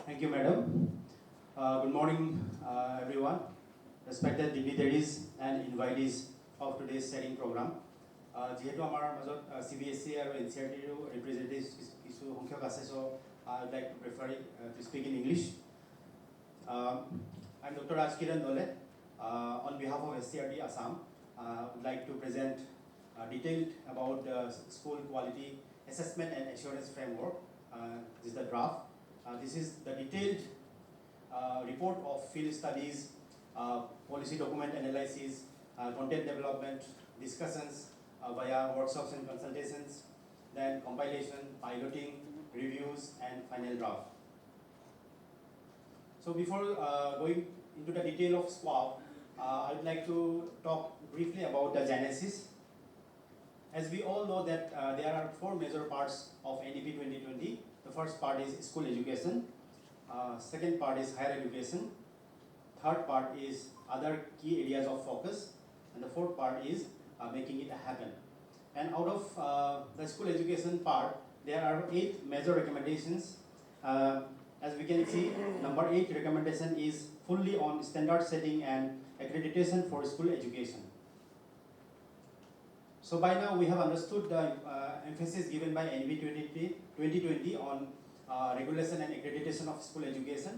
Thank you, madam. Good morning, everyone, respected dignitaries and invitees of today's setting program. যিহেতু আমাৰ মাজত CBSE আৰু NCERT representatives কিছু সংখ্যক আছে, so I would like to prefer to speak in English. I'm Dr. Rajkiran Dole. On behalf of SCRT Assam, I would like to present detailed about the school quality assessment and assurance framework. This is the draft. This is the detailed report of field studies, policy document analysis, content development, discussions via workshops and consultations, then compilation, piloting, reviews, and final draft. So before going into the detail of SQAAF, I would like to talk briefly about the genesis. As we all know that there are four major parts of NEP 2020. The first part is school education, second part is higher education, third part is other key areas of focus, and the fourth part is making it happen. And out of the school education part, there are 8 major recommendations. As we can see, number 8 recommendation is fully on standard setting and accreditation for school education. So by now we have understood the emphasis given by NEP 2020 on regulation and accreditation of school education.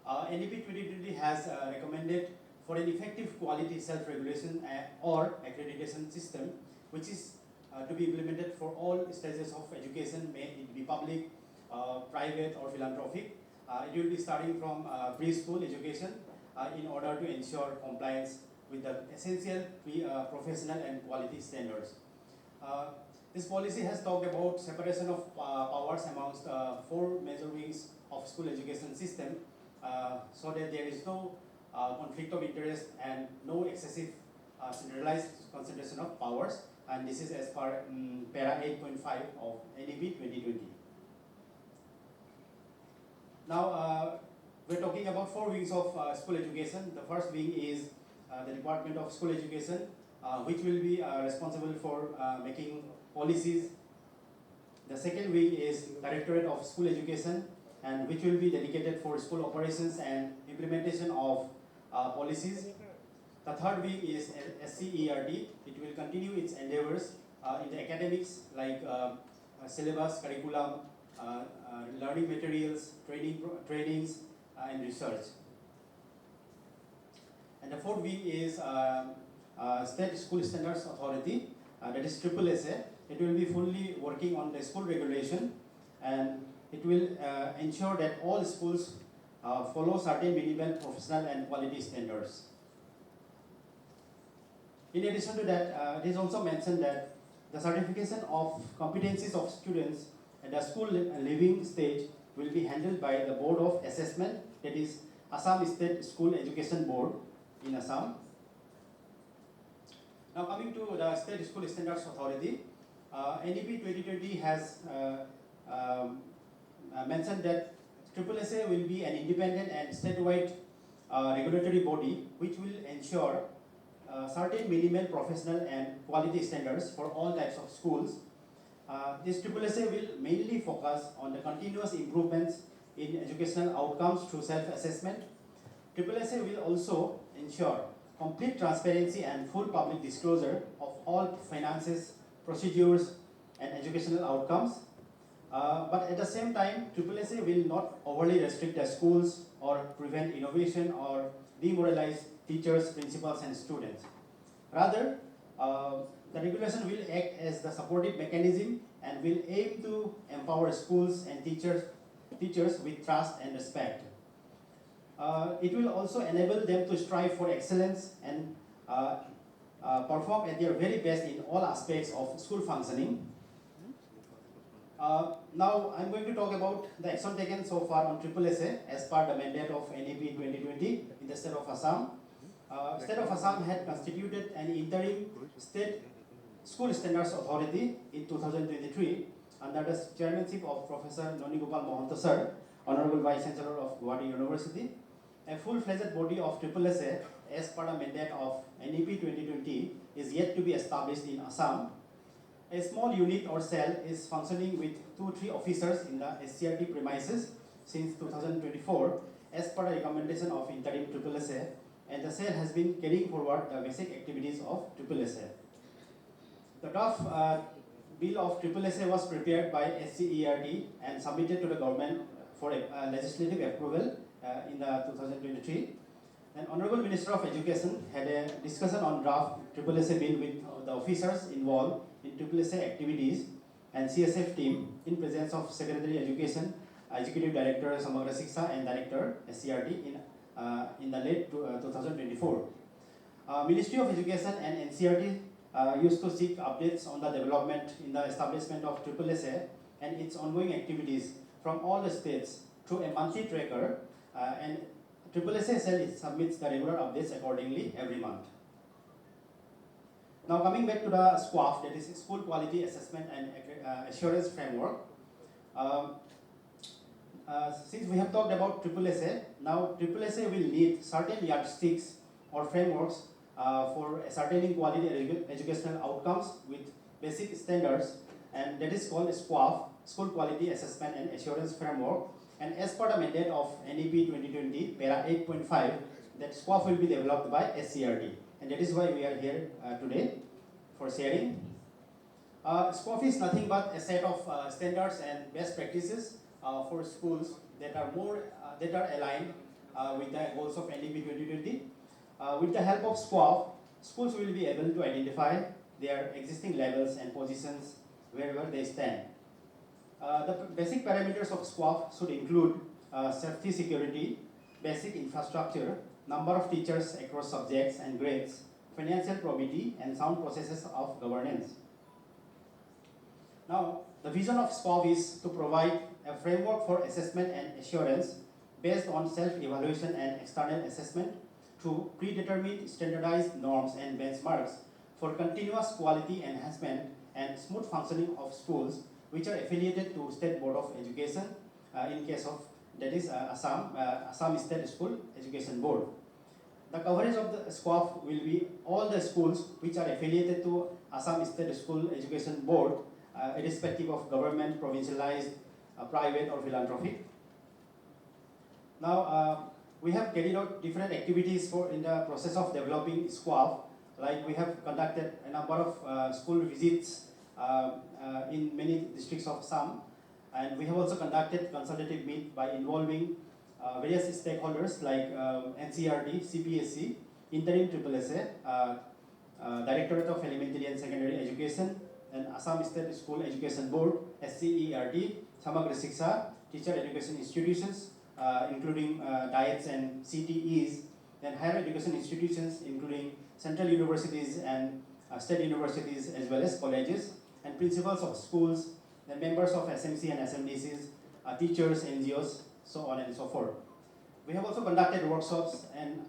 NEP 2020 has recommended for an effective quality self-regulation or accreditation system, which is to be implemented for all stages of education, may it be public, private or philanthropic. It will be starting from preschool education in order to ensure compliance with the essential professional and quality standards. This policy has talked about separation of powers amongst 4 major wings of school education system, so that there is no conflict of interest and no excessive centralized concentration of powers, and this is as per para 8.5 of NEP 2020. Now we're talking about 4 wings of school education. The first wing is the Department of School Education, which will be responsible for making policies. The second wing is Directorate of School Education, and which will be dedicated for school operations and implementation of policies. The third wing is SQAAF. It will continue its endeavors in the academics like syllabus, curriculum, learning materials, trainings, and research. And the fourth wing is State School Standards Authority, that is SSSA. It will be fully working on the school regulation, and it will ensure that all schools follow certain minimal professional and quality standards. In addition to that, it is also mentioned that the certification of competencies of students at the school living stage will be handled by the Board of Assessment, that is Assam State School Education Board in Assam. Now coming to the State School Standards Authority, NEP 2020 has mentioned that SSSA will be an independent and statewide regulatory body which will ensure certain minimal professional and quality standards for all types of schools. This SSSA will mainly focus on the continuous improvements in educational outcomes through self-assessment. SSSA will also ensure complete transparency and full public disclosure of all finances, procedures, and educational outcomes. But at the same time, SSSA will not overly restrict the schools or prevent innovation or demoralize teachers, principals, and students. Rather, the regulation will act as the supportive mechanism and will aim to empower schools and teachers with trust and respect. It will also enable them to strive for excellence and perform at their very best in all aspects of school functioning. Now I'm going to talk about the action taken so far on SSSA as per the mandate of NEP 2020 in the state of Assam. State of Assam had constituted an interim state school standards authority in 2023 under the chairmanship of Professor Nonigopal Mohanto Sir, Honorable Vice Chancellor of Guwahati University. A full-fledged body of SSSA as per the mandate of NEP 2020 is yet to be established in Assam. A small unit or cell is functioning with 2-3 officers in the SCRT premises, since 2024 as per the recommendation of interim SSSA, and the cell has been carrying forward the basic activities of SSSA. The draft bill of SSSA was prepared by SQAAF and submitted to the government for legislative approval in the 2023. And Honorable Minister of Education had a discussion on draft SSSA bill with the officers involved in SSSA activities and CSF team in presence of Secretary Education, Executive Director Samagra Shiksha and Director SCRT in the late 2024. Ministry of Education and NCRT used to seek updates on the development in the establishment of SSSA and its ongoing activities from all the states through a monthly tracker, and SSSA cell submits the regular updates accordingly every month. Now coming back to the SQAAF, that is School Quality Assessment and Assurance Framework. Since we have talked about SSSA, now SSSA will need certain yardsticks or frameworks for ascertaining quality educational outcomes with basic standards, and that is called SQAAF, School Quality Assessment and Assurance Framework. And as per the mandate of NEP 2020, para 8.5, that SQAAF will be developed by SCRT. And that is why we are here today for sharing. SQAAF is nothing but a set of standards and best practices for schools that are aligned with the goals of NEP 2020. With the help of SQAAF, schools will be able to identify their existing levels and positions wherever they stand. The basic parameters of SQAAF should include safety, security, basic infrastructure, number of teachers across subjects and grades, financial probity, and sound processes of governance. Now, the vision of SQAAF is to provide a framework for assessment and assurance based on self-evaluation and external assessment through predetermined standardized norms and benchmarks for continuous quality enhancement and smooth functioning of schools which are affiliated to State Board of Education, in case of, that is Assam State School Education Board. The coverage of the SQAAF will be all the schools which are affiliated to Assam State School Education Board, irrespective of government, provincialized, private or philanthropic. Now, we have carried out different activities in the process of developing SQAAF. Like we have conducted a number of school visits in many districts of Assam, and we have also conducted consultative meet by involving various stakeholders like NCRT, CPSC, Interim SSSA, Directorate of Elementary and Secondary Education, and Assam State School Education Board, SCERT, Samagra Shiksha, Teacher Education Institutions, including diets and CTEs, then higher education institutions including central universities and state universities as well as colleges, and principals of schools, the members of SMC and SMDCs, teachers, NGOs, so on and so forth. We have also conducted workshops, and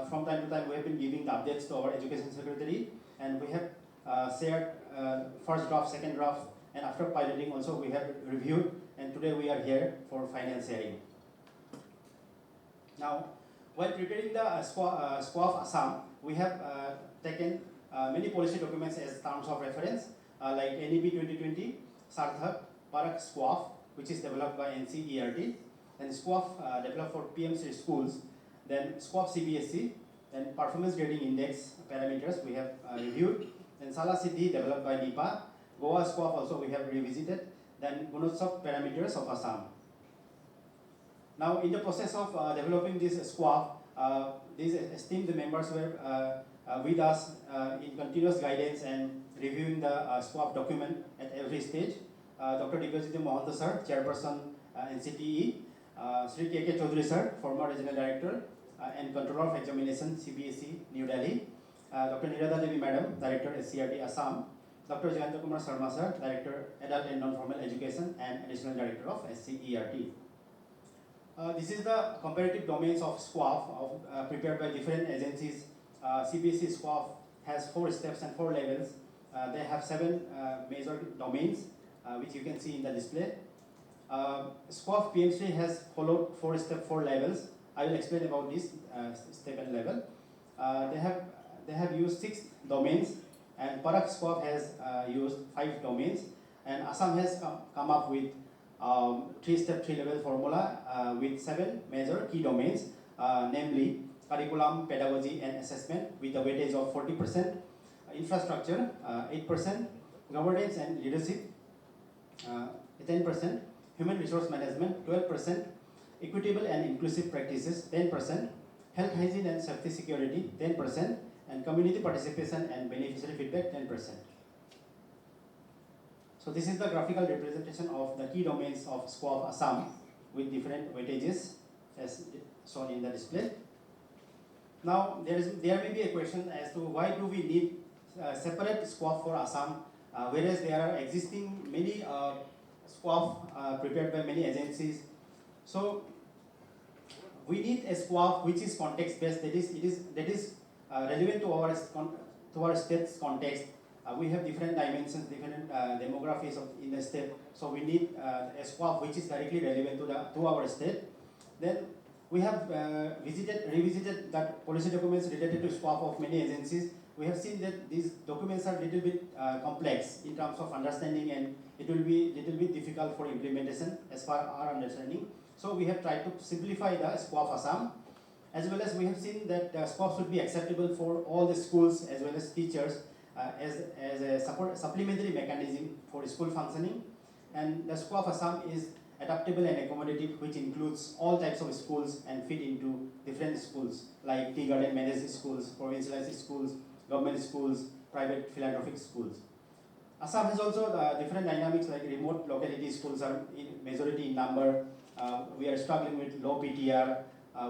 from time to time we have been giving the updates to our Education Secretary, and we have shared first draft, second draft, and after piloting also we have reviewed, and today we are here for final sharing. Now, while preparing the SQAAF Assam, we have taken many policy documents as terms of reference, like NEP 2020, Sarthak, Parak SQAAF, which is developed by NCERT, and SQAAF developed for PMC schools, then SQAAF CBSE, then Performance Grading Index parameters we have reviewed, then Sala Siddhi developed by NIPA, Goa SQAAF also we have revisited, then Gunotsav parameters of Assam. Now, in the process of developing this SQAAF, these esteemed members were with us in continuous guidance and reviewing the SQAAF document at every stage. Dr. Divyajyoti Mohanta sir, Chairperson NCTE, Sri K.K. Chaudhary sir, former Regional Director and Controller of Examination, CBSE, New Delhi, Dr. Nirada Devi Madam, Director SCRT Assam, Dr. Jayanta Kumar Sharma sir, Director Adult and Non-Formal Education and Additional Director of SCERT. This is the comparative domains of SQAAF prepared by different agencies. CBSE SQAAF has 4 steps and 4 levels. They have 7 major domains, which you can see in the display. SQAAF PM3 has followed 4 step 4 levels. I will explain about this step and level. They have used 6 domains, and Parak SQAAF has used 5 domains, and Assam has come up with three-step, three-level formula with 7 major key domains, namely curriculum, pedagogy, and assessment with a weightage of 40%, infrastructure 8%, governance and leadership 10%, human resource management 12%, equitable and inclusive practices 10%, health hygiene and safety security 10%, and community participation and beneficiary feedback 10%. So this is the graphical representation of the key domains of SQAAF Assam with different weightages as shown in the display. Now there may be a question as to why do we need separate SQAAF for Assam, whereas there are existing many SQAAF prepared by many agencies. So we need a SQAAF which is context based, that is relevant to our state's context. We have different dimensions, different demographies in the state. So we need a SQAAF which is directly relevant to our state. Then we have revisited that policy documents related to SQAAF of many agencies. We have seen that these documents are a little bit complex in terms of understanding, and it will be a little bit difficult for implementation as per our understanding. So we have tried to simplify the SQAAF Assam, as well as we have seen that the SQAAF should be acceptable for all the schools as well as teachers as a supplementary mechanism for school functioning. And the SQAAF Assam is adaptable and accommodative, which includes all types of schools and fit into different schools like tea garden managed schools, provincialized schools, government schools, private philanthropic schools. Assam has also different dynamics, like remote locality schools are in majority in number. We are struggling with low PTR.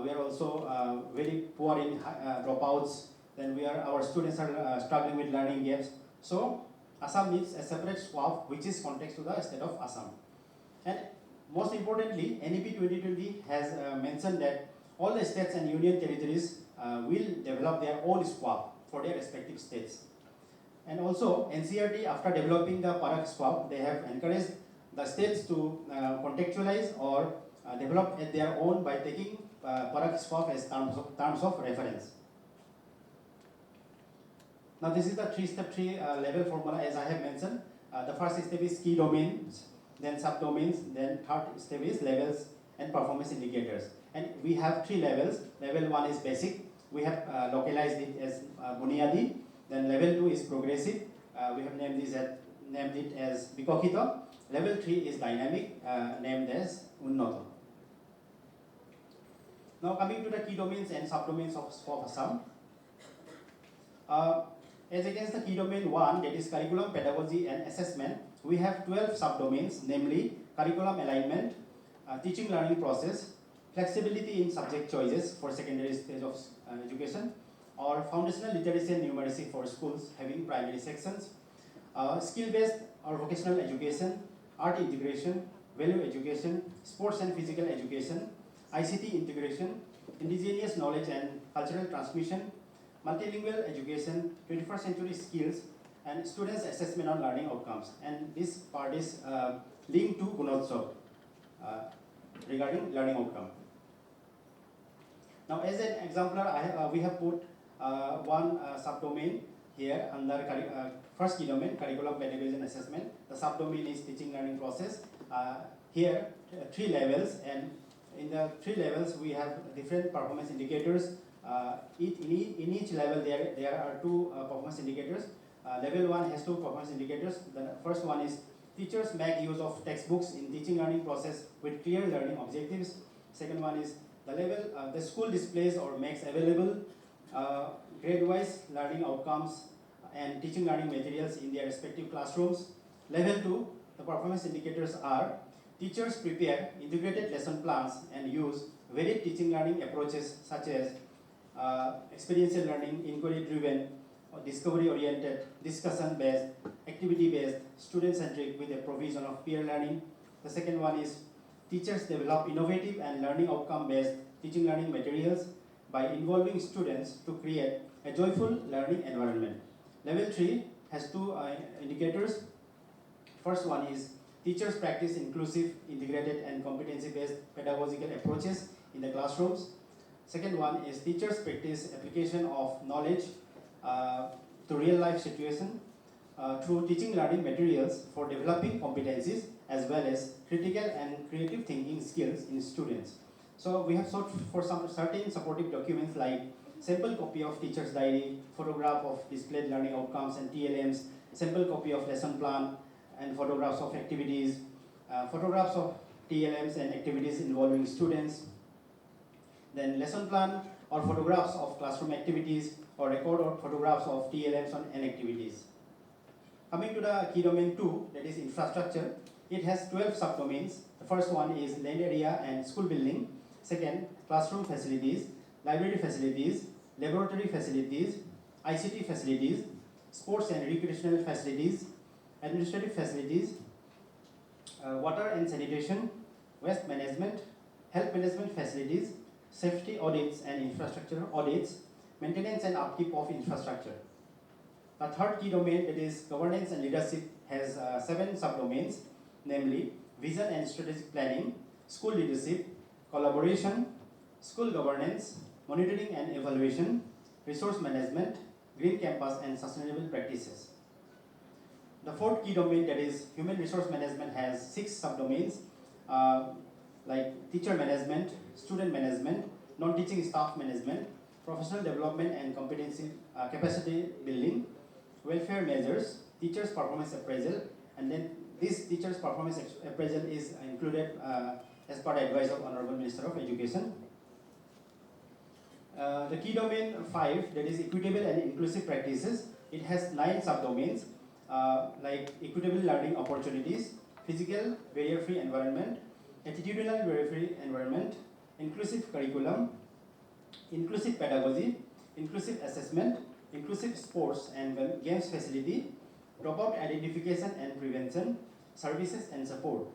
We are also very poor in dropouts. Then our students are struggling with learning gaps. So Assam needs a separate SQAAF which is context to the state of Assam. And most importantly, NEP 2020 has mentioned that all the states and union territories will develop their own SQAAF for their respective states. And also NCRT, after developing the Parak SQAAF, they have encouraged the states to contextualize or develop at their own by taking Parak SQAAF as terms of reference. Now this is the three-step, three-level formula as I have mentioned. The first step is key domains, then subdomains, then third step is levels and performance indicators. And we have 3 levels. Level 1 is basic. We have localized it as Bunyadi. Then level 2 is progressive. We have named it as Bikokito. Level 3 is dynamic, named as Unnoto. Now coming to the key domains and subdomains of SQAAF Assam. As against the key domain 1, that is curriculum, pedagogy, and assessment, we have 12 subdomains, namely curriculum alignment, teaching learning process, flexibility in subject choices for secondary stage of education, or foundational literacy and numeracy for schools having primary sections, skill-based or vocational education, art integration, value education, sports and physical education, ICT integration, indigenous knowledge and cultural transmission, multilingual education, 21st century skills, and students' assessment on learning outcomes. And this part is linked to Gunotsav regarding learning outcome. Now, as an exemplar, we have put one subdomain here under first key domain, curriculum, pedagogy, and assessment. The subdomain is teaching learning process. Here, 3 levels, and in the 3 levels, we have different performance indicators. In each level, there are 2 performance indicators. Level 1 has 2 performance indicators. The first one is teachers make use of textbooks in teaching learning process with clear learning objectives. Second one is the school displays or makes available grade-wise learning outcomes and teaching learning materials in their respective classrooms. Level 2, the performance indicators are teachers prepare integrated lesson plans and use varied teaching learning approaches such as experiential learning, inquiry-driven, discovery-oriented, discussion-based, activity-based, student-centric with a provision of peer learning. The second one is teachers develop innovative and learning outcome-based teaching learning materials by involving students to create a joyful learning environment. Level 3 has 2 indicators. First one is teachers practice inclusive, integrated, and competency-based pedagogical approaches in the classrooms. Second one is teachers practice application of knowledge to real-life situation through teaching learning materials for developing competencies as well as critical and creative thinking skills in students. So we have sought for some certain supportive documents like sample copy of teacher's diary, photograph of displayed learning outcomes and TLMs, sample copy of lesson plan and photographs of activities, photographs of TLMs and activities involving students, then lesson plan or photographs of classroom activities or record or photographs of TLMs and activities. Coming to the key domain 2, that is infrastructure, it has 12 subdomains. The first one is land area and school building. Second, classroom facilities, library facilities, laboratory facilities, ICT facilities, sports and recreational facilities, administrative facilities, water and sanitation, waste management, health management facilities, safety audits and infrastructure audits, maintenance and upkeep of infrastructure. The third key domain, that is governance and leadership, has 7 subdomains, namely vision and strategic planning, school leadership, collaboration, school governance, monitoring and evaluation, resource management, green campus and sustainable practices. The fourth key domain, that is human resource management, has 6 subdomains like teacher management, student management, non-teaching staff management, professional development and competency capacity building, welfare measures, teachers performance appraisal, and then this teachers performance appraisal is included as per the advice of Honorable Minister of Education. The key domain 5, that is equitable and inclusive practices, it has 9 subdomains like equitable learning opportunities, physical barrier-free environment, attitudinal barrier-free environment, inclusive curriculum, inclusive pedagogy, inclusive assessment, inclusive sports and games facility, dropout identification and prevention, services and support.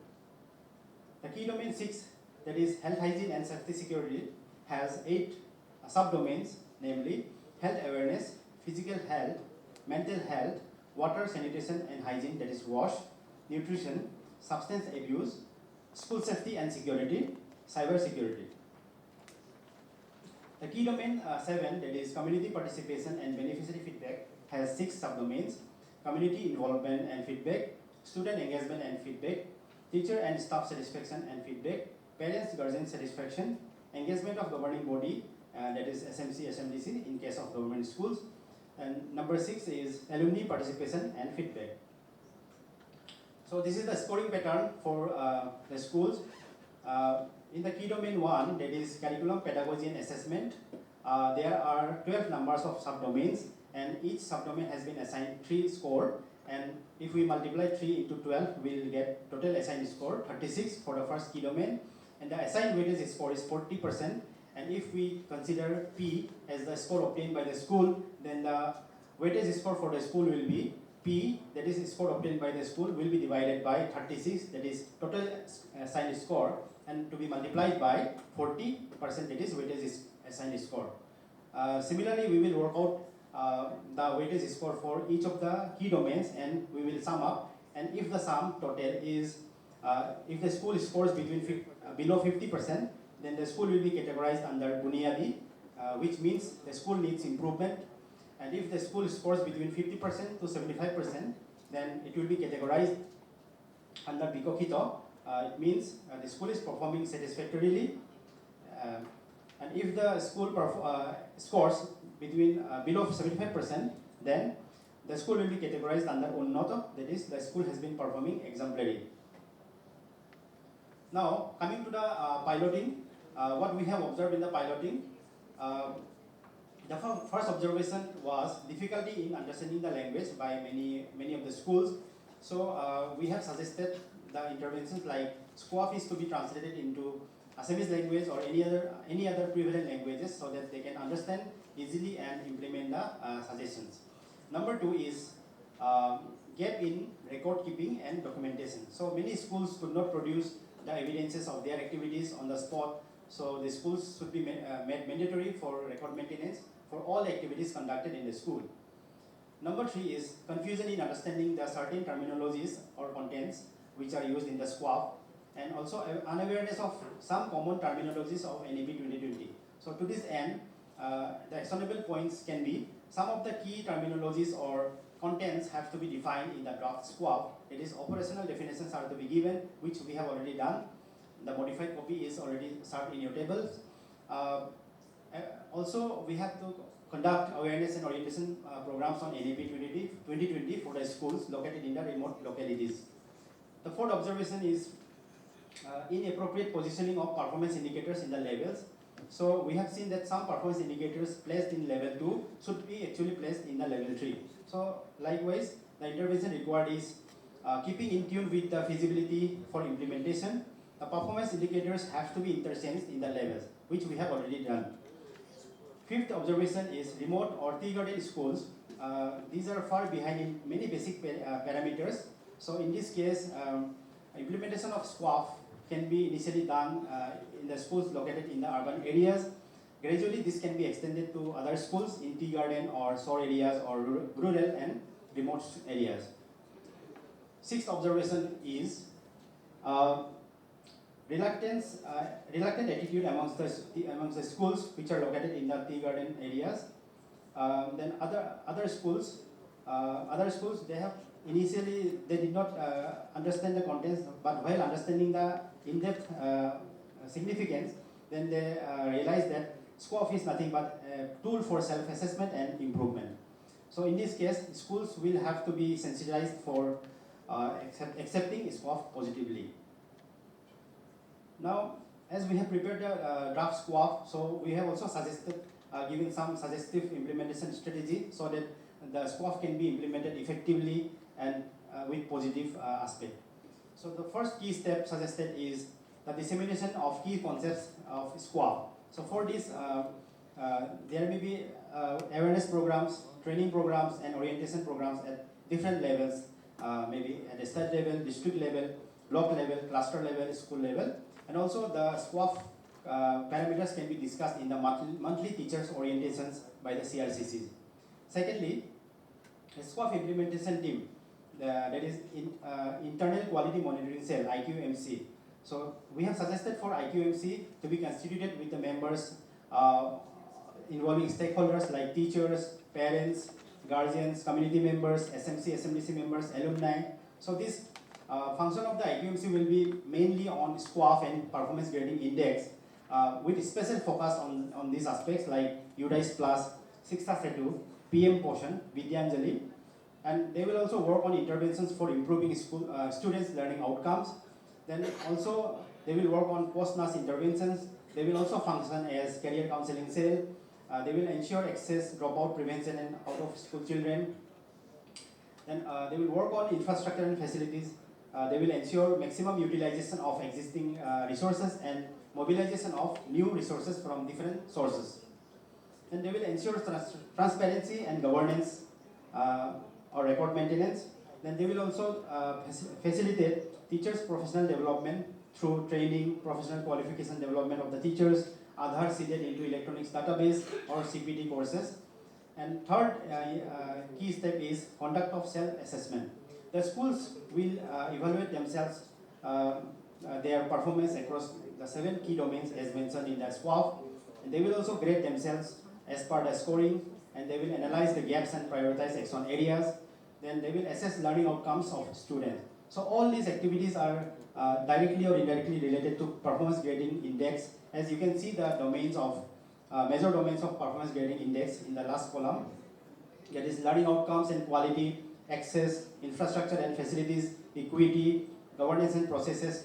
The key domain 6, that is health hygiene and safety security, has 8 subdomains, namely health awareness, physical health, mental health, water sanitation and hygiene, that is WASH, nutrition, substance abuse, school safety and security, cyber security. The key domain 7, that is community participation and beneficiary feedback, has 6 subdomains: community involvement and feedback, student engagement and feedback, teacher and staff satisfaction and feedback, parents guardian satisfaction, engagement of governing body, that is SMC, SMDC in case of government schools, and number 6 is alumni participation and feedback. So this is the scoring pattern for the schools. In the key domain 1, that is curriculum, pedagogy and assessment, there are 12 numbers of subdomains and each subdomain has been assigned 3 score, and if we multiply 3 into 12, we will get total assigned score 36 for the first key domain, and the assigned weightage score is 40%, and if we consider P as the score obtained by the school, then the weightage score for the school will be P, that is score obtained by the school, will be divided by 36, that is total assigned score, and to be multiplied by 40%, that is weightage assigned score. Similarly, we will work out the weightage score for each of the key domains and we will sum up, and if the sum total is, if the school scores between below 50%, then the school will be categorized under Bunyadi, which means the school needs improvement, and if the school scores between 50% to 75%, then it will be categorized under Bikokito. It means the school is performing satisfactorily, and if the school scores between below 75%, then the school will be categorized under Unnoto, that is the school has been performing exemplary. Now coming to the piloting, what we have observed in the piloting, the first observation was difficulty in understanding the language by many of the schools. So we have suggested the interventions like SQAAF is to be translated into Assamese language or any other prevalent languages so that they can understand easily and implement the suggestions. Number 2 is gap in record keeping and documentation. So many schools could not produce the evidences of their activities on the spot. So the schools should be made mandatory for record maintenance for all activities conducted in the school. Number 3 is confusion in understanding the certain terminologies or contents which are used in the SQAAF, and also unawareness of some common terminologies of NEP 2020. So to this end, the actionable points can be some of the key terminologies or contents have to be defined in the draft SQAAF. It is operational definitions are to be given, which we have already done. The modified copy is already served in your tables. Also, we have to conduct awareness and orientation programs on NAP 2020 for the schools located in the remote localities. The fourth observation is inappropriate positioning of performance indicators in the levels. So we have seen that some performance indicators placed in level 2 should be actually placed in the level 3. So likewise, the intervention required is keeping in tune with the feasibility for implementation. The performance indicators have to be interchanged in the levels, which we have already done. Fifth observation is remote or tea garden schools. These are far behind in many basic parameters. So in this case, implementation of SQAAF can be initially done in the schools located in the urban areas. Gradually, this can be extended to other schools in tea garden or shore areas or rural and remote areas. Sixth observation is reluctant attitude amongst the schools which are located in the tea garden areas. Then other schools they have initially they did not understand the contents, but while understanding the in-depth significance, then they realized that SQAAF is nothing but a tool for self-assessment and improvement. So in this case, schools will have to be sensitized for accepting SQAAF positively. Now, as we have prepared the draft SQAAF, so we have also suggested, given some suggestive implementation strategy so that the SQAAF can be implemented effectively and with positive aspect. So the first key step suggested is the dissemination of key concepts of SQAAF. So for this, there may be awareness programs, training programs, and orientation programs at different levels, maybe at the state level, district level, block level, cluster level, school level. And also the SQAAF parameters can be discussed in the monthly teachers' orientations by the CRCCs. Secondly, the SQAAF implementation team, that is Internal Quality Monitoring Cell, IQMC. So we have suggested for IQMC to be constituted with the members involving stakeholders like teachers, parents, guardians, community members, SMC, SMDC members, alumni. So this function of the IQMC will be mainly on SQAAF and performance grading index with special focus on these aspects like UDICE Plus, Shiksha Setu, PM Portion, Vidyanjali, and they will also work on interventions for improving students' learning outcomes. Then also they will work on post-NAS interventions. They will also function as career counseling cell. They will ensure access, dropout prevention and out-of-school children. Then they will work on infrastructure and facilities. They will ensure maximum utilization of existing resources and mobilization of new resources from different sources. And they will ensure transparency and governance or record maintenance. Then they will also facilitate teachers' professional development through training, professional qualification development of the teachers, Aadhaar seeded into electronics database or CPT courses. And third key step is conduct of self-assessment. The schools will evaluate themselves, their performance across the 7 key domains as mentioned in the SQAAF. And they will also grade themselves as per the scoring, and they will analyze the gaps and prioritize action areas. Then they will assess learning outcomes of students. So all these activities are directly or indirectly related to performance grading index. As you can see, the domains of major domains of performance grading index in the last column. That is learning outcomes and quality, access, infrastructure and facilities, equity, governance and processes,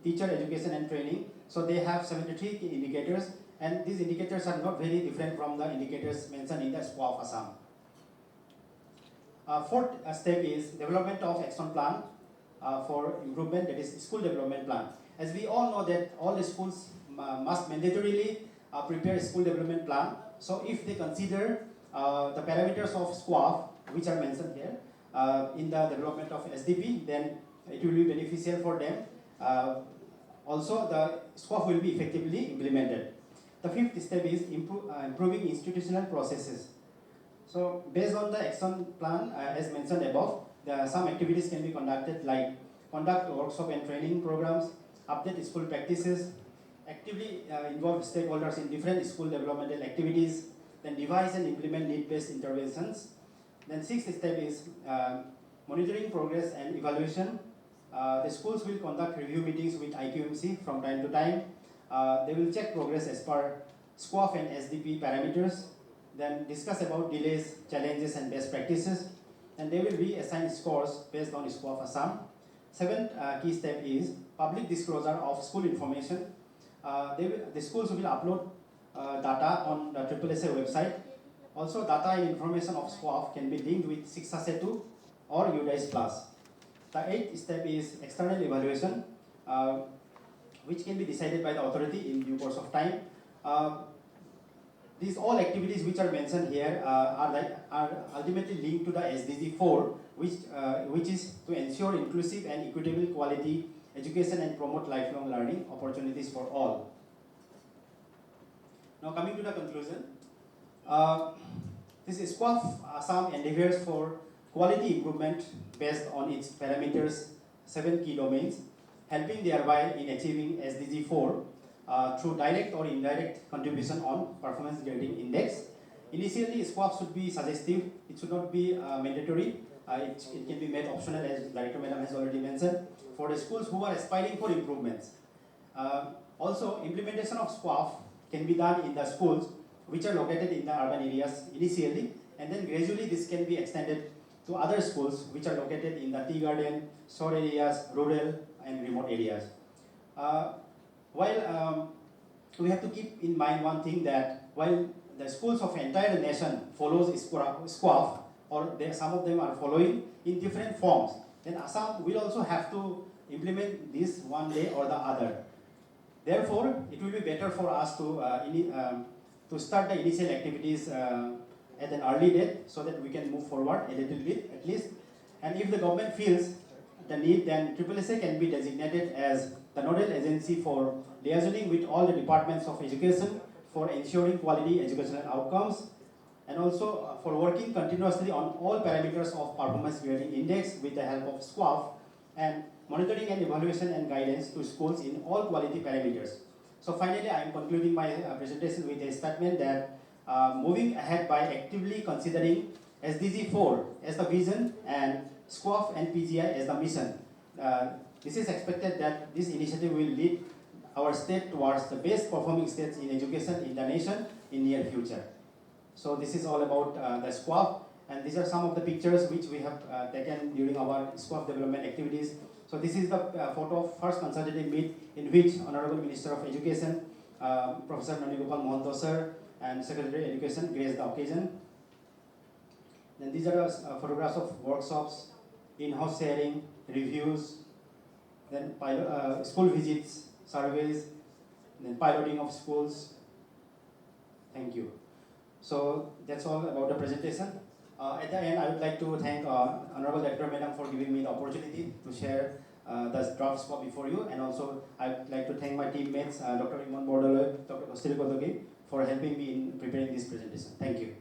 teacher education and training. So they have 73 key indicators, and these indicators are not very different from the indicators mentioned in the SQAAF Assam. Fourth step is development of action plan for improvement, that is school development plan. As we all know that all the schools must mandatorily prepare a school development plan. So if they consider the parameters of SQAAF, which are mentioned here, in the development of SDP, then it will be beneficial for them. Also, the SQAAF will be effectively implemented. The fifth step is improving institutional processes. So, based on the action plan, as mentioned above, some activities can be conducted like conduct workshop and training programs, update school practices, actively involve stakeholders in different school developmental activities, then devise and implement need-based interventions, Then sixth step is monitoring progress and evaluation. The schools will conduct review meetings with IQMC from time to time. They will check progress as per SQAAF and SDP parameters, then discuss about delays, challenges and best practices, and they will reassign scores based on SQAAF Assam. Seventh key step is public disclosure of school information. The schools will upload data on the SSSA website. Also, data and information of SQAAF can be linked with SIXA 2 or UDICE Plus. The eighth step is external evaluation, which can be decided by the authority in due course of time. These all activities which are mentioned here are ultimately linked to the SDG 4, which is to ensure inclusive and equitable quality education and promote lifelong learning opportunities for all. Now coming to the conclusion, this is SQAAF Assam endeavors for quality improvement based on its parameters, 7 key domains, helping thereby in achieving SDG 4 through direct or indirect contribution on performance grading index. Initially, SQAAF should be suggestive, it should not be mandatory, it can be made optional as Director Madam has already mentioned, for the schools who are aspiring for improvements. Also, implementation of SQAAF can be done in the schools which are located in the urban areas initially, and then gradually this can be extended to other schools which are located in the tea garden, shore areas, rural and remote areas. While we have to keep in mind one thing, that while the schools of entire nation follows SQAAF, or some of them are following in different forms, then Assam will also have to implement this one day or the other. Therefore, it will be better for us to start the initial activities at an early date, so that we can move forward a little bit at least. And if the government feels the need, then SSSA can be designated as the nodal agency for liaisoning with all the departments of education for ensuring quality educational outcomes, and also for working continuously on all parameters of performance grading index with the help of SQAAF, and monitoring and evaluation and guidance to schools in all quality parameters. So finally, I am concluding my presentation with a statement that moving ahead by actively considering SDG 4 as the vision and SQAAF and PGI as the mission. This is expected that this initiative will lead our state towards the best performing states in education in the nation in near future. So this is all about the SQAAF, and these are some of the pictures which we have taken during our SQAAF development activities. So this is the photo of first consultative meet in which Honorable Minister of Education, Professor Nanigopal Mohanto sir, and Secretary of Education graced the occasion. Then these are photographs of workshops, in-house sharing, reviews, then school visits, surveys, then piloting of schools. Thank you. So that's all about the presentation. At the end, I would like to thank Honorable Director Madam for giving me the opportunity to share the draft SQAAF before you, and also I would like to thank my teammates, Dr. Iman Bordolo, Dr. Kostiri Kotogi, for helping me in preparing this presentation. Thank you.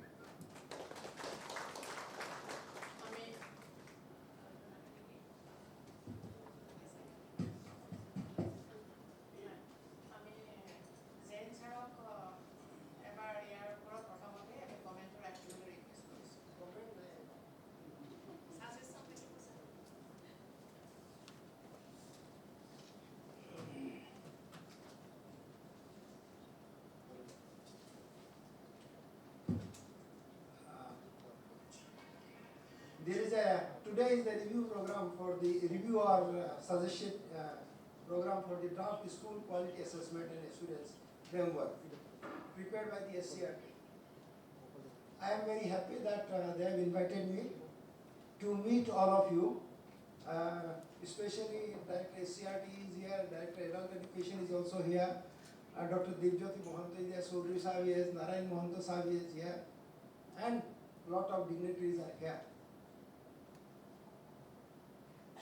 Today is the review program for the review or suggestion program for the draft school quality assessment and assurance framework prepared by the SCRT. I am very happy that they have invited me to meet all of you, especially Director SCRT is here, Director Adult Education is also here, Dr. Devjyoti Mohanto is here, Sodri Sahib is here, Narayan Mohanto Sahib is here, and lot of dignitaries are here.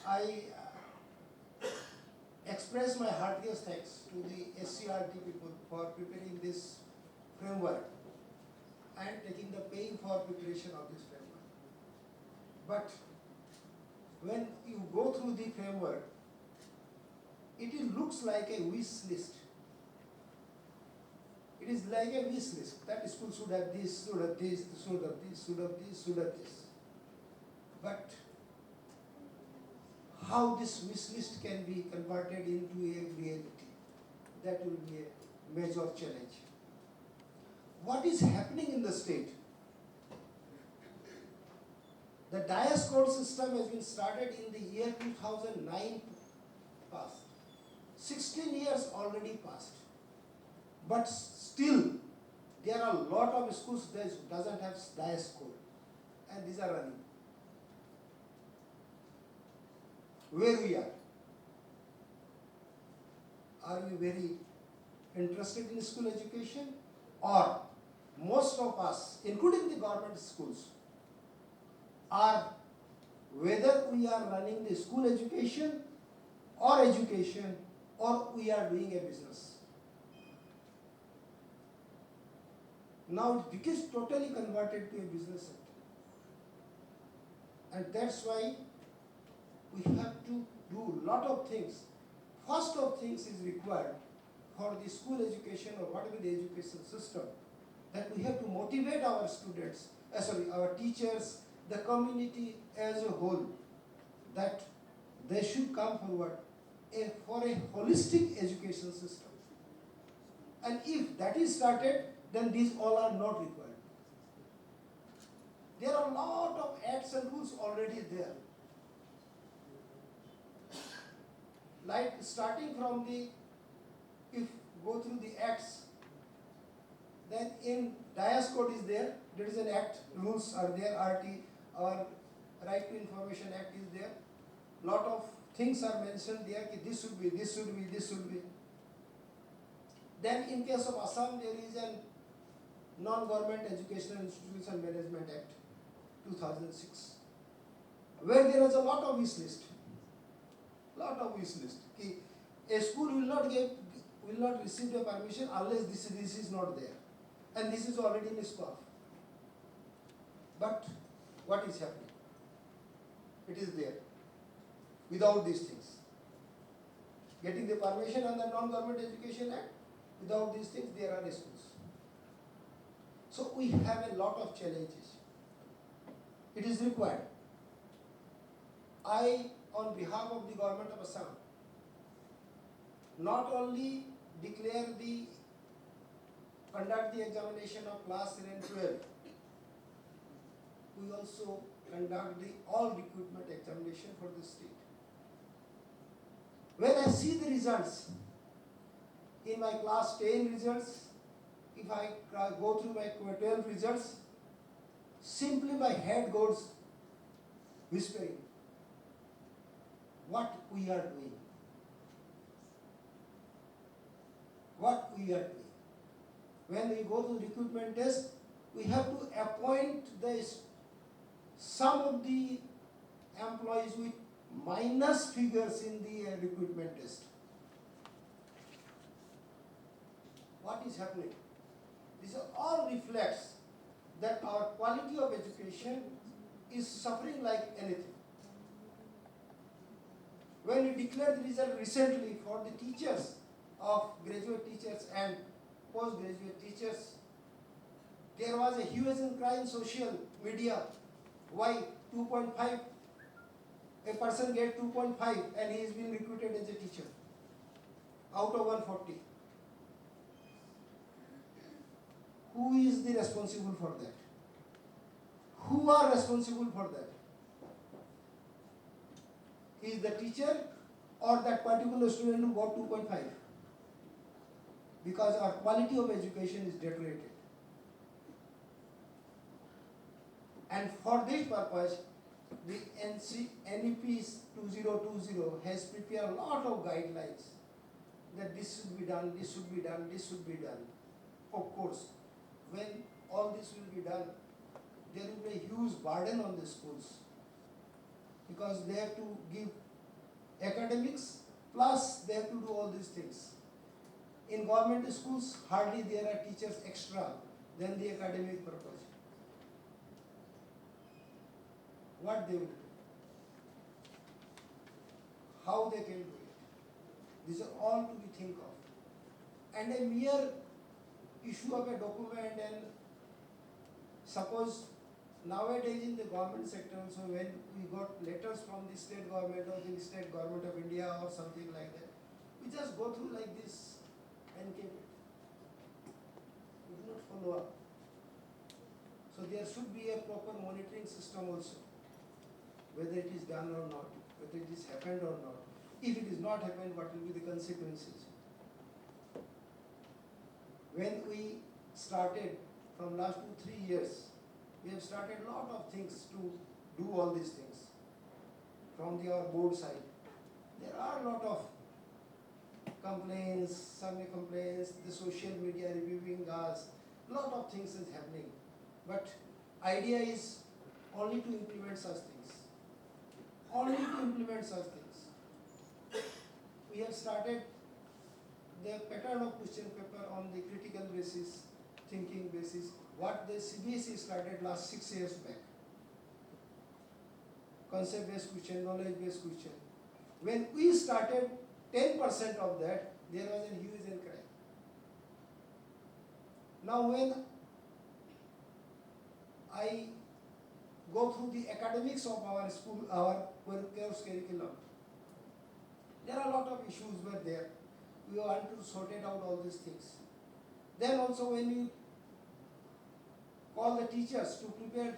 I express my heartiest thanks to the SCRT people for preparing this framework and taking the pain for preparation of this framework. But when you go through the framework, it looks like a wish list. It is like a wish list. That school should have this, should have this, should have this, should have this, should have this. But how this wish list can be converted into a reality, that will be a major challenge. What is happening in the state? The DIAS code system has been started in the year 2009 past. 16 years already passed. But still, there are a lot of schools that doesn't have DIAS code, and these are running. Where we are we very interested in school education? Or most of us, including the government schools, are whether we are running the school education or we are doing a business. Now it becomes totally converted to a business sector. And that's why we have to do a lot of things. First of things is required for the school education or whatever the education system, that we have to motivate our students, our teachers, the community as a whole, that they should come forward for a holistic education system. And if that is started, then these all are not required. There are a lot of acts and rules already there. Like starting from if go through the acts, then in DIAS code is there is an act, rules are there, RT, or Right to Information Act is there. Lot of things are mentioned there, this should be, this should be, this should be. Then in case of Assam, there is a Non-Government Educational Institution Management Act 2006, where there is a lot of wish list. A school will not receive the permission unless this is not there, and this is already in SQAAF. But what is happening? It is there without these things. Getting the permission under Non-Government Education Act, without these things there are schools. So we have a lot of challenges. It is required. I, on behalf of the government of Assam, not only conduct the examination of class 10 and 12, we also conduct the all recruitment examination for the state. When I see the results, in my class 10 results, if I go through my 12 results, simply my head goes whispering, what we are doing. What we are doing. When we go to recruitment test, we have to appoint some of the employees with minus figures in the recruitment test. What is happening? These are all reflects that our quality of education is suffering like anything. When we declared the result recently for the teachers of graduate teachers and postgraduate teachers, there was a hue and cry in social media. Why 2.5? A person gets 2.5 and he is being recruited as a teacher out of 140. Who is the responsible for that? Who are responsible for that? Is the teacher or that particular student who got 2.5? Because our quality of education is deteriorated. And for this purpose, the NEP 2020 has prepared a lot of guidelines that this should be done, this should be done, this should be done. Of course, when all this will be done, there will be a huge burden on the schools, because they have to give academics plus they have to do all these things. In government schools, hardly there are teachers extra than the academic purpose. What they will do? How they can do it? These are all to be think of. And a mere issue of a document, and suppose Nowadays in the government sector also, when we got letters from the state government or the state government of India or something like that, we just go through like this and keep it. We do not follow up. So there should be a proper monitoring system also, whether it is done or not, whether it is happened or not. If it is not happened, what will be the consequences? When we started from last 2-3 years, we have started a lot of things to do all these things from our board side. There are a lot of complaints, survey complaints, the social media reviewing us, lot of things is happening. But idea is only to implement such things. Only to implement such things. We have started the pattern of question paper on the critical basis, thinking basis, what the CBSE started last 6 years back. Concept-based question, knowledge-based question. When we started 10% of that, there was a huge cry. Now when I go through the academics of our school, our course curriculum, there are a lot of issues were there. We want to sort it out all these things. Then also when you call the teachers to prepare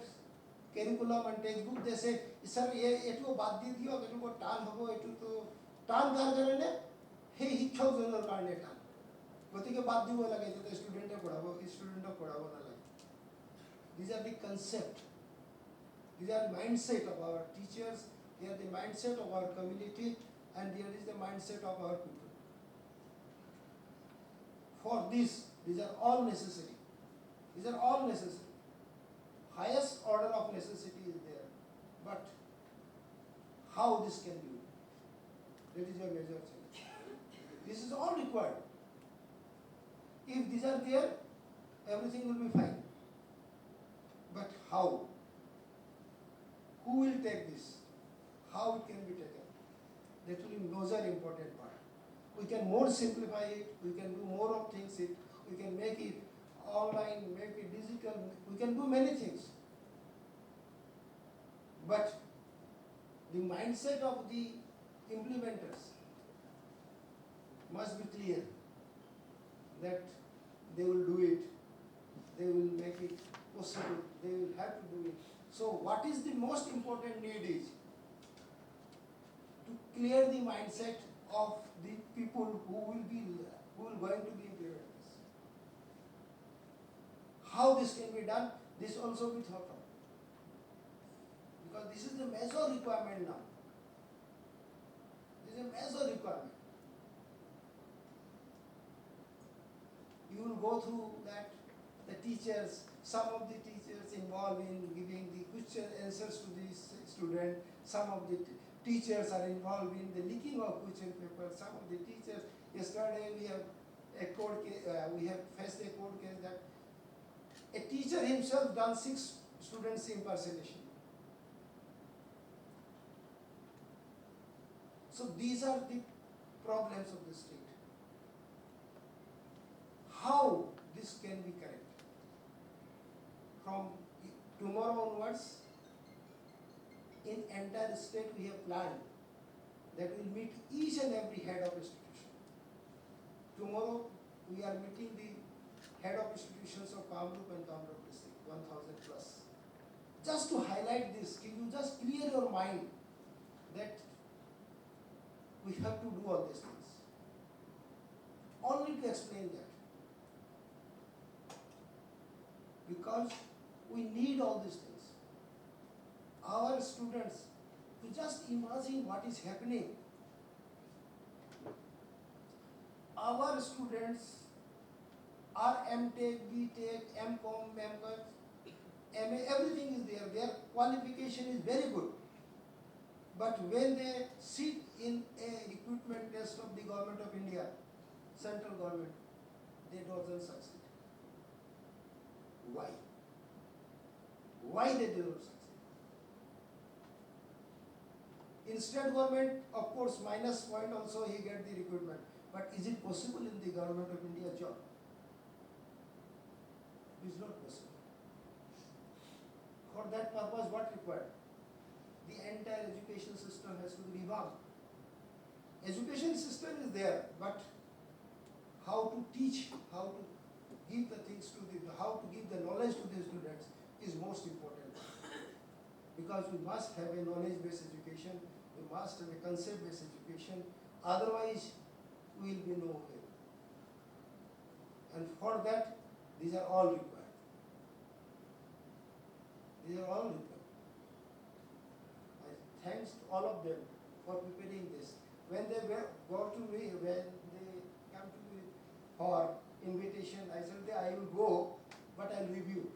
curriculum and textbook, they say, sir, etu bad di diyo, etu ko tan hobo, etu to tan dar karone, he শিক্ষক জনৰ কাৰণে টান গতিকে বাদ দিব লাগে যাতে ষ্টুডেণ্টে পঢ়াব ষ্টুডেণ্টক পঢ়াব নালাগে these are the concept these are mindset of our teachers they are the mindset of our community and there is the mindset of our people for this these are all necessary highest order of necessity is there but how this can be that is a major challenge. This is all required. If these are there, everything will be fine. But how? Who will take this? How it can be taken? That will be major important part. We can more simplify it, we can do more of things, we can make it online, make it digital, we can do many things. But the mindset of the implementers must be clear that they will do it, they will make it possible, they will have to do it. So what is the most important need is to clear the mindset of the people who are going to be implementers. How this can be done, this also be thought of. Because this is the major requirement now. This is a major requirement. You will go through that, the teachers, some of the teachers involved in giving the question answers to the student, some of the teachers are involved in the leaking of question paper, some of the teachers, yesterday we have faced a court case that a teacher himself done 6 students impersonation. So these are the problems of the state. How this can be corrected? From tomorrow onwards, in entire state we have planned that we will meet each and every head of institution. Tomorrow we are meeting the head of institutions of Kamrup and Kamrup district, 1000 plus. Just to highlight this, can you just clear your mind that we have to do all these things. Only to explain that. Because we need all these things. Our students, to just imagine what is happening. Our students are MTech, BTech, MCom, MCom, MA, everything is there. Their qualification is very good. But when they sit in a recruitment test of the government of India, central government, they don't succeed. Why? Why they don't succeed? In state government, of course, minus point also he get the recruitment. But is it possible in the government of India job? It is not possible. For that purpose, what required? The entire education system has to be revamped. Education system is there, but how to teach, how to give the things to how to give the knowledge to the students is most important. Because we must have a knowledge-based education, we must have a concept-based education, otherwise we will be nowhere. And for that, these are all required. These are all required. I thanks to all of them for preparing this. When they go to me, when they come to me for invitation, I said I will go, but I will review.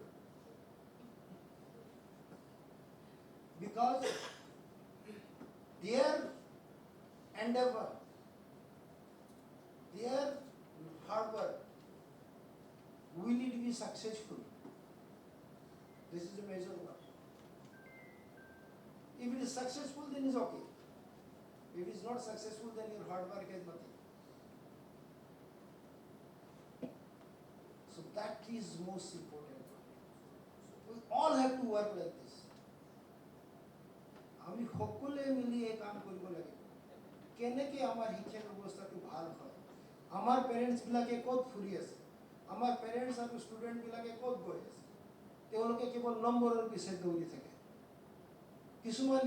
Because their endeavor, their hard work, we need to be successful. This is a major one. If it is successful, then it's okay. If it is not successful, then your hard work has nothing. So that is most important. We all have to work like this. আমি সকলে মিলি এই কাম কৰিব লাগিব কেনেকৈ আমাৰ শিক্ষা ব্যৱস্থাটো ভাল হয় আমাৰ পেৰেণ্টছবিলাকে ক'ত ফুৰি আছে আমাৰ পেৰেণ্টছ আৰু ষ্টুডেণ্টবিলাকে ক'ত গৈ আছে তেওঁলোকে কেৱল নম্বৰৰ পিছে দৌৰি থাকে কিছুমান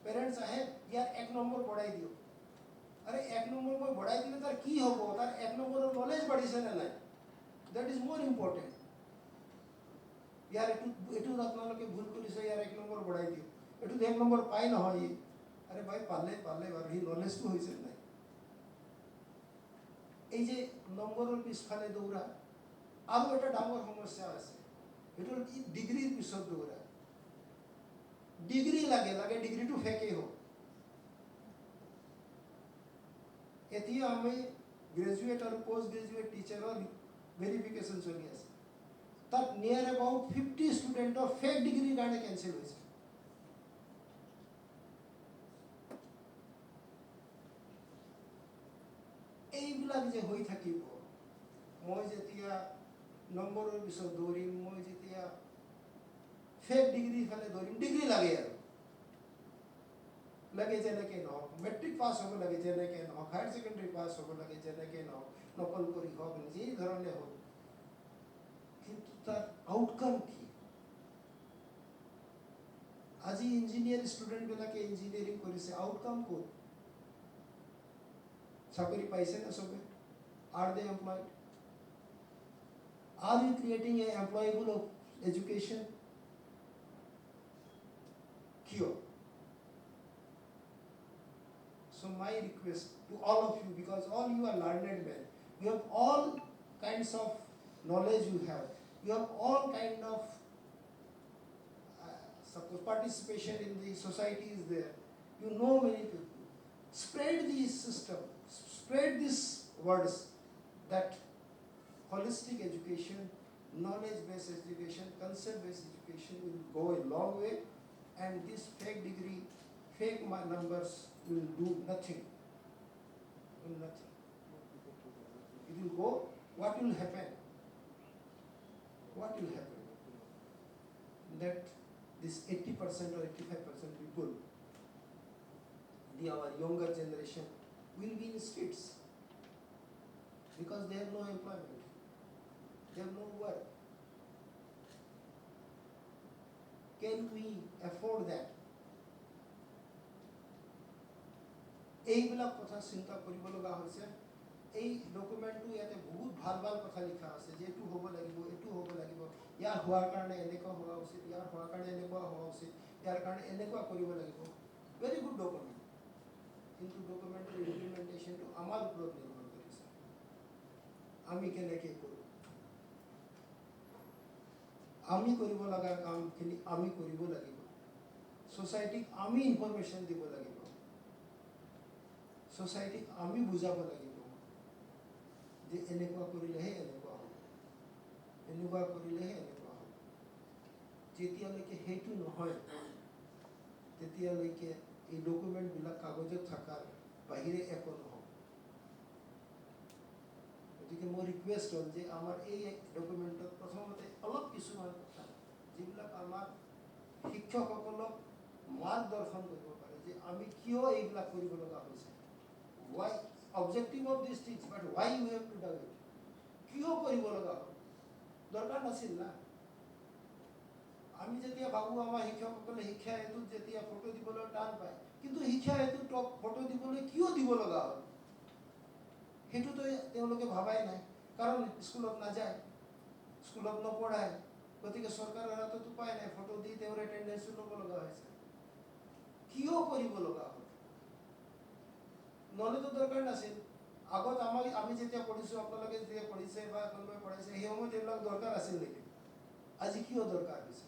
পেৰেণ্টছ আহে ইয়াৰ 1 নম্বৰ বঢ়াই দিওঁ আৰে 1 নম্বৰ মই বঢ়াই দিলে তাৰ কি হ'ব তাৰ 1 নম্বৰৰ নলেজ বাঢ়িছে নে নাই that is more important ইয়াৰ এটো আপোনালোকে ভুল কৰিছে ইয়াৰ 1 নম্বৰ বঢ়াই দিওঁ এটো 1 নম্বৰ পাই নহয় আরে ভাই পালে বাৰু হি নলেজটো হৈছে নাই এই যে নম্বৰৰ পিছফালে দৌৰা আৰু এটা ডাঙৰ সমস্যা আছে এটো ডিগ্ৰীৰ পিছত দৌৰা ডিগ্ৰী লাগে ডিগ্ৰীটো ফেকে হোক এতিয়া আমি গ্ৰেজুৱেট আৰু পোষ্ট গ্ৰেজুৱেট টিচাৰৰ ভেৰিফিকেশ্যন চলি আছে তাত নিয়াৰ এবাউট 50 ষ্টুডেণ্টৰ ফেক ডিগ্ৰীৰ কাৰণে কেনচেল হৈছে এইবিলাক যে হৈ থাকিব মই যেতিয়া নম্বৰৰ পিছত দৌৰিম মই যেতিয়া ফেক ডিগ্ৰী ফালে দৌৰিম ডিগ্ৰী লাগে আৰু লাগে যেনেকৈ নহওক মেট্ৰিক পাছ হ'ব লাগে যেনেকৈ নহওক হায়াৰ ছেকেণ্ডেৰী পাছ হ'ব লাগে যেনেকৈ নহওক নকল কৰি হওক যি ধৰণে হওক কিন্তু তাৰ আউটকাম কি আজি ইঞ্জিনিয়াৰ ষ্টুডেণ্টবিলাকে ইঞ্জিনিয়াৰিং কৰিছে আউটকাম ক'ত চাকৰি পাইছে না সবে are they employed are you creating a employable of education cure so my request to all of you because all you are learned men you have all kinds of knowledge you have all kind of suppose participation in the society is there you know many people spread this system spread these words that holistic education, knowledge-based education, concept-based education will go a long way and this fake degree, fake numbers will do nothing. Will nothing. It will go, what will happen? What will happen? That this 80% or 85% people, our younger generation, will be in streets because they have no employment, they have no work. Can we afford that? এইবিলাক কথা চিন্তা কৰিব লগা হৈছে এই ডকুমেণ্টটো ইয়াতে বহুত ভাল ভাল কথা লিখা আছে যে এইটো হ'ব লাগিব ইয়াৰ হোৱাৰ কাৰণে এনেকুৱা হোৱা উচিত ইয়াৰ হোৱাৰ কাৰণে এনেকুৱা হোৱা উচিত ইয়াৰ কাৰণে এনেকুৱা কৰিব লাগিব ভেৰি গুড ডকুমেণ্ট কিন্তু ডকুমেণ্টেৰ ইমপ্লিমেণ্টেশ্যনটো আমাৰ ওপৰত নিৰ্ভৰ কৰিছে আমি কেনেকৈ কৰোঁ আমি কৰিব লগা কামখিনি আমি কৰিব লাগিব সোসাইটিক আমি ইনফৰমেশ্যন দিব লাগিব সোসাইটিক আমি বুজাব লাগিব যে এনেকুৱা কৰিলেহে এনেকুৱা হ'ব এনেকুৱা কৰিলেহে এনেকুৱা হ'ব যেতিয়ালৈকে সেইটো নহয় তেতিয়ালৈকে এই ডকুমেণ্টবিলাক কাগজত থকাৰ বাহিৰে একো নহ'ব গতিকে মোৰ ৰিকুৱেষ্ট হ'ল যে আমাৰ এই ডকুমেণ্টত প্ৰথমতে অলপ কিছুমান কথা যিবিলাক আমাৰ শিক্ষকসকলক মাৰ্গদৰ্শন কৰিব পাৰে যে আমি কিয় এইবিলাক কৰিব লগা হৈছে, why objective of these things, but why we have to do it, কিয় কৰিব লগা হ'ল, দৰকাৰ নাছিল না। আমি যেতিয়া ভাবো আমাৰ শিক্ষকসকলে শিক্ষা হেতুত যেতিয়া ফটো দিবলৈ টান পায়, কিন্তু শিক্ষা হেতুত ফটো দিবলৈ কিয় দিব লগা হ'ল সেইটোতো তেওঁলোকে ভাবাই নাই, কাৰণ স্কুলত নাযায়, স্কুলত নপঢ়ায়, গতিকে চৰকাৰৰ হাতত উপায় নাই, ফটো দি তেওঁৰ এটেণ্ডেঞ্চটো ল'ব লগা হৈছে। কিয় কৰিব লগা হ'ল, নহ'লেতো দৰকাৰ নাছিল। আগত আমি যেতিয়া পঢ়িছোঁ, আপোনালোকে যেতিয়া পঢ়িছে বা কোনোবাই পঢ়াইছে, সেই সময়ত এইবিলাক দৰকাৰ আছিল নেকি? আজি কিয় দৰকাৰ হৈছে?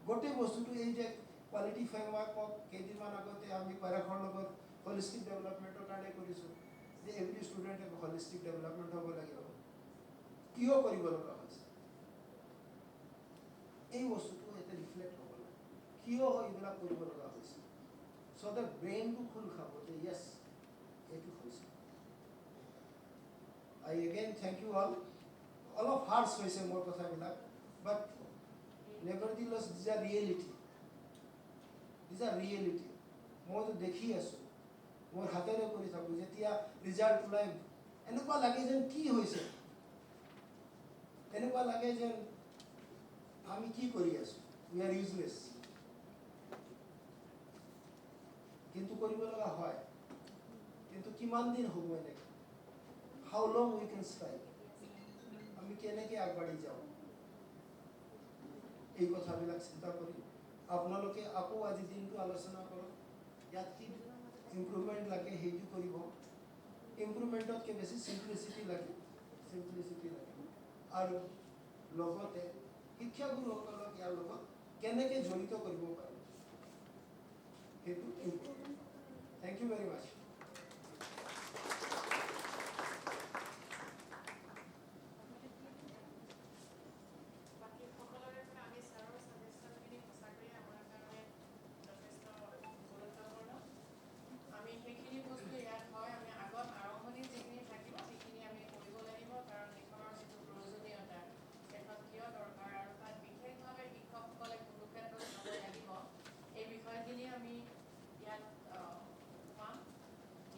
গোটেই বস্তুটো এই যে কোৱালিটি ফ্ৰেমৱৰ্কক কেইদিনমান আগতে আমি পাৰাখৰ লগত হলিষ্টিক ডেভেলপমেণ্টৰ কাৰণে কৰিছোঁ, যে এভৰি ষ্টুডেণ্টে হলিষ্টিক ডেভেলপমেণ্ট হ'ব লাগিব, কিয় কৰিব লগা হৈছে? এই বস্তুটো এটা ৰিফ্লেক্ট হ'ব লাগে, কিয় এইবিলাক কৰিব লগা হৈছে, চ' দ্য ব্ৰেইনটো খোল খাব যে য়েছ এইটো হৈছে। I again thank you all. অলপ হাৰ্ছ হৈছে মোৰ কথাবিলাক, but nevertheless these are reality, মইতো দেখি আছোঁ, মোৰ হাতেৰে কৰি থাকোঁ, যেতিয়া ৰিজাল্ট ওলাই এনেকুৱা লাগে যেন কি হৈছে, এনেকুৱা লাগে যেন আমি কি কৰি আছোঁ, we are useless, কিন্তু কৰিব লগা হয়। কিন্তু কিমান দিন হ'ব এনেকৈ, how long we can strike, আমি কেনেকৈ আগবাঢ়ি যাওঁ, এই কথাবিলাক চিন্তা কৰি আপোনালোকে আকৌ আজি দিনটো আলোচনা কৰক, ইয়াত কি ইম্প্ৰুভমেণ্ট লাগে সেইটো কৰিব। ইম্প্ৰুভমেণ্টতকৈ বেছি চিম্প্লিচিটি লাগে, আৰু লগতে শিক্ষাগুৰুসকলক ইয়াৰ লগত কেনেকৈ জড়িত কৰিব পাৰোঁ সেইটো ইম্পৰ্টেণ্ট। থেংক ইউ ভেৰি মাছ।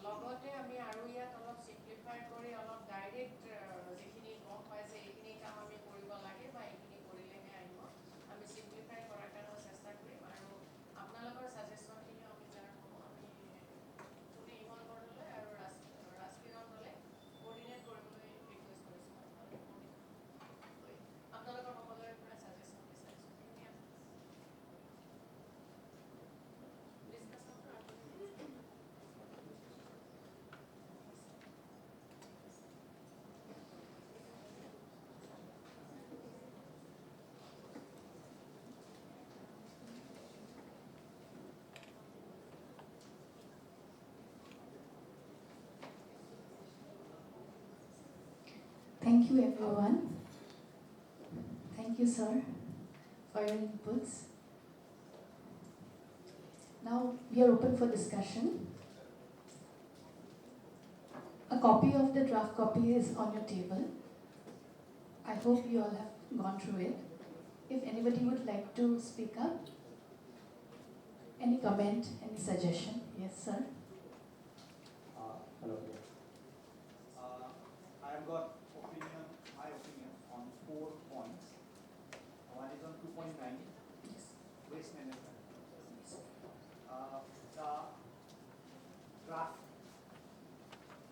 লগতে আমি আৰু ইয়াত অলপ সিম্পলিফাই কৰি অলপ ডাইৰেক্ট যিখিনি গম পাইছে এইখিনি কাম আমি কৰিব লাগে বা এইখিনি কৰিলেহে আহিব, আমি সিম্পলিফাই কৰাৰ কাৰণে চেষ্টা কৰিম। আৰু আপোনালোকৰ ছাজেশ্যনখিনি আমি যাৰ আমি যোনে ইনভলভ হ'লে আৰু ৰাষ্ট্ৰীয় দলে কোঅৰ্ডিনেট কৰিবলৈ ৰিকুৱেষ্ট কৰিছোঁ। আপোনালোকৰ সকলোৰে পৰা ছাজেশ্যন বিচাৰিছোঁ। Thank you everyone. Thank you sir for your inputs. Now we are open for discussion. A copy of the draft copy is on your table. I hope you all have gone through it. If anybody would like to speak up, any comment, any suggestion? Yes sir. Hello. I have got my opinion on 4 points. One is on 2.9, Yes. waste management.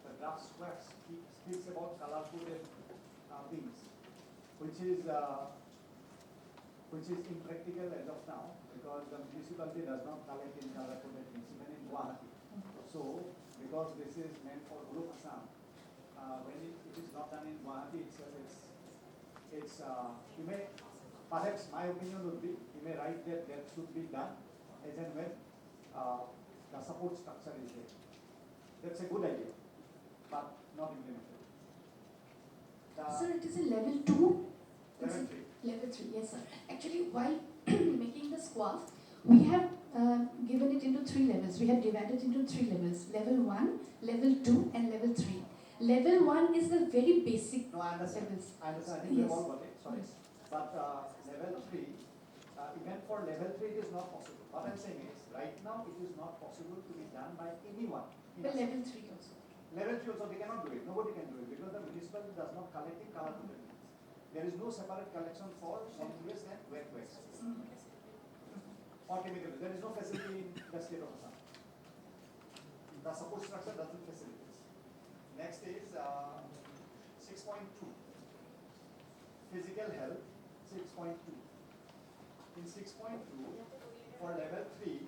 The draft SQAAF speaks about color-coded bins, which is impractical as of now because the municipality does not collect in color-coded bins even in Guwahati. So, because this is meant for whole Assam, when it is not done in Guwahati itself, you may, perhaps my opinion would be, you may write that should be done as and when the support structure is there. That's a good idea, but not implemented. Sir, it is a level 2? Level 3. Level 3, yes sir. Actually, while making the SQAAF, we have given it into 3 levels. We have divided into 3 levels. Level 1, level 2 and level 3. Level 1 is the very basic No, I understand. levels. I understand. I think we Yes. have all got it. Sorry. Yes. But level 3, even for level 3 it is not possible. What I'm saying is, right now it is not possible to be done by anyone. in But Assam. level 3 also. Level 3 also they cannot do it. Nobody can do it because the municipality does not collect in color coded means. There is no separate collection for solid waste and wet waste or chemical waste. There is no facility in the state of Assam. The support structure doesn't facilitate. Next is 6.2. Physical health 6.2. In 6.2 for level 3,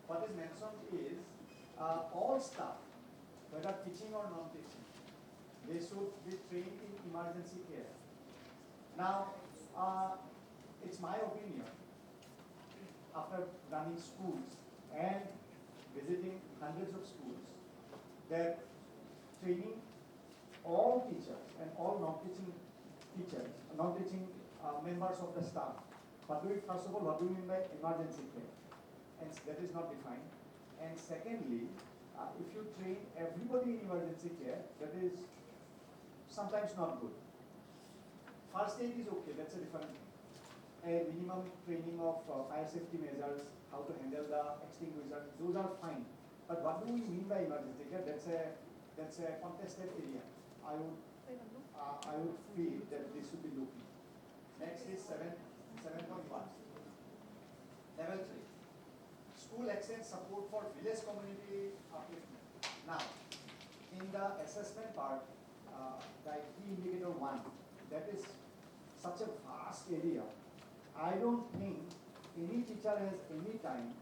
what is mentioned is all staff, whether teaching or non-teaching, they should be trained in emergency care. Now, it's my opinion, after running schools and visiting hundreds of schools, that training all teachers and all non-teaching teachers, non-teaching members of the staff. First of all, what do we mean by emergency care? And that is not defined. And secondly, if you train everybody in emergency care, that is sometimes not good. First aid is okay, that's a different thing. A minimum training of fire safety measures, how to handle the extinguisher, those are fine. But what do we mean by emergency care? That's a contested area. I would feel that this should be looked into. Next is 7.1. Level 3. School exchange support for village community upliftment. Now, in the assessment part, the key indicator 1, that is such a vast area. I don't think any teacher has any time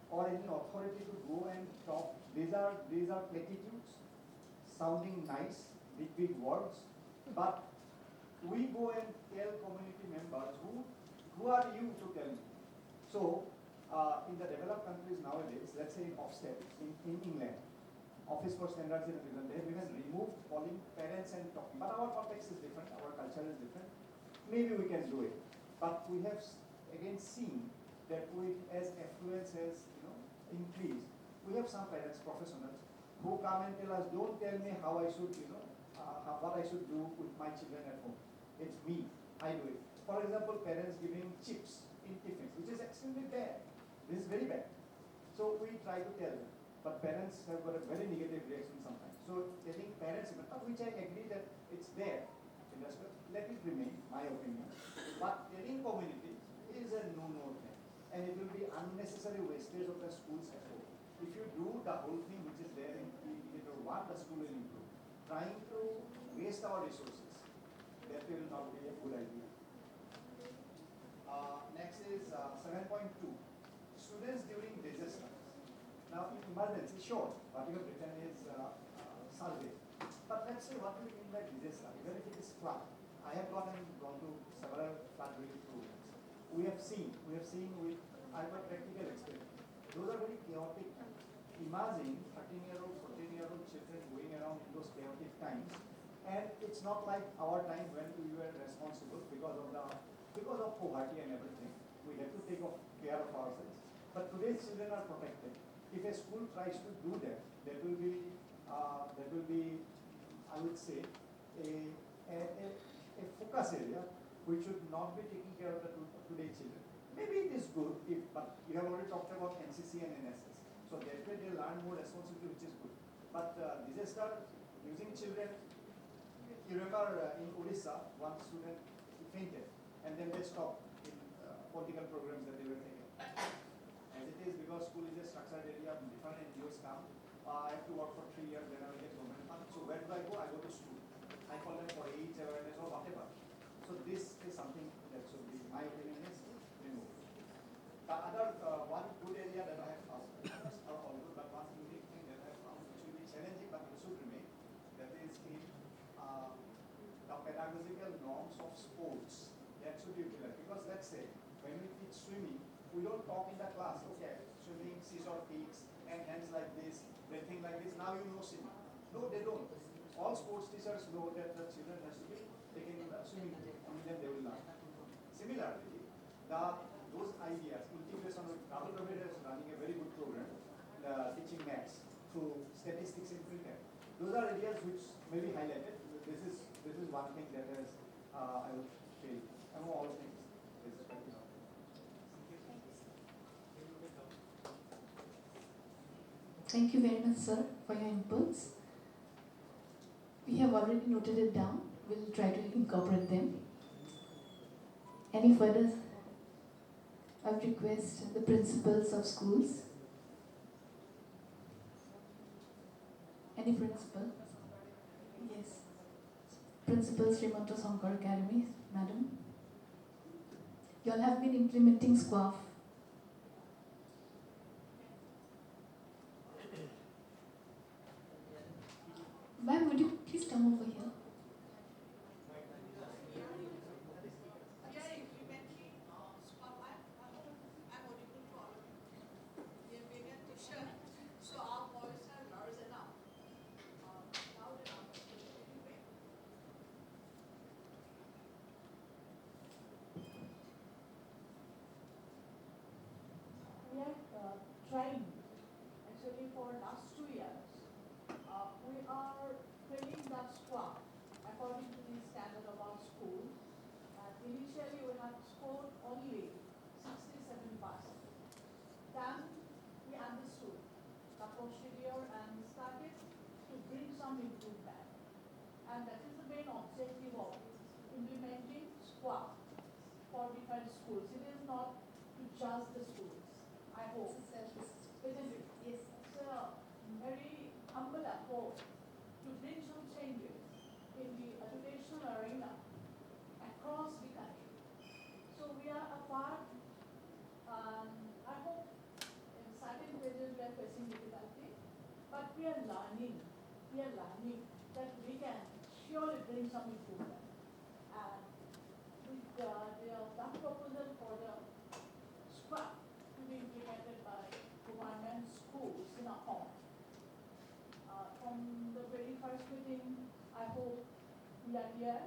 or any authority to go and talk. These are platitudes, sounding nice, big words, but we go and tell community members who are you to tell me. So in the developed countries nowadays, let's say in Ofsted, in England, Office for Standards and Revision, they have even removed calling parents and talking. But our context is different, our culture is different. Maybe we can do it. But we have again seen that as affluence has increased, we have some parents, professionals, who come and tell us, don't tell me how I should, what I should do with my children at home. It's me, I do it. For example, parents giving chips in tiffins, which is extremely bad. This is very bad. So we try to tell them. But parents have got a very negative reaction sometimes. So telling parents, which I agree that it's there, let it remain, my opinion. But telling community is a no-no thing. And it will be unnecessary wastage of the school's effort. If you do the whole thing which is there in indicator 1, the school will improve. Trying to waste our resources, that will not be a good idea. Next is 7.2. Students during disaster. Now, in emergency, sure, what you have written is survey. But let's say what do we mean by disaster? Even if it is flood. I have gone to several flood relief programs. We have seen I've got practical experience. Those are very chaotic times. Imagine 13-year-old, 14-year-old children going around in those chaotic times. And it's not like our time when we were responsible because of poverty and everything. We had to take care of ourselves. But today's children are protected. If a school tries to do that, that will be, I would say, a focus area which should not be taking care of today's children. Maybe it is good, but you have already talked about NCC and NSS. So that way they learn more responsibility, which is good. But disaster using children, you remember in Odisha, one student fainted, and then they stopped in political programs that they were taking. As it is, because school is a structured area, different NGOs come. I have to work for 3 years, then I will get government funds. So where do I go? I go to school. I call them for age awareness or whatever. So this is something that should be, my opinion is, removed. The other one good area that I have found, others are all good, but one unique thing that I have found, which will be challenging but it should remain, that is in the pedagogical norms of sports. That should be utilized. Because let's say, when we teach swimming, we don't talk in the class, okay, swimming, scissor kicks, and hands like this, breathing like this, now you know swimming. No, they don't. All sports teachers know that the children has to be taken in the swimming pool, and then they will learn. Similarly, those ideas, integration with Rahul Dravid is running a very good program, teaching maths through statistics in printer. Those are areas which may be highlighted. This is one thing that has, I would feel, among all things, is Thank you very much, sir, for your inputs. We have already noted it down. We'll try to incorporate them. Any further? I would request the principals of schools. Any principal? Yes. Principal Srimanto Sankar Academy, madam. You all have been implementing SQAAF. Ma'am, would you please come over here? We are implementing SQAAF. I'm audible to all of you. We have been a teacher, so our voice are loud enough. Loud enough. Anyway. We are trying, actually for last 2 years, we are filling the SQAAF according to the standard of our school. Initially, we have scored only 67%. Then we understood the procedure and started to bring some improvement. And that is the main objective of implementing SQAAF for different schools. It is not to judge the schools, I hope. Isn't it? Yes. It's a very humble approach to bring some changes in the educational arena across the country. So we are a part, I hope in certain phases we are facing difficulty, but we are learning that we can surely bring some improvement. And with that proposal for the SQAAF to be implemented by government schools in Assam, from the very first meeting, I hope we are here.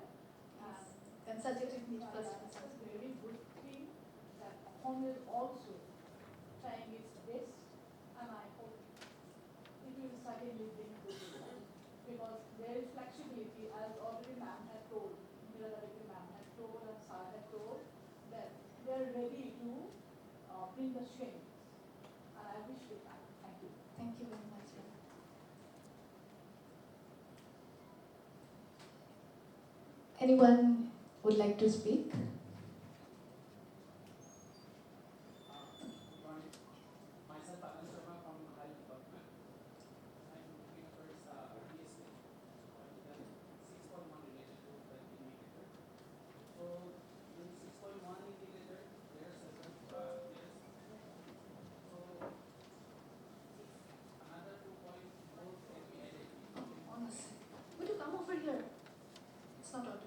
Consultative meet first. That's a very good thing that Assam is also trying its best, and I hope it will certainly bring good results, because there is flexibility, as already ma'am had told, Miradevi ma'am had told, and sir had told, that they are ready to bring the change. And I wish we can. Thank you. Thank you very much, ma'am. Anyone would like to speak? Myself, Anand Sharma from Health Department. I'm looking for PSA, 6.1 related to the indicator. So, in 6.1 indicator, there's certain so another 2 point more can be added. Honestly. Would you come over here? It's not audible.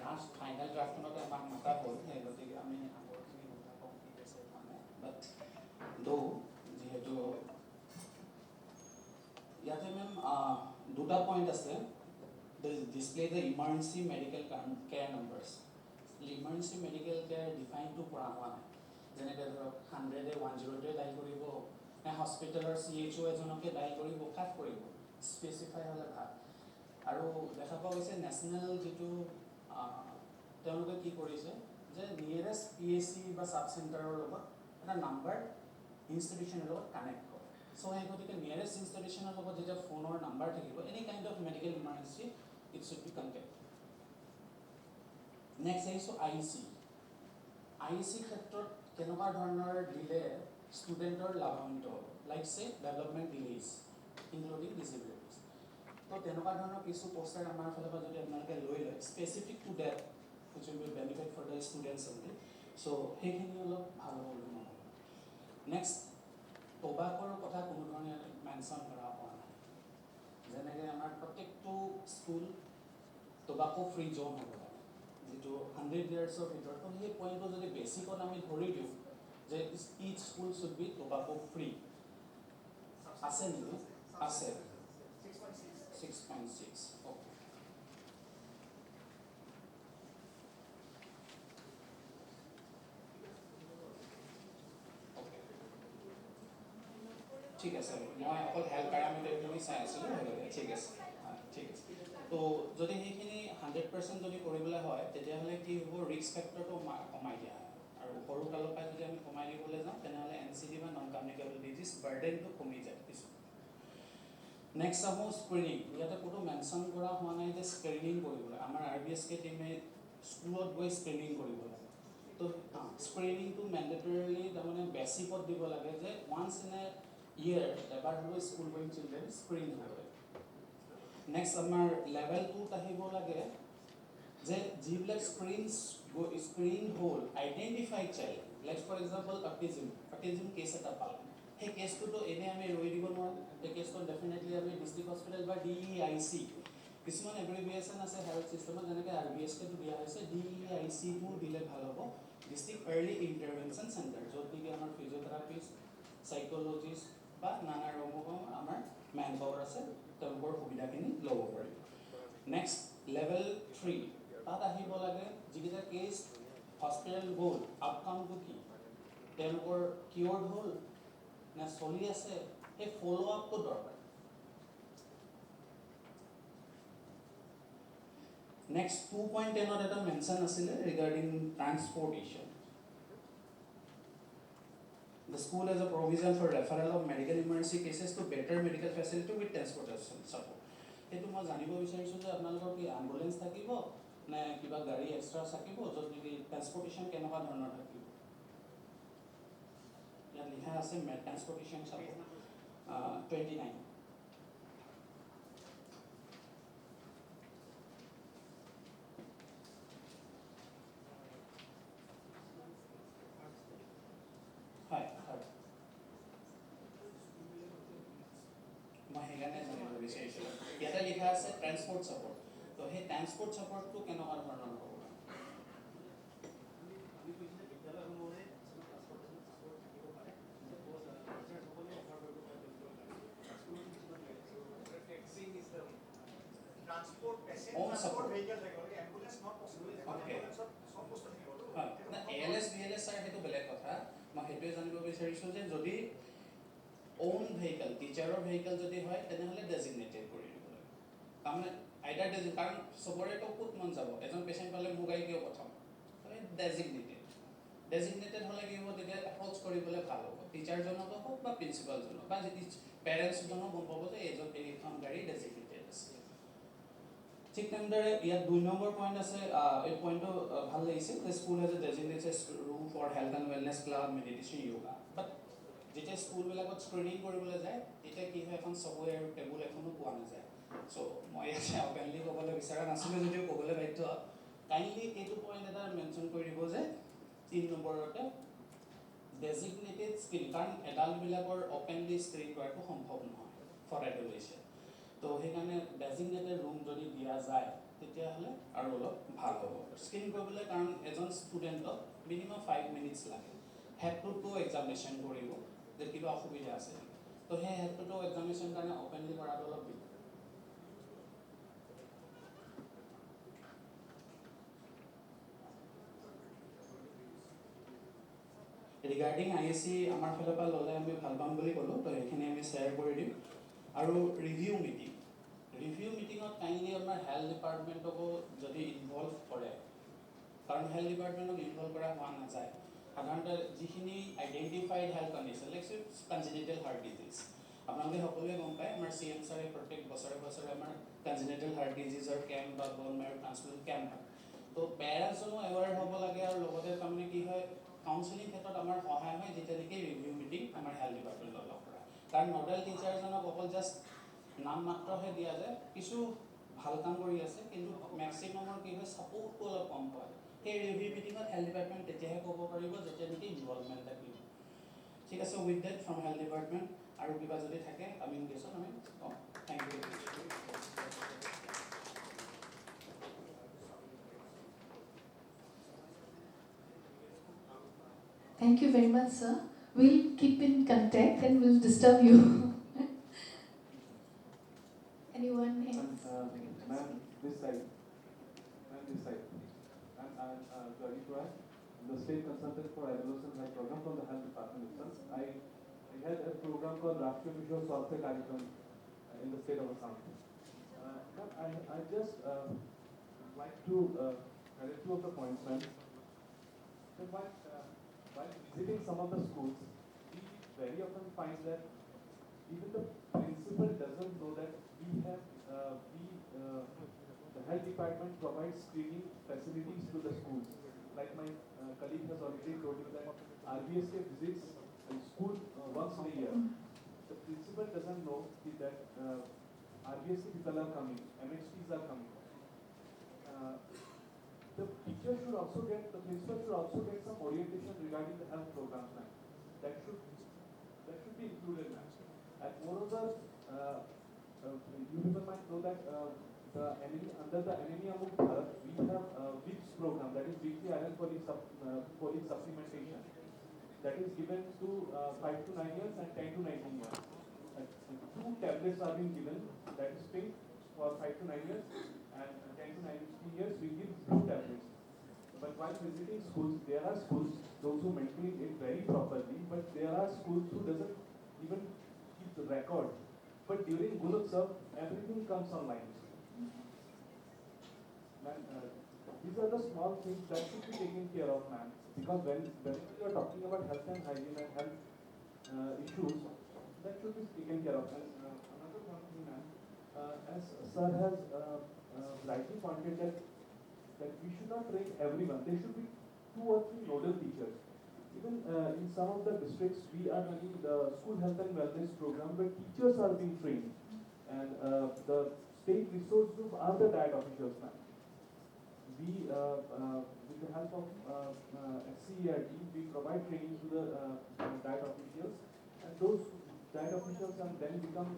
Last final draft খনতে আমাক মাতা হ'ল সেই গতিকে আমি আগৰখিনি কথা complete আছে মানে বাট দৌ যিহেতু ইয়াতে মেম দুটা পইণ্ট আছে display the emergency medical care numbers emergency medical care ডিফাইনটো কৰা হোৱা নাই যেনেকৈ ধৰক 100-এ 102-এ ডাইল কৰিব নে হস্পিটেলৰ CHO এজনকে ডাইল কৰিব কাক কৰিব স্পেচিফাই হ'লে ভাল আৰু দেখা পোৱা গৈছে নেশ্যনেল যিটো তেওঁলোকে কি কৰিছে যে নিয়েৰেষ্ট PHC বা সাব চেণ্টাৰৰ লগত এটা নাম্বাৰ ইনষ্টিটিউচনৰ লগত কানেক্ট কৰে চ' সেই গতিকে নিয়েৰেষ্ট ইনষ্টিটিউচনৰ লগত যেতিয়া ফোনৰ নাম্বাৰ থাকিব any kind of medical emergency it should be contact next আহিছোঁ IEC ক্ষেত্ৰত কেনেকুৱা ধৰণৰ দিলে ষ্টুডেণ্টৰ লাভান্বিত হ'ব লাইক চে ডেভেলপমেণ্ট ডিলেজ ইনক্লুডিং ডিছেবিলিটিজ তো তেনেকুৱা ধৰণৰ কিছু পোষ্টাৰ আমাৰ ফালৰ পৰা যদি আপোনালোকে লৈ লয় specific to date which will be benefit for the students only. So, সেইখিনি অলপ ভাল হ'ব বুলি মই ভাবোঁ নেক্সট টবাকৰ কথা কোনো ধৰণে মেনশ্যন কৰা হোৱা নাই যেনেকৈ আমাৰ প্ৰত্যেকটো স্কুল টবাকো ফ্ৰী জ'ন হ'ব লাগে যিটো 100 ইয়াৰ্ছৰ ভিতৰত তো সেই পইণ্টটো যদি বেছিকত আমি ধৰি দিওঁ যে each school should be tobacco free আছে নেকি আছে 6.6 okay ঠিক আছে, মই অকল হেল্থ পেৰামিটাৰখিনি চাই আছিলোঁ সেইবাবে। ঠিক আছে, ঠিক আছে। তো যদি সেইখিনি 100% যদি কৰিবলৈ হয় তেতিয়াহ'লে কি হ'ব, ৰিস্ক ফেক্টৰটো কমাই দিয়া হয়। আৰু সৰু কালৰ পৰাই যদি আমি কমাই দিবলৈ যাওঁ তেনেহ'লে NCD বা নন কমিউনিকেবল ডিজিজ বাৰ্ডেনটো কমি যায় কিছু। নেক্সট আহোঁ স্ক্ৰিনিং। ইয়াতে ক'তো মেনশ্যন কৰা হোৱা নাই যে স্ক্ৰিনিং কৰিবলৈ। আমাৰ RBSK টিমে স্কুলত গৈ স্ক্ৰিনিং কৰিব লাগে। তো স্ক্ৰিনিংটো মেণ্ডেটৰিলি তাৰমানে বেচিকত দিব লাগে যে ওৱান্স ইন এ ইয়েৰ এবাৰ হ'লেও স্কুল গোয়িং চিলড্ৰেন স্ক্ৰিন হ'ব লাগে। নেক্সট আমাৰ লেভেল 2ত আহিব লাগে যে যিবিলাক স্ক্ৰিন হ'ল identified child, like for example autism case এটা পালোঁ, সেই কেছটোতো এনেই আমি ৰৈ দিব নোৱাৰোঁ। সেই কেছখন ডেফিনেটলি আমি ডিষ্ট্ৰিক্ট হস্পিটেল বা DEIC, কিছুমান এব্ৰিভিয়েশ্যন আছে হেল্থ চিষ্টেমত, যেনেকৈ RBSKটো দিয়া হৈছে, DEIC-টো দিলে ভাল হ'ব, ডিষ্ট্ৰিক্ট আৰ্লি ইণ্টাৰভেনশ্যন চেণ্টাৰ, য'ত নেকি আমাৰ ফিজিঅ'থেৰাপিষ্ট, চাইক'লজিষ্ট বা নানা ৰকমৰ আমাৰ মেন পাৱাৰ আছে, তেওঁলোকৰ সুবিধাখিনি ল'ব পাৰিব। নেক্সট লেভেল 3, তাত আহিব লাগে যিকেইটা কেছ হস্পিটেল গ'ল, আউটকামটো কি, তেওঁলোকৰ কিয়ৰ্ড হ'ল নে চলি আছে, সেই ফ'ল' আপটো দৰকাৰ। নেক্সট 2.10ত এটা মেনশ্যন আছিলে regarding transportation. The school has a provision for referral of medical emergency cases to better medical facility with transportation support. সেইটো মই জানিব বিচাৰিছোঁ যে আপোনালোকৰ কি এম্বুলেঞ্চ থাকিব নে কিবা গাড়ী এক্সট্ৰা থাকিব, য'ত নেকি ট্ৰান্সপৰ্টেশ্যন কেনেকুৱা ধৰণৰ থাকিব। ইয়াত লিখা আছে ট্ৰান্সপৰ্টেশ্যন ছাপোৰ্ট 29। হয় হয়, মই সেইকাৰণে জানিব বিচাৰিছিলোঁ। ইয়াতে লিখা আছে ট্ৰান্সপৰ্ট ছাপৰ্ট, তো সেই ট্ৰান্সপৰ্ট ছাপৰ্টটো কেনেকুৱা ধৰণৰ হ'ব? Transport, patient Own transport support. vehicle থাকিব, ambulance not possible. Okay. সব বস্তু থাকিব। হয়, ALS BLS ছাৰ সেইটো বেলেগ কথা। মই সেইটোৱে জানিব বিচাৰিছোঁ যে যদি own vehicle, টিচাৰৰ vehicle যদি হয় তেনেহ'লে ডেজিগনেটেড কৰি দিব লাগে। তাৰমানে আইডাৰ কাৰণ চবৰেতো ক'ত মন যাব, এজন পেচেণ্ট পালে মোৰ গাড়ী কিয় পঠাম, ডেজিগনেটেড হ'লে কি হ'ব, তেতিয়া এপ্ৰ'চ কৰিবলৈ ভাল হ'ব, টিচাৰজনকো হওক বা প্ৰিন্সিপালজনক বা পেৰেণ্টছজনক গম পাব যে এইখন গাড়ী ডেজিগনেটেড আছে। ঠিক তেনেদৰে ইয়াত 2 নম্বৰ পইণ্ট আছে, এই পইণ্টটো ভাল লাগিছে যে school has a designated room for health and wellness club, meditation, yoga. But যেতিয়া স্কুলবিলাকত স্ক্ৰিনিং কৰিবলৈ যায় তেতিয়া কি হয়, এখন চবৱে আৰু টেবুল এখনো পোৱা নাযায়। চ' মই ইয়াতে অপেনলি ক'বলৈ বিচৰা নাছিলোঁ যদিও ক'বলৈ বাধ্য। কাইণ্ডলি এইটো পইণ্ট এটা মেনশ্যন কৰি দিব যে 3 নম্বৰতে ডেজিগনেটেড স্ক্ৰিন, কাৰণ এডাল্টবিলাকৰ অপেনলি স্ক্ৰিন কৰাটো সম্ভৱ নহয় ফৰ এডুকেশ্যন। তো সেইকাৰণে ডেজিগনেটেড ৰুম যদি দিয়া যায় তেতিয়াহ'লে আৰু অলপ ভাল হ'ব স্ক্ৰিন কৰিবলৈ, কাৰণ এজন ষ্টুডেণ্টক মিনিমাম 5 মিনিটছ লাগে। হেডটোতো এক্সামিনেশ্যন কৰিব যে কিবা অসুবিধা আছে, তো সেই হেডটোতো এক্সামিনেশ্যন কাৰণে অপেনলি কৰাটো অলপ দিগদাৰ। ৰিগাৰ্ডিং IAC আমাৰ ফালৰ পৰা ল'লে আমি ভাল পাম বুলি ক'লোঁ, তো সেইখিনি আমি শ্বেয়াৰ কৰি দিম। আৰু ৰিভিউ মিটিঙত কাইণ্ডলি আমাৰ হেল্থ ডিপাৰ্টমেণ্টকো যদি ইনভলভ কৰে, কাৰণ হেল্থ ডিপাৰ্টমেণ্টক ইনভলভ কৰা হোৱা নাযায়। সাধাৰণতে যিখিনি identified health condition, like congenital heart disease, আপোনালোকে সকলোৱে গম পায় আমাৰ CM ছাৰে প্ৰত্যেক বছৰে বছৰে আমাৰ কনজেনিটেল হাৰ্ট ডিজিজৰ কেম্প বা ব'ন মেৰো ট্ৰান্সপ্লাণ্ট কেম্প হয়। তো পেৰেণ্টছজনো এৱেৰ হ'ব লাগে, আৰু লগতে তাৰমানে কি হয়, কাউন্সেলিং ক্ষেত্ৰত আমাৰ সহায় হয় যেতিয়া নেকি ৰিভিউ মিটিং আমাৰ হেল্থ ডিপাৰ্টমেণ্টৰ লগ কৰা। কাৰণ নডেল টিচাৰজনক অকল জাষ্ট নাম মাত্ৰহে দিয়া যায়, কিছু ভাল কাম কৰি আছে কিন্তু মেক্সিমামৰ কি হয়, ছাপোৰ্টটো অলপ কম হয়। সেই ৰিভিউ মিটিঙত হেল্থ ডিপাৰ্টমেণ্ট তেতিয়াহে ক'ব পাৰিব যেতিয়া নেকি ইনভলভমেণ্ট থাকিব। ঠিক আছে, with date from health department আৰু কিবা যদি থাকে কমিউনিকেশ্যন আমি কম। Thank you. Thank you very much, sir. We'll keep in contact and we'll disturb you. Anyone else? Ma'am, this side. I'm Gary Roy, the State Consultant for Evolution Health Program from the Health Department itself. I we had a program called Rashtriya Mission Swasthya कार्यक्रम in the state of Assam. But I just like to highlight two of the points, ma'am. So while visiting some of the schools, we very often find that even the principal doesn't know that the health department provides screening facilities to the schools. Like my colleague has already told you that RBSK visits a school once in a year. The principal doesn't know that RBSK people are coming, MHTs are coming. The principal should also get some orientation regarding the health programs, ma'am. That should be included, ma'am. And moreover, you people might know that under the Anemia Mukt Bharat, we have a WIPS program, that is weekly iron folic supplementation, that is given to 5 to 9 years and 10 to 19 years. 2 tablets are being given, that is pink for 5 to 9 years, and 10 to 19 years we give blue tablets. But while visiting schools, there are schools, those who maintain it very properly, but there are schools who doesn't even keep the record. But during Gulotsav, everything comes online. These are the small things that should be taken care of, ma'am. Because when you are talking about health and hygiene and health issues, that should be taken care of. And another one thing, ma'am, as sir has rightly pointed that we should not train everyone. There should be 2 or 3 nodal teachers. Even in some of the districts, we are running the school health and wellness program where teachers are being trained. And the state resource group are the diet officials, ma'am. We, with the help of SQAAF, we provide training to the diet officials, and those diet officials and then become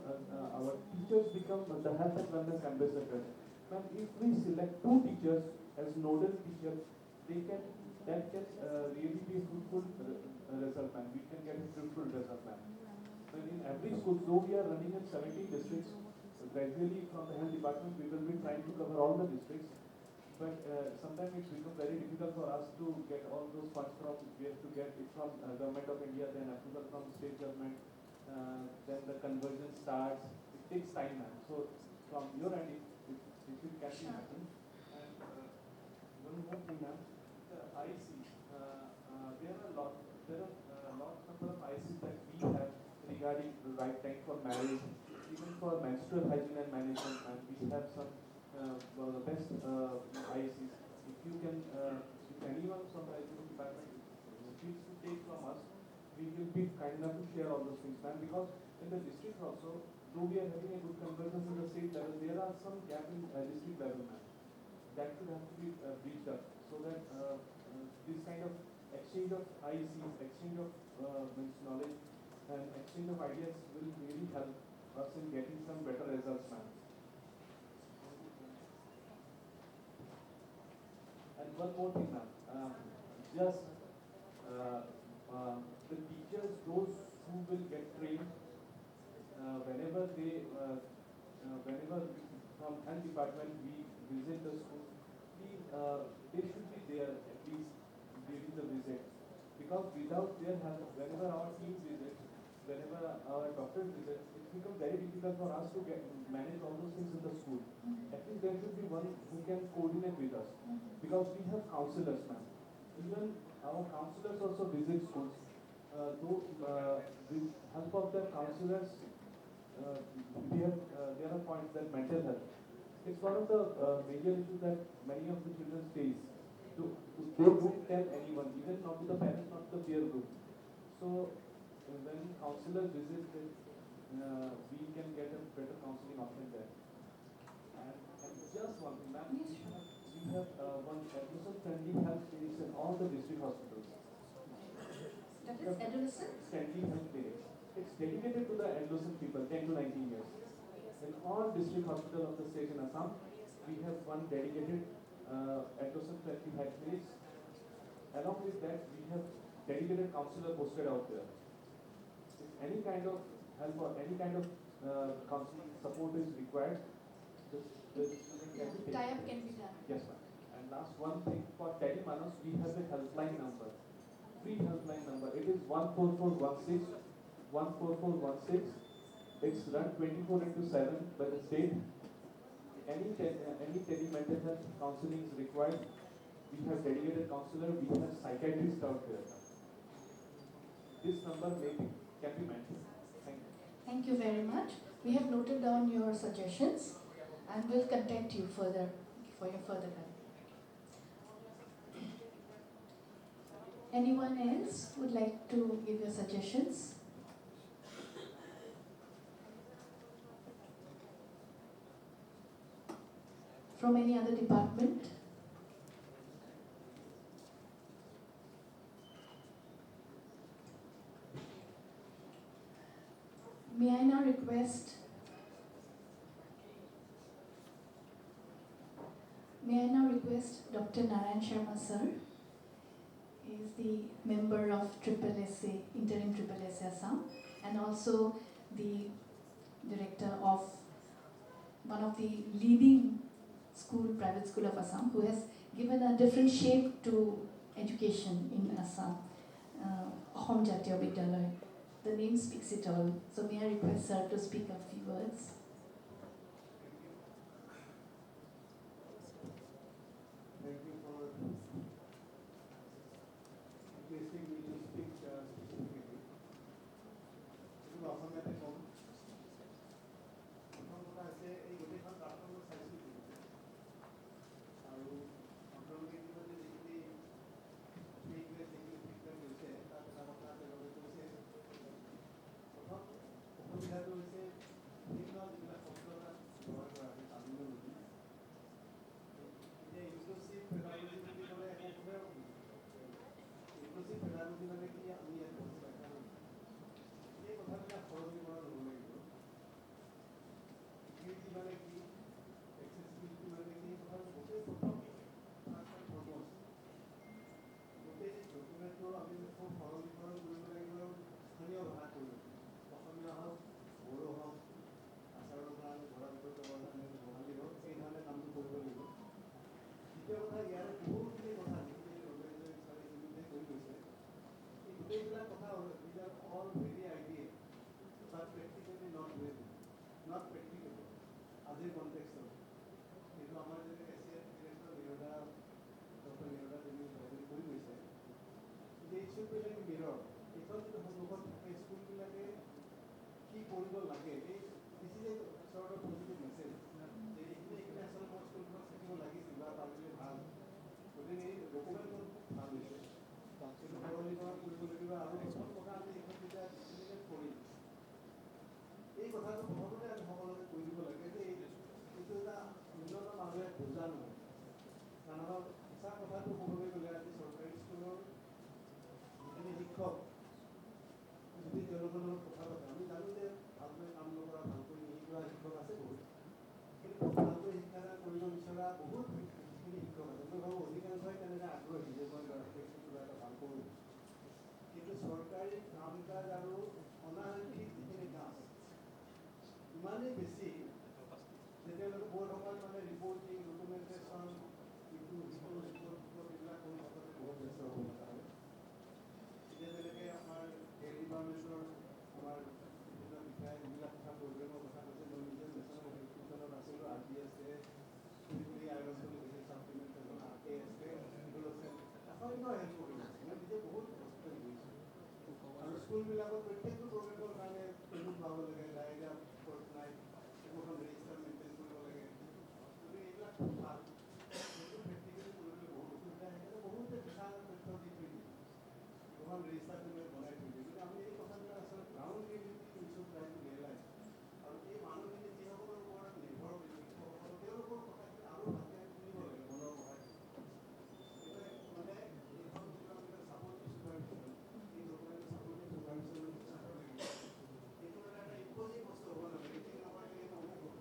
our teachers become the health and wellness ambassadors. Now, if we select 2 teachers as nodal teachers, that can really be a fruitful result, ma'am. We can get a fruitful result, ma'am. So in every school, though we are running in 17 districts, gradually from the health department we will be trying to cover all the districts. But sometimes it's become very difficult for us to get all those funds from, we have to get it from Government of India, then approval from state government, then the conversion starts. It takes time, ma'am. So from your end, if it can be happen. And one more thing, ma'am, the IC, there are a lot number of ICs that we have regarding the right time for marriage, even for menstrual hygiene and management, and we have some best ICs. If you can, if anyone from the education department feels to take from us, we will be kind enough to share all those things, ma'am. Because in the district also, though we are having a good convergence in the state level, there are some gap in district level, ma'am. That should have to be breached up, so that this kind of exchange of ICs, exchange of knowledge, and exchange of ideas will really help us in getting some better results, ma'am. And one more thing, ma'am. Just the teachers, those who will get trained, whenever from health department we visit the school, they should be there at least during the visit. Because without their help, whenever our team visits, whenever our doctors visit, it becomes very difficult for us to manage all those things in the school. At least there should be one who can coordinate with us. Because we have counselors, ma'am. Even our counselors also visit schools. With help of their counselors, there are points that mental health. It's one of the major issues that many of the children face. They don't tell anyone, even not to the parents, not to the peer group. So when counselors visit, we can get a better counseling option there. And just one thing, ma'am, we have one adolescent-friendly health clinics in all the district hospitals. That is adolescent-friendly health clinics. It's dedicated to the adolescent people, 10 to 19 years. In all district hospitals of the state in Assam, we have one dedicated adolescent-friendly health clinics. Along with that, we have dedicated counselor posted out there. If any kind of help or any kind of counseling support is required, the student can be taken. Tie-up can be done. Yes, ma'am. And last one thing, for Telemanos, we have a helpline number, free helpline number. It is 14416. 14416. It's run 24/7 by the state. Any mental health counseling is required. We have dedicated counselor. We have psychiatrists out there. This number can be mentioned. Thank you. Thank you very much. We have noted down your suggestions and will contact you further for your further help. Anyone else would like to give your suggestions? From any other department? May I now request Dr. Narayan Sharma sir. He is the member of Interim Triple SA Assam, and also the director of one of the leading private school of Assam, who has given a different shape to education in Assam, Ahom Jatiya Vidyalaya. The name speaks it all. So may I request sir to speak a few words? Thank you for requesting me to speak specifically. This is Assam Kom. প্ৰথম কথা আছে এই গোটেইখন carton মই চাইছোঁ আৰু আপোনালোকে ইতিমধ্যে যিখিনি ফিডবেক হৈছে তাত এটা কথা তেওঁলোকে কৈছে প্ৰথম অসুবিধাটো হৈছে বিভিন্ন যিবিলাক শব্দ তাত ব্যৱহাৰ কৰা হয় তামিলৰ নদী এতিয়া ইনক্লুচিভ পেডাগজি বুলি ক'লে একোভাৱে ইনক্লুচিভ পেডাগজি মানে কি আমি ইয়াত বস্তু ব্যাখ্যা কৰিম এই কথাবিলাক সৰলীকৰণ হ'ব লাগিব ইকুইটি মানে কি এক্সেচিবিলিটি মানে কি এই কথা গোটেই প্ৰথম গোটেই ডকুমেণ্টটো আমি খুব সৰলীকৰণ কৰিব লাগিব স্থানীয় ভাষাত কৰিব অসমীয়া হওক বড়ো হওক আচাৰৰ কাৰণে ঘৰৰ ভিতৰত যাবৰ কাৰণে বঙালী হওক এই ধৰণে কামটো কৰিব লাগিব দ্বিতীয় কথা ইয়াৰে বহুতখিনি কথা যিখিনি অৰ্গেনাইজেশ্যন হিচাপে ইতিমধ্যে কৰি গৈছে এই গোটেইবিলাক কথা these are all very ideal but practically not real not practicable আজিৰ কনটেক্সটত কিন্তু আমাৰ যেনেকৈ এছিয়ান ডিৰেক্টৰ ডক্টৰ নিৰদা দেৱী কৰি গৈছে যে এই স্কুলবিলাক মিৰৰ এইখন যদি সন্মুখত থাকে স্কুলবিলাকে কি কৰিব লাগে এই this is a sort of positive message যে এইখিনি আচলতে মোৰ স্কুলখনত থাকিব লাগিছিল বা পাৰিলে ভাল গতিকে এই ডকুমেণ্টখন খুব ভাল হৈছে কিন্তু সৰলীকৰণ কৰিব লাগিব আৰু কিছুমান কথা আমি এইখন যেতিয়া ডিচিপ্লিনেট কৰিম এই কথাটো প্ৰথমতে আমি সকলোকে কৈ দিব লাগে যে এইটো এটা ন্যূনতম মানুহে বুজা নহয় কাৰণ আমাৰ সঁচা কথাটো ক'বলৈ গ'লে আজি চৰকাৰী স্কুলৰ যিখিনি শিক্ষক যদি তেওঁলোকৰ লগত কথা পাতে আমি জানো যে ভালকৈ কাম নকৰা ভালকৈ নিশিকোৱা শিক্ষক আছে বহুত কিন্তু খুব ভালকৈ শিক্ষাদান কৰিব বিচৰা বহুত যিখিনি শিক্ষক আছে মই ভাবোঁ অধিকাংশই তেনেকৈ আগ্ৰহী যে মই ল'ৰা ছোৱালীক কিবা এটা ভাল কৰোঁ কিন্তু চৰকাৰী কাম কাজ আৰু অনাংশিক যিখিনি কাজ ইমানেই বেছি যে তেওঁলোকে বহুত সময়ত মানে ৰিপৰ্টিং ডকুমেণ্টেশ্যন ইটো সিটো ৰিপৰ্ট এইবিলাক কৰি থাকোঁতে বহুত ব্যস্ত হ'ব লগা হয় এতিয়া যেনেকৈ আমাৰ হেল্থ ডিপাৰ্টমেণ্টৰ আমাৰ বিভিন্ন বিষয়ে যিবিলাক কথা প্ৰগ্ৰেমৰ কথা কৈছে মই নিজে নেশ্যনেল হেল্থ মিছনত আছিলোঁ RPS ফুলি আয়োজন কৰি গৈছে ছাপ্লিমেণ্টেশ্যন ASK এইবোৰ আছে অসংখ্য হেল্থ প্ৰগ্ৰেম আছে মই নিজে বহুত হস্পিটেল গৈছোঁ আৰু স্কুলবিলাকত প্ৰত্যেকটো প্ৰগ্ৰেমৰ কাৰণে পেমেণ্ট পাব লাগে ডায়েৰিয়া নাই একোখন ৰেজিষ্টাৰ মেইনটেইন কৰিব লাগে গতিকে এইবিলাক খুব ভাল সেইটো প্ৰেক্টিকেলি কৰিবলৈ বহুত অসুবিধা সেইকাৰণে বহুতে বিশাল তথ্য দি থৈ দিয়ে এখন ৰেজিষ্টাৰ কৰি বনাই থৈ দিয়ে কিন্তু আমি এই কথাবিলাক আচলতে ground reality we should try to realise আৰু এই মানুহখিনি যিসকলৰ ওপৰত নিৰ্ভৰ কৰি শিক্ষকসকল তেওঁলোকৰ কথাখিনি আৰু ভালকৈ শুনিব লাগে মনৰ কথাখিনি মানে এইখন যিবিলাক ছাপৰ্টিভ ছুপাৰভিছন এই ডকুমেণ্টৰ ছাপৰ্টিভ ছুপাৰভিছনৰ নিচিনা হ'ব লাগিব এইটো এটা ইম্পজিং বস্তু হ'ব নালাগে ঠিক নকৰাকৈ এইটো অমুক হ'ব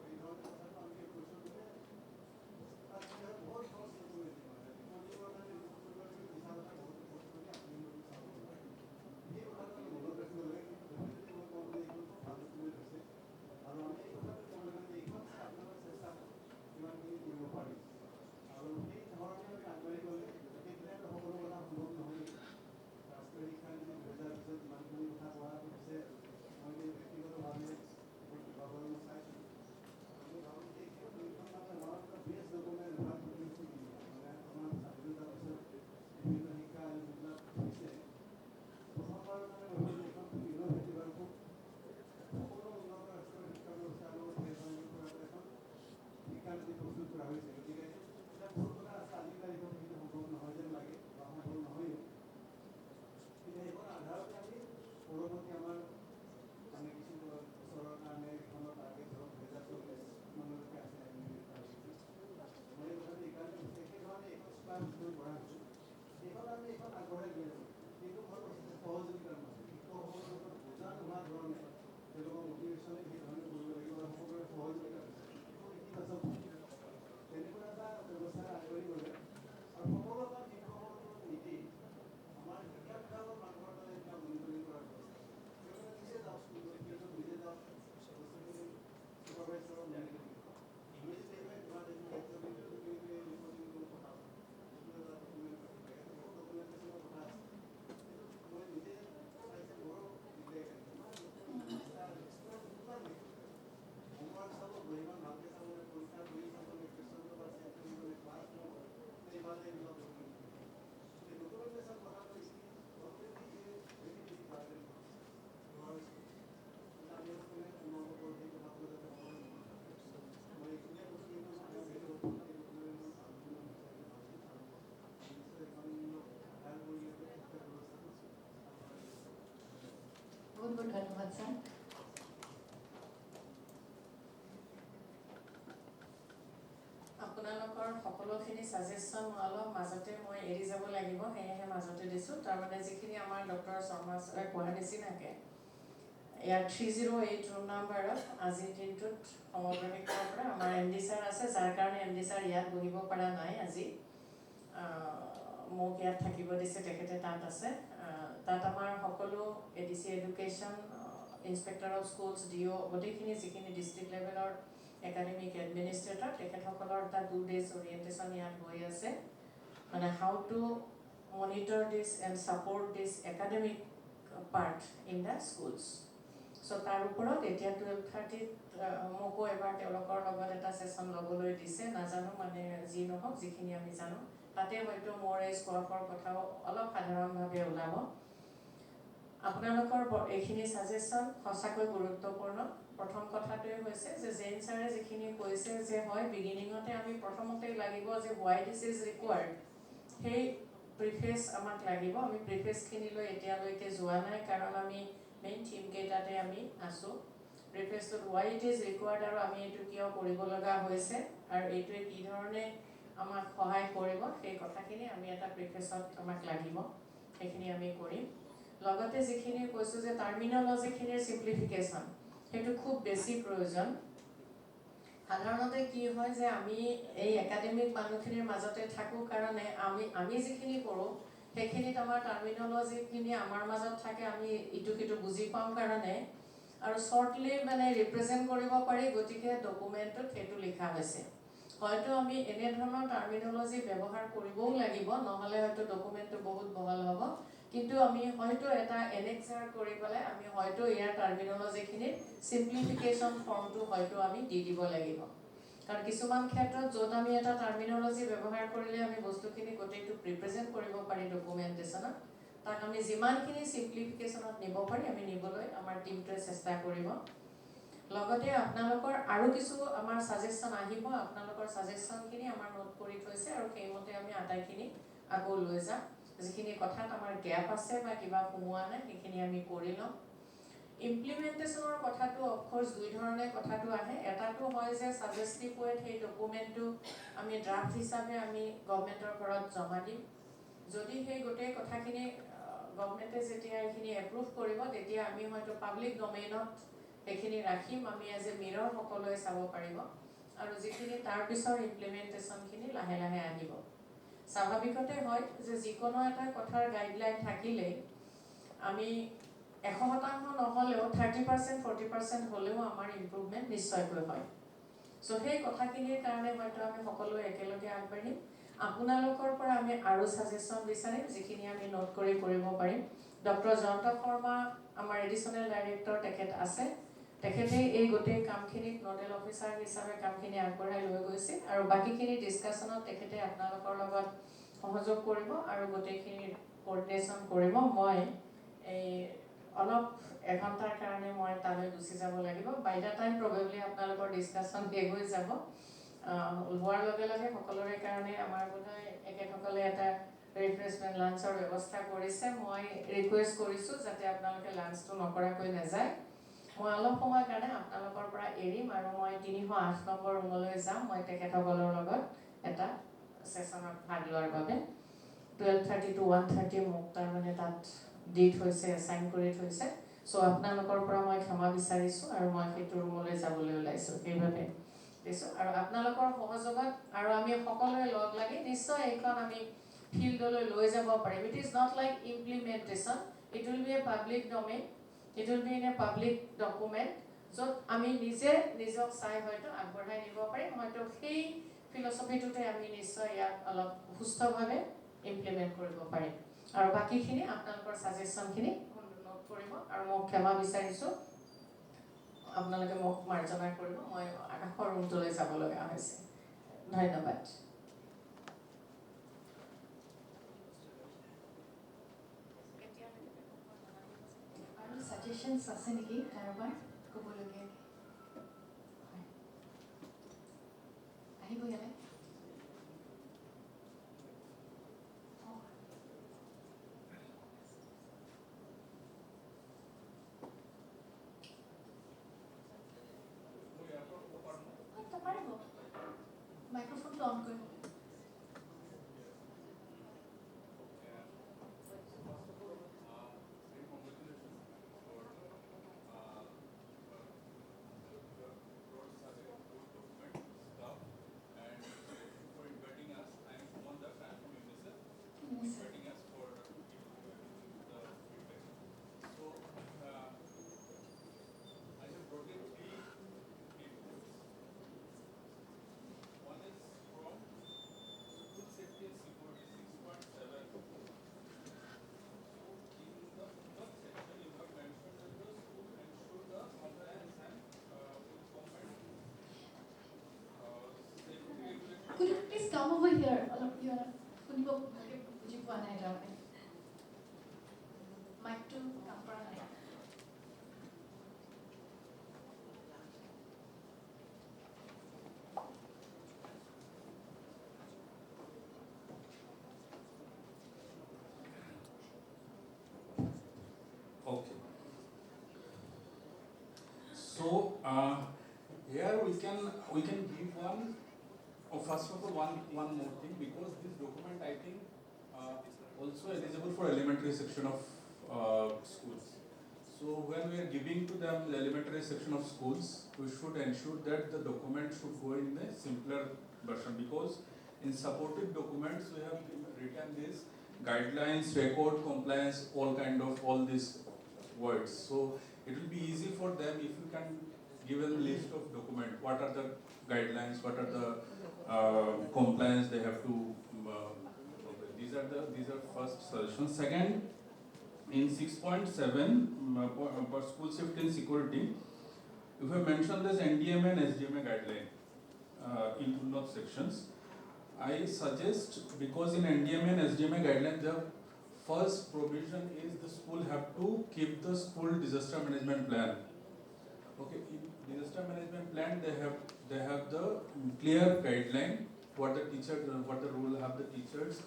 একচুৱেলি সেইধৰণে কৰিব লাগিব আৰু সকলোৰে সহযোগিতা ইতিবাচক তেনেকুৱা এটা ব্যৱস্থা আগবাঢ়ি গ'লে আৰু সকলো এটা শিক্ষকৰ নীতি আমাৰ শিক্ষা বিভাগৰ মানুহৰ দ্বাৰা এতিয়া মনিটৰিং কৰাৰ ব্যৱস্থা তেওঁলোকে নিজে যাওক স্কুললৈ কিন্তু নিজে যাওক বস্তুখিনি চুপাৰভাইজাৰৰ মনিটৰিং আমি যদি এইবাৰ তোমাৰ দেখোন ৰিপৰ্টিংটো পঠাওঁ সেইটো এটা ডকুমেণ্টেশ্যনৰ কথা আছে কিন্তু মই নিজে চাইছে মোৰো হোমৱৰ্ক চাব ইমান ভালকৈ চাব পৰীক্ষা কৰি চাব কুৱেশ্যনটো বা চেক কৰিব ক্লাছ ল'ব ইমান এইবিলাক ডকুমেণ্টেশ্যন কথা কৈছে অলৰেডি ভেৰি বেছি গাৰ্ডেন আমি সকলোৱে উন্নত কৰোঁ সেই কথাটো যাতে সময় মই এইখিনিয়ে কৈছোঁ কিন্তু মই ভেৰি এই ডকুমেণ্ট নিশ্চয় এখন ভাল কৰিলে শিক্ষা ব্যৱস্থাটো বহুত বহুত ধন্যবাদ ছাৰ। আপোনালোকৰ সকলোখিনি ছাজেশ্যন অলপ মাজতে মই এৰি যাব লাগিব, সেয়েহে মাজতে দিছোঁ। তাৰমানে যিখিনি আমাৰ ডক্টৰ শৰ্মা ছাৰে কোৱাৰ নিচিনাকৈ ইয়াৰ 308 ৰুম নাম্বাৰত আজিৰ দিনটোত সমগ্ৰ শিক্ষকৰ পৰা আমাৰ MD ছাৰ আছে, যাৰ কাৰণে MD ছাৰ ইয়াত বহিব পৰা নাই আজি। মোক ইয়াত থাকিব দিছে, তেখেতে তাত আছে। তাত আমাৰ সকলো ADC education, inspector of schools, DO গোটেইখিনি যিখিনি ডিষ্ট্ৰিক্ট লেভেলৰ একাডেমিক এডমিনিষ্ট্ৰেটৰ তেখেতসকলৰ এটা 2 days অৰিয়েণ্টেশ্যন ইয়াত হৈ আছে, মানে হাউ টু মনিটৰ দিছ এণ্ড ছাপৰ্ট দিছ academic part in the schools. চ' তাৰ ওপৰত এতিয়া 12:30ত মোকো এবাৰ তেওঁলোকৰ লগত এটা ছেশ্যন ল'বলৈ দিছে। নাজানো মানে যি নহওক, যিখিনি আমি জানো তাতে হয়তো মোৰ এই স্কোৱাফৰ কথাও অলপ সাধাৰণভাৱে ওলাব। আপোনালোকৰ এইখিনি ছাজেশ্যন সঁচাকৈ গুৰুত্বপূৰ্ণ। প্ৰথম কথাটোৱে হৈছে যে জেইন ছাৰে যিখিনি কৈছে যে হয় বিগিনিঙতে আমি প্ৰথমতেই লাগিব যে হোৱাই দিছ ইজ ৰিকুৱাৰ্ড, সেই প্ৰিফেচ আমাক লাগিব। আমি প্ৰিফেচখিনিলৈ এতিয়ালৈকে যোৱা নাই, কাৰণ আমি মেইন থিমকেইটাতে আমি আছোঁ। প্ৰিফেচটোত হোৱাই ইট ইজ ৰিকুৱাৰ্ড আৰু আমি এইটো কিয় কৰিব লগা হৈছে আৰু এইটোৱে কি ধৰণে আমাক সহায় কৰিব, সেই কথাখিনি আমি এটা প্ৰিফেচত আমাক লাগিব, সেইখিনি আমি কৰিম। লগতে যিখিনি কৈছোঁ যে টাৰ্মিনলজিখিনিৰ চিম্প্লিফিকেশ্যন, সেইটো খুব বেছি প্ৰয়োজন। সাধাৰণতে কি হয় যে আমি এই একাডেমিক মানুহখিনিৰ মাজতে থাকোঁ কাৰণে আমি যিখিনি কৰোঁ সেইখিনিত আমাৰ টাৰ্মিনলজিখিনি আমাৰ মাজত থাকে, আমি ইটো সিটো বুজি পাওঁ কাৰণে আৰু শ্বৰ্টলি মানে ৰিপ্ৰেজেণ্ট কৰিব পাৰি, গতিকে ডকুমেণ্টত সেইটো লিখা হৈছে। হয়তো আমি এনেধৰণৰ টাৰ্মিনলজি ব্যৱহাৰ কৰিবও লাগিব, নহ'লে হয়তো ডকুমেণ্টটো বহুত বহল হ'ব, কিন্তু আমি হয়তো এটা এনেক্সাৰ কৰি পেলাই আমি হয়তো ইয়াৰ টাৰ্মিনলজিখিনিৰ চিম্প্লিফিকেশ্যন ফৰ্মটো হয়তো আমি দি দিব লাগিব। কাৰণ কিছুমান ক্ষেত্ৰত য'ত আমি এটা টাৰ্মিনলজি ব্যৱহাৰ কৰিলে আমি বস্তুখিনি গোটেইটো ৰিপ্ৰেজেণ্ট কৰিব পাৰি ডকুমেণ্টেশ্যনত, তাক আমি যিমানখিনি চিম্প্লিফিকেশ্যনত নিব পাৰি আমি নিবলৈ আমাৰ টীমটোৱে চেষ্টা কৰিব। লগতে আপোনালোকৰ আৰু কিছু আমাৰ ছাজেশ্যন আহিব, আপোনালোকৰ ছাজেশ্যনখিনি আমাৰ নোট কৰি থৈছে আৰু সেইমতে আমি আটাইখিনি আকৌ লৈ যাম। যিখিনি কথাত আমাৰ গেপ আছে বা কিবা সোমোৱা নাই সেইখিনি আমি কৰি ল'ম। ইমপ্লিমেণ্টেশ্যনৰ কথাটো অফক'ৰ্ছ দুই ধৰণে কথাটো আহে। এটাটো হয় যে ছাজেষ্টিভ ৱেত সেই ডকুমেণ্টটো আমি ড্ৰাফ্ট হিচাপে আমি গভৰ্ণমেণ্টৰ ঘৰত জমা দিম। যদি সেই গোটেই কথাখিনি গভৰ্ণমেণ্টে যেতিয়া এইখিনি এপ্ৰুভ কৰিব, তেতিয়া আমি হয়তো পাব্লিক ডমেইনত সেইখিনি ৰাখিম, আমি এজ এ মিৰৰ সকলোৱে চাব পাৰিব আৰু যিখিনি তাৰপিছৰ ইমপ্লিমেণ্টেশ্যনখিনি লাহে লাহে আহিব। স্বাভাৱিকতে হয় যে যিকোনো এটা কথাৰ গাইডলাইন থাকিলেই আমি 100% নহ'লেও 30% 40% হ'লেও আমাৰ ইম্প্ৰুভমেণ্ট নিশ্চয়কৈ হয়। চ' সেই কথাখিনিৰ কাৰণে হয়তো আমি সকলোৱে একেলগে আগবাঢ়িম। আপোনালোকৰ পৰা আমি আৰু ছাজেশ্যন বিচাৰিম, যিখিনি আমি নোট কৰি কৰিব পাৰিম। ডক্টৰ জয়ন্ত শৰ্মা আমাৰ এডিশ্যনেল ডাইৰেক্টৰ, তেখেত আছে। তেখেতে এই গোটেই কামখিনিত নোডেল অফিচাৰ হিচাপে কামখিনি আগবঢ়াই লৈ গৈছে আৰু বাকীখিনি ডিছকাশ্যনত তেখেতে আপোনালোকৰ লগত সহযোগ কৰিব আৰু গোটেইখিনি কোঅৰ্ডিনেশ্যন কৰিব। মই এই অলপ এঘণ্টাৰ কাৰণে মই তালৈ গুচি যাব লাগিব। বাই দ্য টাইম প্ৰবেবলি আপোনালোকৰ ডিছকাশ্যন শেষ হৈ যাব। হোৱাৰ লগে লগে সকলোৰে কাৰণে আমাৰ বোধহয় এখেতসকলে এটা ৰিফ্ৰেছমেণ্ট লাঞ্চৰ ব্যৱস্থা কৰিছে। মই ৰিকুৱেষ্ট কৰিছোঁ যাতে আপোনালোকে লাঞ্চটো নকৰাকৈ নাযায়। মই অলপ সময়ৰ কাৰণে আপোনালোকৰ পৰা এৰিম আৰু মই 308 নম্বৰ ৰুমলৈ যাম। মই তেখেতসকলৰ লগত এটা ছেশ্যনত ভাগ লোৱাৰ বাবে 12:30 to 1:30 মোক তাৰমানে তাত দি থৈছে, এছাইন কৰি থৈছে। চ' আপোনালোকৰ পৰা মই ক্ষমা বিচাৰিছোঁ আৰু মই সেইটো ৰুমলৈ যাবলৈ ওলাইছোঁ সেইভাৱে দিছোঁ আৰু আপোনালোকৰ সহযোগত আৰু আমি সকলোৱে লগ লাগি নিশ্চয় এইখন আমি ফিল্ডলৈ লৈ যাব পাৰিম it is not like implementation it will B A public domain it will be in a public document য'ত আমি নিজে নিজক চাই হয়তো আগবঢ়াই নিব পাৰিম হয়তো সেই ফিলচফিটোতে আমি নিশ্চয় ইয়াক অলপ সুস্থভাৱে ইমপ্লিমেণ্ট কৰিব পাৰিম আৰু বাকীখিনি আপোনালোকৰ ছাজেশ্যনখিনি নোট কৰিব আৰু মোক ক্ষমা বিচাৰিছোঁ আপোনালোকে মোক মাৰ্জনা কৰিব মই আকাশৰ ৰুমটোলৈ যাব লগা হৈছে ধন্যবাদ আৰু ছাজেশ্যনছ আছে নেকি কাৰোবাৰ ক'বলগীয়া আহিব ইয়ালৈ পাৰিব মাইক্ৰফোনটো অন কৰিব Could you please come over here? All of you are শুনিব ভালকে বুজি পোৱা নাই তাৰমানে মাইকটো কাম কৰা নাই Okay. So here we can give one. First of all, one more thing because this document I think also eligible for elementary section of schools. So when we are giving to them the elementary section of schools, we should ensure that the document should go in a simpler version because in supportive documents we have written this guidelines, record, compliance, all these words. So it will be easy for them if you can give a list of documents. What are the guidelines? What are the compliance they have to? These are first suggestions. Second, in 6.7 for school safety and security, if I mention this NDMA and SDMA guideline in both sections, I suggest because in NDMA and SDMA guideline the first provision is the school have to keep the school disaster management plan. Okay, in disaster management plan they have the clear guideline what the teacher what the rule have the teachers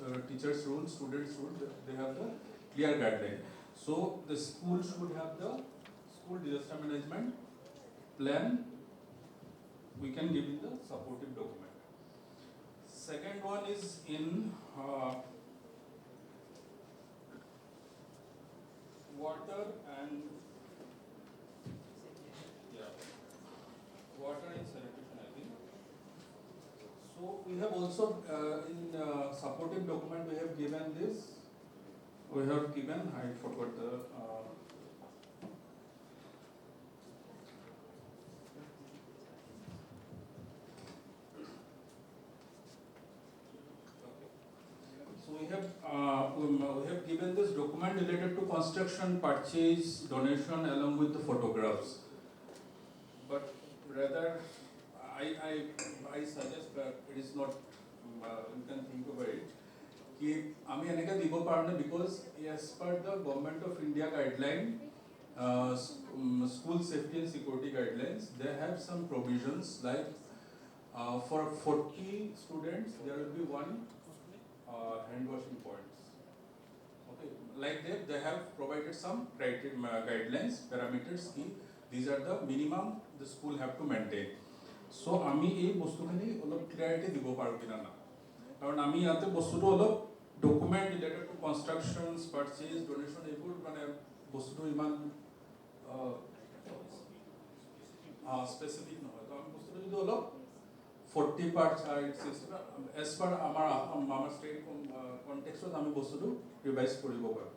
rules, students rules, they have the clear guideline. So the school should have the school disaster management plan. We can give it the supportive document. Second one is in water and sanitation, I think. So we have also in supportive document we have given this. We have given, I forgot the. So we have given this document related to construction, purchase, donation, along with the photographs. But rather, I suggest that it is not. You can think about it. कि आमी अनेका दिगो पारने because as per the Government of India guideline, school safety and security guidelines, they have some provisions like for 40 students there will be one hand washing points. Okay, like they have provided some criteria, guidelines, parameters. Ki these are the minimum the school have to maintain. So आमी ये बस्तुखिनि अलप clarity दिगो पारो किना ना. कारण आमी याते बस्तुটো अलप document related to constructions, purchase, donation এইবোৰ মানে বস্তুটো ইমান স্পেচিফিক নহয় তো আমি বস্তুটো যদি অলপ 40 পাৰ চাইল্ড 60 এজ পাৰ আমাৰ ষ্টেট কনটেক্সটত আমি বস্তুটো ৰিভাইজ কৰিব পাৰোঁ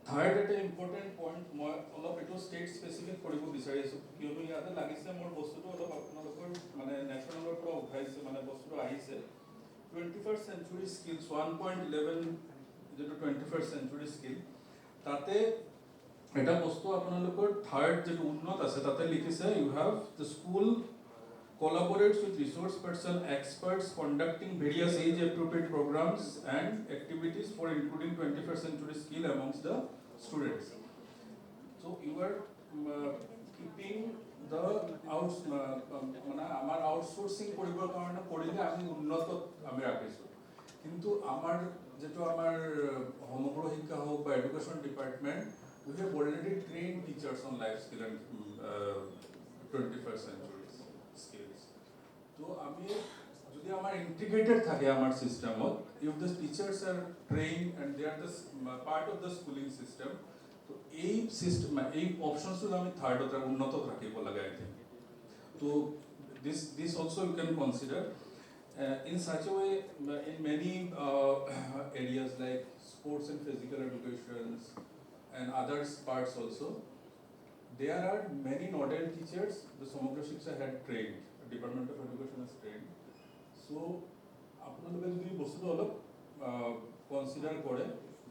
থাৰ্ড এটা ইম্পৰ্টেণ্ট পইণ্ট মই অলপ এইটো ষ্টেট স্পেচিফিক কৰিব বিচাৰি আছোঁ কিয়নো ইয়াতে লাগিছে মোৰ বস্তুটো অলপ আপোনালোকৰ মানে নেশ্যনেলৰ পৰা উঠাইছে মানে বস্তুটো আহিছে 21st century skills 1.11 যেটো 21st century skill তাতে এটা বস্তু আপোনালোকৰ থাৰ্ড যেটো উন্নত আছে তাতে লিখিছে you have the school collaborates with resource person experts conducting various age appropriate programs and activities for including 21st century skill amongst the students. So you are keeping the our outsourcing করিবৰ কাৰণে কৰিলে আমি উন্নত আমি ৰাখিছো কিন্তু আমাৰ যেটো আমাৰ সমগ্ৰ শিক্ষা হোক বা education department we have already trained teachers on life skill and 21st century skills. So আমি যদি আমাৰ integrated থাকে আমাৰ সিস্টেমত if the teachers are trained and they are the part of the schooling system তো এই সিস্টেম এই options আমি থার্ডত উন্নত রাখিব লাগে I think. So this also you can consider in such a way in many areas like sports and physical education and other parts also there are many nodal teachers the Samogra Shiksha had trained Department of Education has trained so আপনাদের যদি বস্তুটো অলপ consider করে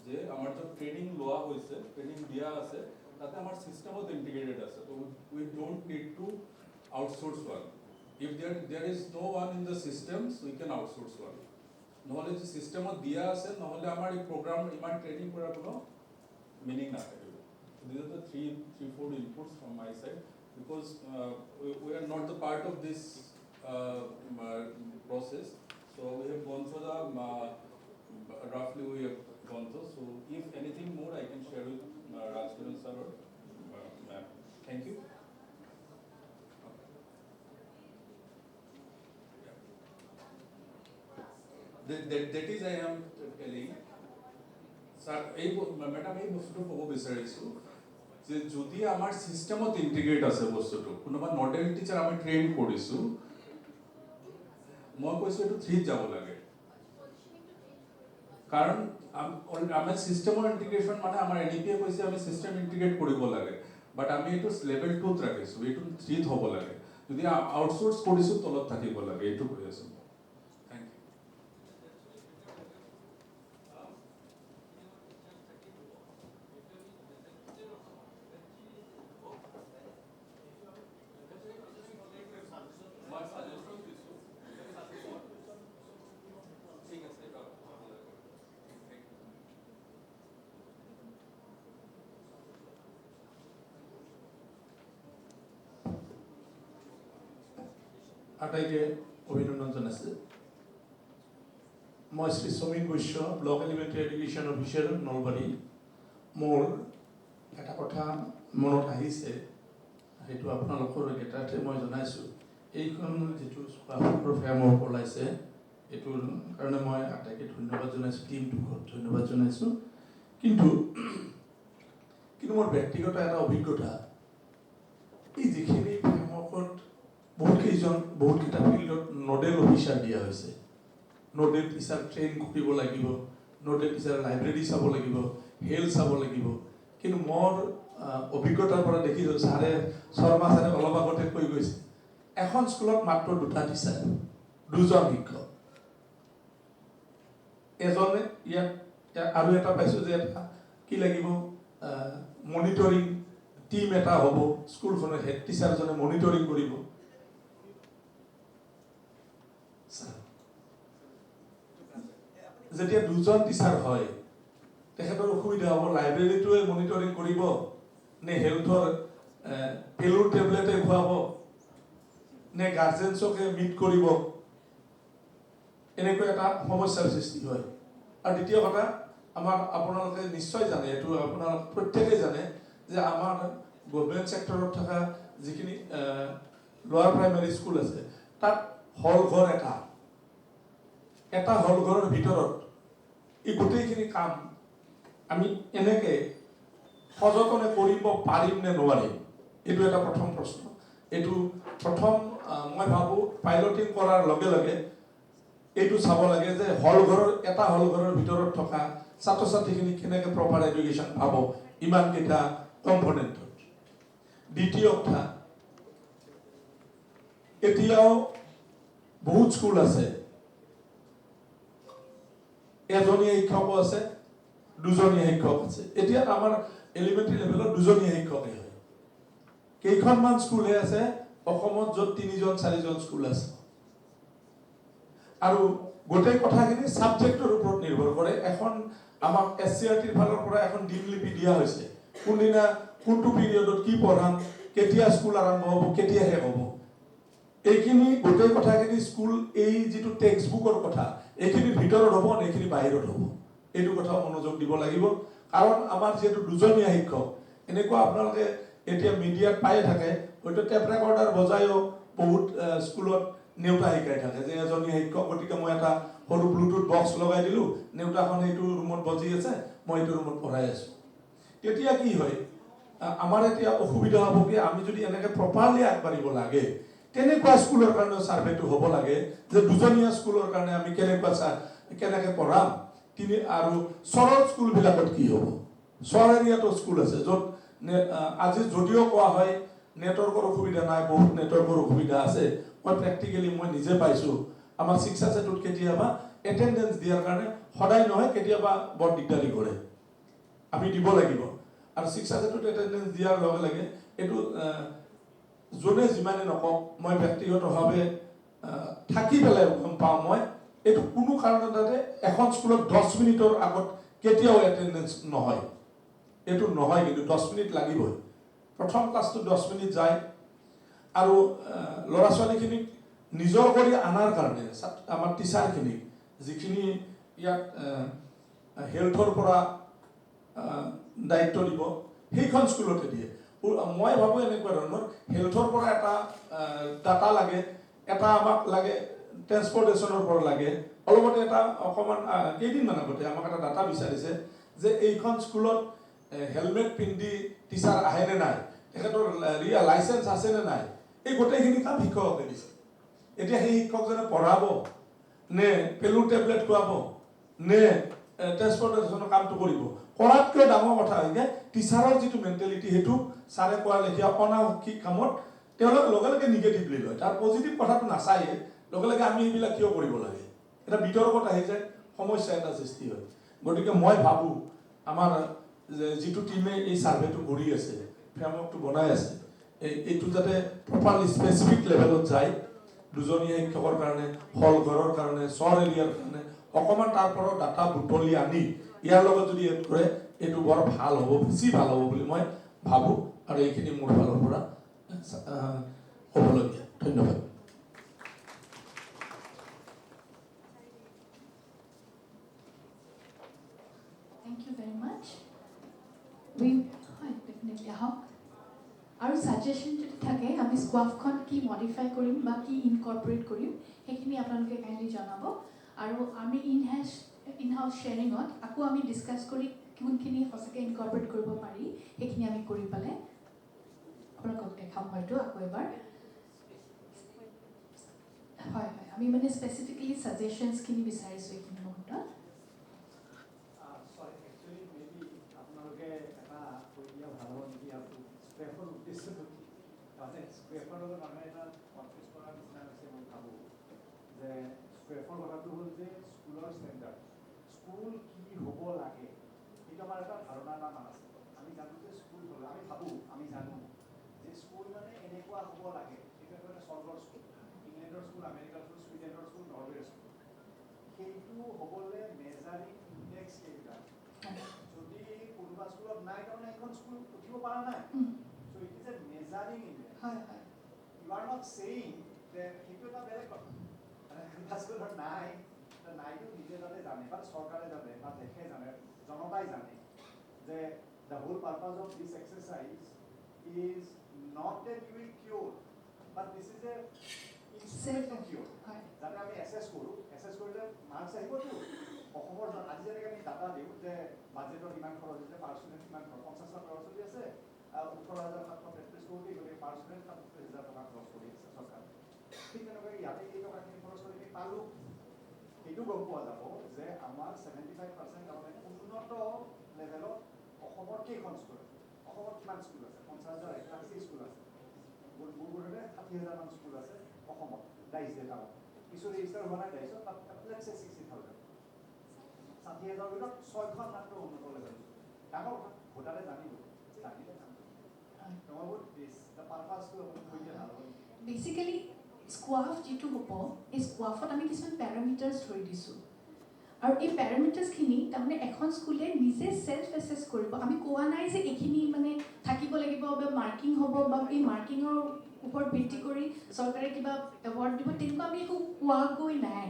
যে আমার যে training লওয়া হইছে ট্রেনিং দিয়া আছে তাতে আমার সিস্টেমত ইন্টিগ্রেটেড আছে তো we don't need to outsource one if there is no one in the systems we can outsource one নহলে যে সিস্টেমত দিয়া আছে নহলে আমার এই প্রোগ্রাম ইমান ট্রেনিং করার কোনো meaning na thakebe. These are the three four inputs from my side because we are not the part of this process. So we have gone through the roughly we have gone through. So if anything more, I can share with Rajkiran sir or ma'am. Thank you. That is I am telling. Sir এই madam এই বস্তুটো ক'ব বিচাৰিছো যে যদি আমাৰ সিস্টেমত ইন্টিগ্ৰেট আছে বস্তুটো কোনোবা নডেল টিচাৰ আমি ট্ৰেইন কৰিছো মই কৈছো এটো 3 যাব লাগে কাৰণ আমাৰ সিস্টেমৰ ইন্টিগ্ৰেশন মানে আমাৰ এনইপি কৈছে আমি সিস্টেম ইন্টিগ্ৰেট কৰিব লাগে বাট আমি এটো লেভেল 2 ত ৰাখিছো এটো 3 হ'ব লাগে যদি আউটসোর্স কৰিছো তলত থাকিব লাগে এটো কৈ আছো আটাইকে অভিনন্দন জনাইছে মই Shri Samir Baishya block elementary education officer Nalbari মোৰ এটা কথা মনত আহিছে সেইটো আপোনালোকৰ এটাতে মই জনাইছোঁ এইখন যেটো স্কোৱাফৰ ফ্ৰেমৱৰ্ক ওলাইছে এইটোৰ কাৰণে মই আটাইকে ধন্যবাদ জনাইছোঁ টিমটোক ধন্যবাদ জনাইছোঁ কিন্তু মোৰ ব্যক্তিগত এটা অভিজ্ঞতা এই যিখিনি ফ্ৰেমৱৰ্কত বহুত কেইটা ফিল্ডত নডেল অফিচাৰ দিয়া হৈছে নডেল টিচাৰ ট্ৰেইন কৰিব লাগিব নডেল টিচাৰ লাইব্ৰেৰী চাব লাগিব হেল্থ চাব লাগিব কিন্তু মোৰ অভিজ্ঞতাৰ পৰা দেখিছোঁ শৰ্মা ছাৰে অলপ আগতে কৈ গৈছে এখন স্কুলত মাত্ৰ 2টা টিচাৰ 2জন শিক্ষক এজনে ইয়াত আৰু এটা পাইছোঁ যে কি লাগিব মনিটৰিং টিম এটা হ'ব স্কুলখনৰ হেড টিচাৰজনে মনিটৰিং কৰিব যেতিয়া 2জন টিচাৰ হয় তেখেতৰ অসুবিধা হ'ব লাইব্ৰেৰীটোৱে মনিটৰিং কৰিব নে হেল্থৰ পেলুৰ টেবলেটে খুৱাব নে গাৰ্জেনছকে মিট কৰিব এনেকৈ এটা সমস্যাৰ সৃষ্টি হয় আৰু দ্বিতীয় কথা আপোনালোকে নিশ্চয় জানে এইটো আপোনালোক প্ৰত্যেকেই জানে যে আমাৰ গভৰ্ণমেণ্ট সেক্টৰত থকা যিখিনি লোৱাৰ প্ৰাইমাৰী স্কুল আছে তাত হল ঘৰ এটা হল ঘৰৰ ভিতৰত এই গোটেইখিনি কাম আমি এনেকে সযতনে কৰিব পাৰিম নে নোৱাৰিম এইটো এটা প্ৰথম প্ৰশ্ন এইটো প্ৰথম মই ভাবোঁ পাইলটিং কৰাৰ লগে লগে এইটো চাব লাগে যে হল ঘৰৰ ভিতৰত থকা ছাত্ৰ ছাত্ৰীখিনি কেনেকৈ প্ৰপাৰ এডুকেশ্যন পাব ইমানকেইটা কম্পনেণ্টত দ্বিতীয় কথা এতিয়াও বহুত স্কুল আছে এজনীয়া শিক্ষকো আছে দুজনীয়া শিক্ষক আছে এতিয়া আমাৰ এলিমেণ্টাৰী লেভেলত দুজনীয়া শিক্ষকেই হয় কেইখনমান স্কুলহে আছে অসমত য'ত 3জন 4জন স্কুল আছে আৰু গোটেই কথাখিনি ছাবজেক্টৰ ওপৰত নিৰ্ভৰ কৰে এখন আমাক SCRTৰ ফালৰ পৰা এখন দিনলিপি দিয়া হৈছে কোনদিনা কোনটো পিৰিয়ডত কি পঢ়াম কেতিয়া স্কুল আৰম্ভ হ'ব কেতিয়া শেষ হ'ব এইখিনি গোটেই কথাখিনি স্কুল এই যিটো টেক্সট বুকৰ কথা এইখিনিৰ ভিতৰত হ'ব এইখিনি বাহিৰত হ'ব এইটো কথা মনোযোগ দিব লাগিব কাৰণ আমাৰ যিহেতু দুজনীয়া শিক্ষক এনেকুৱা আপোনালোকে এতিয়া মিডিয়াত পায়ে থাকে হয়তো টেপ ৰেকৰ্ডাৰ বজায়ো বহুত স্কুলত নেউতা শিকাই থাকে যে এজনী শিক্ষক গতিকে মই এটা সৰু ব্লুটুথ বক্স লগাই দিলোঁ নেউতাখন সেইটো ৰুমত বজি আছে মই এইটো ৰুমত পঢ়াই আছোঁ তেতিয়া কি হয় আমাৰ এতিয়া অসুবিধা হ'ব কি আমি যদি এনেকৈ প্ৰপাৰলি আগবাঢ়িব লাগে তেনেকুৱা স্কুলৰ কাৰণে ছাৰ্ভেটো হ'ব লাগে যে দুজনীয়া স্কুলৰ কাৰণে আমি কেনেকৈ পঢ়াম আৰু চহৰ স্কুলবিলাকত কি হ'ব চহৰ এৰিয়াতো স্কুল আছে য'ত আজি যদিও কোৱা হয় নেটৱৰ্কৰ অসুবিধা নাই বহুত নেটৱৰ্কৰ অসুবিধা আছে মই প্ৰেক্টিকেলি মই নিজে পাইছোঁ আমাৰ শিক্ষা ক্ষেত্ৰত কেতিয়াবা এটেণ্ডেঞ্চ দিয়াৰ কাৰণে সদায় নহয় কেতিয়াবা বৰ দিগদাৰি কৰে আমি দিব লাগিব আৰু শিক্ষা ক্ষেত্ৰত এটেণ্ডেঞ্চ দিয়াৰ লগে লগে এইটো যোনে যিমানে নকওক মই ব্যক্তিগতভাৱে থাকি পেলাই গম পাওঁ মই এইটো কোনো কাৰণতে এখন স্কুলত 10 মিনিটৰ আগত কেতিয়াও এটেণ্ডেঞ্চ নহয় এইটো নহয় কিন্তু 10 মিনিট লাগিবই প্ৰথম ক্লাছটো 10 মিনিট যায় আৰু ল'ৰা ছোৱালীখিনিক নিজৰ কৰি আনাৰ কাৰণে আমাৰ টিচাৰখিনিক যিখিনি ইয়াত হেল্থৰ পৰা দায়িত্ব দিব সেইখন স্কুলতে দিয়ে মই ভাবোঁ এনেকুৱা ধৰণৰ হেল্থৰ পৰা এটা ডাটা লাগে এটা আমাক লাগে ট্ৰেন্সপৰ্টেশ্যনৰ পৰা লাগে অলপতে এটা অকণমান কেইদিনমান আগতে আমাক এটা ডাটা বিচাৰিছে যে এইখন স্কুলত হেলমেট পিন্ধি টিচাৰ আহেনে নাই তেখেতৰ লাইচেঞ্চ আছেনে নাই এই গোটেইখিনি কাম শিক্ষকে দিছে এতিয়া সেই শিক্ষকজনে পঢ়াব নে পেলু টেবলেট খুৱাব নে ট্ৰেন্সপৰ্টেশ্যনৰ কামটো কৰিব কৰাতকৈ ডাঙৰ কথা হৈছে টিচাৰৰ যিটো মেণ্টেলিটি সেইটো ছাৰে কোৱাৰ লেখীয়া অনাশিক্ষিক কামত তেওঁলোকে লগে লগে নিগেটিভলি লয় তাৰ পজিটিভ কথাটো নাচায়ে লগে লগে আমি এইবিলাক কিয় কৰিব লাগে এটা বিতৰ্কত আহি যায় সমস্যা এটা সৃষ্টি হয় গতিকে মই ভাবোঁ আমাৰ যিটো টিমে এই ছাৰ্ভেটো কৰি আছে ফ্ৰেমৱৰ্কটো বনাই আছে এইটো যাতে প্ৰপাৰলি স্পেচিফিক লেভেলত যায় দুজনীয়া শিক্ষকৰ কাৰণে হল ঘৰৰ কাৰণে চহৰ এৰিয়াৰ কাৰণে অকণমান তাৰ পৰা ডাটা বুটলি আনি ইয়াৰ লগত যদি এড কৰে এইটো বৰ ভাল হ'ব বেছি ভাল হ'ব বুলি মই ভাবোঁ আৰু এইখিনি মোৰ ফালৰ পৰা হ'বলগীয়া ধন্যবাদ Thank you very much. হয় ডেফিনেটলি আহক আৰু ছাজেশ্যন যদি থাকে আমি স্কোৱাফখন কি মডিফাই কৰিম বা কি ইনকৰ্পৰেট কৰিম সেইখিনি আপোনালোকে কাইণ্ডলি জনাব আৰু আমি ইন হাউচ শ্বেয়াৰিঙত আকৌ আমি ডিছকাছ কৰি কোনখিনি সঁচাকৈ ইনকৰ্পৰেট কৰিব পাৰি সেইখিনি আমি কৰি পেলাই আপোনালোকক দেখাম হয়তো আকৌ এবাৰ হয় হয় আমি মানে স্পেচিফিকেলি ছাজেশ্যনছখিনি বিচাৰিছোঁ এইখিনি মুহূৰ্তত স্ক্ৰেপৰ লগত মানুহে এটা কনফিউজ কৰাৰ নিচিনা হৈছে মই ভাবোঁ যে স্ক্ৰেপৰ কথাটো হ'ল যে স্কুলৰ ষ্টেণ্ডাৰ্ড স্কুল কি হ'ব লাগে সেইটো আমাৰ এটা ধাৰণা এটা মান আছে আমি জানো যে স্কুল হ'লে আমি ভাবোঁ আমি জানো যে স্কুল মানে এনেকুৱা হ'ব লাগে সেইটো মানে স্বৰ্গৰ স্কুল ইংলেণ্ডৰ স্কুল আমেৰিকাৰ স্কুল ছুইডেনৰ স্কুল নৰৱেৰ স্কুল সেইটো হ'বলৈ মেজাৰিং ইণ্ডেক্স কেইটা যদি কোনোবা স্কুলত নাই তাৰমানে এখন স্কুল উঠিব পৰা নাই So it is a measuring index. You are not saying that if you have a vascular nine, the nine to নিজে জানে জানে বা সরকারে জানে বা দেখে জানে জনতাই জানে যে the whole purpose of this exercise is not that you will cure but this is a instrument to cure. যাতে আমি assess করলে marks আহিবতো অসমৰ আজি যেনেকৈ আমি ডাটা দিওঁ যে বাজেটৰ কিমান খৰচ হৈছে, পাৰ ষ্টুডেণ্ট কিমান খৰচ, 50 লাখ খৰচ চলি আছে, 18,733 কোটি, গতিকে পাৰ ষ্টুডেণ্ট 70,000 টকা খৰচ কৰি আছে চৰকাৰে। ঠিক তেনেকৈ ইয়াতে এই টকাখিনি খৰচ কৰি আমি পালোঁ, সেইটো গম পোৱা যাব যে আমাৰ 75% তাৰমানে উন্নত লেভেলত অসমৰ কেইখন স্কুল আছে, অসমত কিমান স্কুল আছে, 50,000 স্কুল আছে, মোৰ বোধেৰে 60,000 মান স্কুল আছে অসমত, ডাইজ ডেটা কিছু ৰেজিষ্টাৰ হোৱা নাই ডাইজত, তাত লেটছ চে 60,000, 60,000 ভিতৰত 6খন মাত্ৰ উন্নত লেভেল ডাঙৰ কথা, ভোটাৰে জানিলে বেচিকেলি SQAAF যিটো হ'ব, এই SQAAFত আমি কিছুমান পেৰামিটাৰ্ছ ধৰি দিছোঁ, আৰু এই পেৰামিটাৰ্ছখিনি তাৰমানে এখন স্কুলে নিজে ছেল্ফ এছেছ কৰিব। আমি কোৱা নাই যে এইখিনি মানে থাকিব লাগিব বা মাৰ্কিং হ'ব বা এই মাৰ্কিঙৰ ওপৰত ভিত্তি কৰি চৰকাৰে কিবা এৱাৰ্ড দিব, তেনেকুৱা আমি একো কোৱাগৈ নাই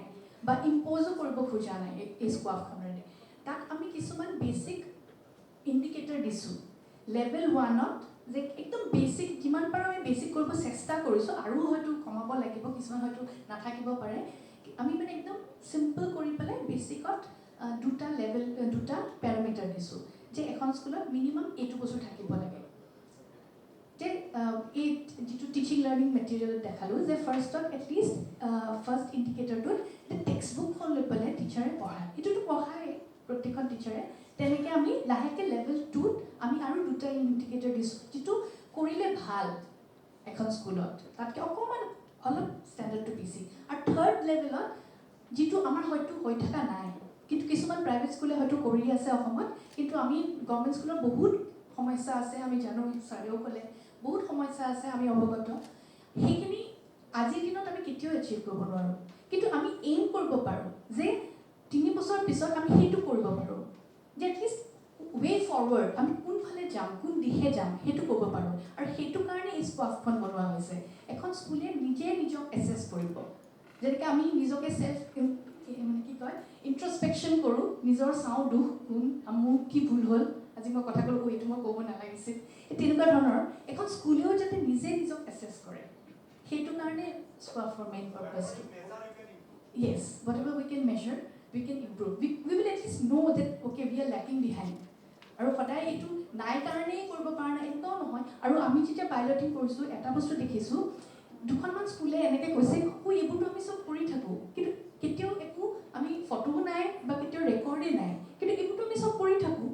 বা ইম্প'জো কৰিব খোজা নাই এই SQAAFখনেৰে। তাক আমি কিছুমান বেচিক ইণ্ডিকেটৰ দিছোঁ। লেভেল 1ত যে একদম বেচিক যিমান পাৰোঁ আমি বেচিক কৰিব চেষ্টা কৰিছোঁ, আৰু হয়তো কমাব লাগিব, কিছুমান হয়তো নাথাকিব পাৰে। আমি মানে একদম চিম্পল কৰি পেলাই বেচিকত দুটা পেৰামিটাৰ দিছোঁ যে এখন স্কুলত মিনিমাম এইটো বস্তু থাকিব লাগে। যে এই যিটো টিচিং লাৰ্ণিং মেটেৰিয়েলত দেখালোঁ যে ফাৰ্ষ্টত এটলিষ্ট ফাৰ্ষ্ট ইণ্ডিকেটৰটোত টেক্সট বুকখন লৈ পেলাই টিচাৰে পঢ়ায়, সেইটোতো পঢ়ায় প্ৰত্যেকখন টিচাৰে। তেনেকৈ আমি লাহেকৈ লেভেল 2ত আমি আৰু দুটা ইণ্ডিকেটৰ দিছোঁ, যিটো কৰিলে ভাল এখন স্কুলত, তাতকৈ অকণমান অলপ ষ্টেণ্ডাৰ্ডটো বেছি। আৰু থাৰ্ড লেভেলত যিটো আমাৰ হয়তো হৈ থকা নাই, কিন্তু কিছুমান প্ৰাইভেট স্কুলে হয়তো কৰি আছে অসমত, কিন্তু আমি গভৰ্ণমেণ্ট স্কুলত বহুত সমস্যা আছে, আমি জানো, ছাৰেও ক'লে বহুত সমস্যা আছে, আমি অৱগত। সেইখিনি আজিৰ দিনত আমি কেতিয়াও এচিভ কৰিব নোৱাৰোঁ, কিন্তু আমি এইম কৰিব পাৰোঁ যে 3 বছৰ পিছত আমি সেইটো কৰিব পাৰোঁ, যে এটলিষ্ট ৱে ফৰৱাৰ্ড আমি কোনফালে যাম, কোন দিশে যাম, সেইটো কৰিব পাৰোঁ। আৰু সেইটো কাৰণে এই SQAAFখন বনোৱা হৈছে। এখন স্কুলে নিজে নিজক এছেছ কৰিব, যেনেকৈ আমি নিজকে ছেল্ফ মানে কি কয় ইণ্ট্ৰস্পেকশ্যন কৰোঁ, নিজৰ চাওঁ দুখ গুণ, মোৰ কি ভুল হ'ল, আজি মই কথা ক'লোঁ এইটো মই ক'ব নালাগিছিল, তেনেকুৱা ধৰণৰ এখন স্কুলেও যাতে নিজে নিজক এছেছ কৰে, সেইটো কাৰণে SQAAFৰ main পাৰ্পাছটো। Yes, whatever we can measure, we can improve. We will at least know that, okay, we are lacking behind. আৰু সদায় এইটো নাই কাৰণেই কৰিব পৰা নাই এনেকুৱাও নহয়। আৰু আমি যেতিয়া পাইলটিং কৰিছোঁ, এটা বস্তু দেখিছোঁ, দুখনমান স্কুলে এনেকৈ কৈছে এইবোৰতো আমি চব কৰি থাকোঁ, কিন্তু কেতিয়াও একো আমি ফটোও নাই বা কেতিয়াও ৰেকৰ্ডেই নাই, কিন্তু এইবোৰতো আমি চব কৰি থাকোঁ,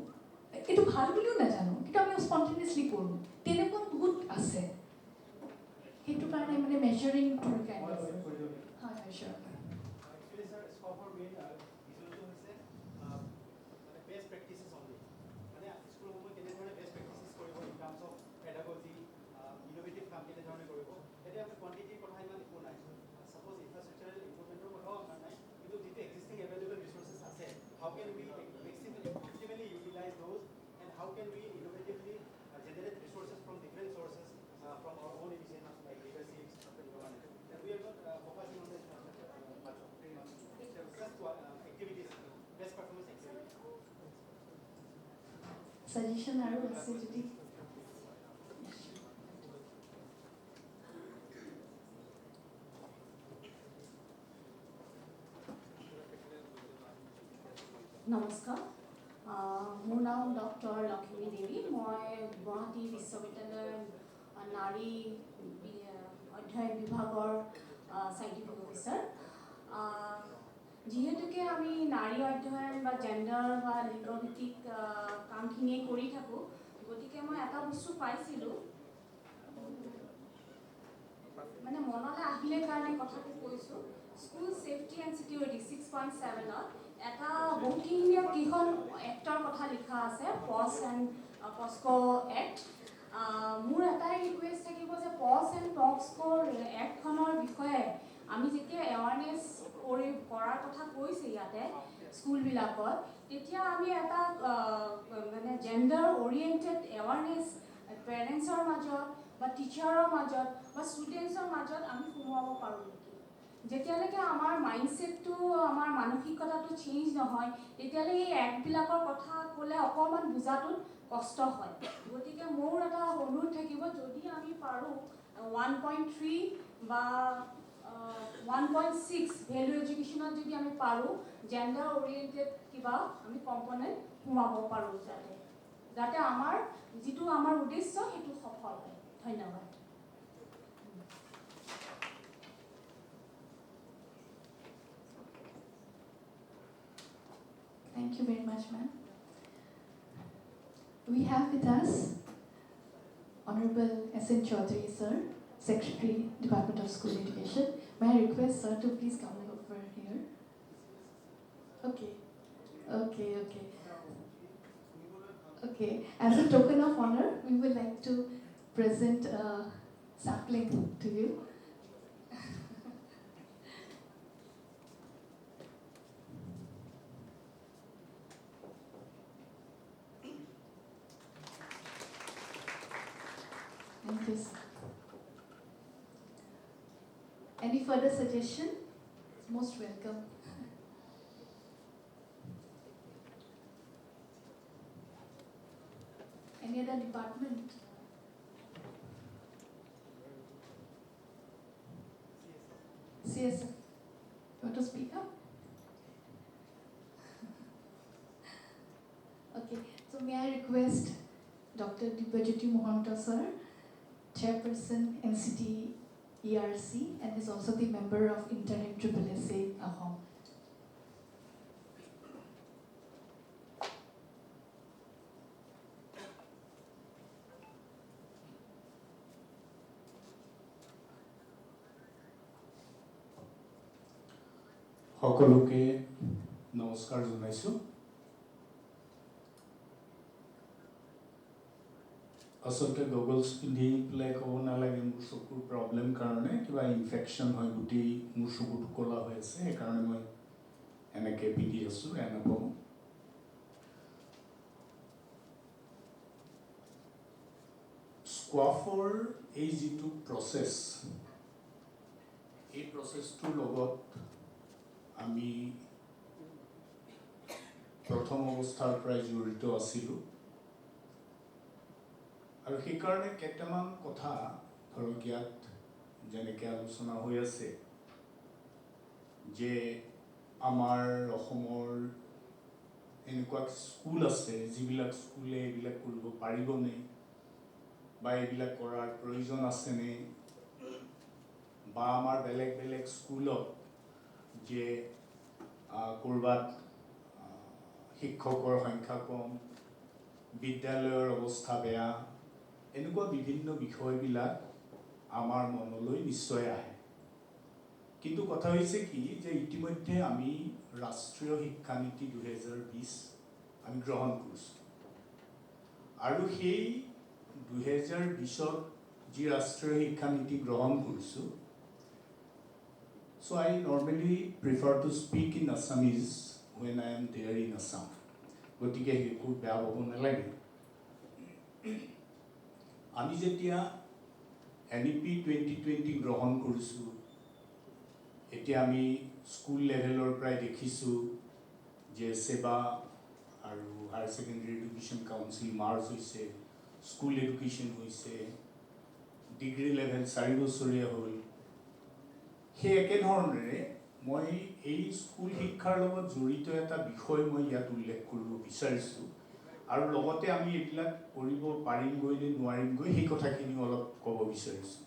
এইটো ভাল বুলিও নাজানো, কিন্তু আমি স্পণ্টেনিয়াছলি কৰোঁ, তেনেকুৱা বহুত আছে। সেইটো কাৰণে মানে মেজাৰিংটো হয় হয় চিয়'ৰ। Actually, sir, SQAAFৰ main visualটো হৈছে মানে best practices only. মানে স্কুলসমূহে কেনেধৰণে best practices কৰিব in terms of pedagogy, innovative কাম কেনেধৰণে কৰিব, এতিয়া আমি quantity কথা ইমান একো নাই। Suppose infrastructural improvement কথাও আমাৰ নাই, কিন্তু যিটো existing available resources আছে, how can we maximally utilize those, and how can we innovatively generate resources from different sources, from our own initiatives like leaderships, and we are not focusing on the infrastructure much of just activities, best performance activities. Suggestion আৰু আছে যদি নমস্কাৰ, মোৰ নাম doctor Lakshmi দেৱী। মই গুৱাহাটী বিশ্ববিদ্যালয়ৰ নাৰী অধ্যয়ন বিভাগৰ চাইণ্টিফিক অফিচাৰ। যিহেতুকে আমি নাৰী অধ্যয়ন বা জেণ্ডাৰ বা লিংগভিত্তিক কামখিনিয়ে কৰি থাকোঁ, গতিকে মই এটা বস্তু পাইছিলোঁ, মানে মনলৈ আহিলে কাৰণে কথাটো কৈছোঁ। স্কুল ছেফটি এণ্ড ছিকিউৰিটি 6.7ত এটা কেইখন এক্টৰ কথা লিখা আছে, পছ এণ্ড পস্কো এক্ট। মোৰ এটাই ৰিকুৱেষ্ট থাকিব যে পছ এণ্ড পস্কো এক্টখনৰ বিষয়ে আমি যেতিয়া এৱাৰনেছ কৰাৰ কথা কৈছে ইয়াতে স্কুলবিলাকত, তেতিয়া আমি এটা মানে জেণ্ডাৰ অৰিয়েণ্টেড এৱাৰনেছ পেৰেণ্টছৰ মাজত বা টিচাৰৰ মাজত বা ষ্টুডেণ্টছৰ মাজত আমি সোমোৱাব পাৰোঁ নেকি। যেতিয়ালৈকে আমাৰ মাইণ্ডছেটটো, আমাৰ মানসিকতাটো চেঞ্জ নহয়, তেতিয়ালৈ এই এক্টবিলাকৰ কথা ক'লে অকণমান বুজাটোত কষ্ট হয়। গতিকে মোৰ এটা অনুৰোধ থাকিব, যদি আমি পাৰোঁ 1.3 বা 1.6 ভ্যালু এডুকেশনত যদি আমি পাৰো জেন্ডাৰ ওৰিয়েন্টেড কিবা আমি কম্পোনেন্ট সোমাব পাৰো যাতে আমাৰ যিটো আমাৰ উদ্দেশ্য সেইটো সফল হয় ধন্যবাদ Thank you very much, ma'am. We have with us Honorable S.N. Chaudhary, sir, Secretary, Department of School Education. May I request sir to please come over here? Okay. Okay. As a token of honor, we would like to present a sapling to you. Thank you, sir. Any further suggestion? Most welcome. Any other department? CSF. You want to speak up? Okay. So may I request Dr. Dibajyoti Mohanta, sir, Chairperson NCT ERC, and is also the member of Interim SSA Assam. সকলোকে নমস্কাৰ জনাইছো আসলতে goggles পিন্ধি পেলাই ক'ব নালাগে মোৰ চকুৰ problem কাৰণে কিবা ইনফেকশ্যন হয় গোটেই মোৰ চকুটো ক'লা হৈ আছে সেইকাৰণে মই এনেকৈ পিন্ধি আছোঁ এনেকৈ স্কোৱাফৰ এই যিটো প্ৰচেছ এই প্ৰচেছটোৰ লগত আমি প্ৰথম অৱস্থাৰ পৰাই জড়িত আছিলোঁ আৰু সেইকাৰণে কেইটামান কথা ধৰক ইয়াত যেনেকৈ আলোচনা হৈ আছে যে আমাৰ অসমৰ এনেকুৱা স্কুল আছে যিবিলাক স্কুলে এইবিলাক কৰিব পাৰিবনে বা এইবিলাক কৰাৰ প্ৰয়োজন আছেনে বা আমাৰ বেলেগ বেলেগ স্কুলত যে ক'ৰবাত শিক্ষকৰ সংখ্যা কম বিদ্যালয়ৰ অৱস্থা বেয়া এনেকুৱা বিভিন্ন বিষয়বিলাক আমাৰ মনলৈ নিশ্চয় আহে কিন্তু কথা হৈছে কি যে ইতিমধ্যে আমি ৰাষ্ট্ৰীয় শিক্ষানীতি 2020 আমি গ্ৰহণ কৰিছোঁ আৰু সেই 2020ত যি ৰাষ্ট্ৰীয় শিক্ষানীতি গ্ৰহণ কৰিছোঁ So I normally prefer to speak in Assamese when I am there in Assam. গতিকে একো বেয়া হ'ব নালাগে আমি যেতিয়া NEP 2020 গ্ৰহণ কৰিছোঁ এতিয়া আমি স্কুল লেভেলৰ পৰাই দেখিছোঁ যে সেৱা আৰু higher secondary education council merge হৈছে স্কুল এডুকেশ্যন হৈছে ডিগ্ৰী লেভেল 4 বছৰীয়া হ'ল সেই একেধৰণেৰে মই এই স্কুল শিক্ষাৰ লগত জড়িত এটা বিষয় মই ইয়াত উল্লেখ কৰিব বিচাৰিছোঁ আৰু লগতে আমি এইবিলাক কৰিব পাৰিমগৈ নে নোৱাৰিমগৈ সেই কথাখিনি অলপ ক'ব বিচাৰিছোঁ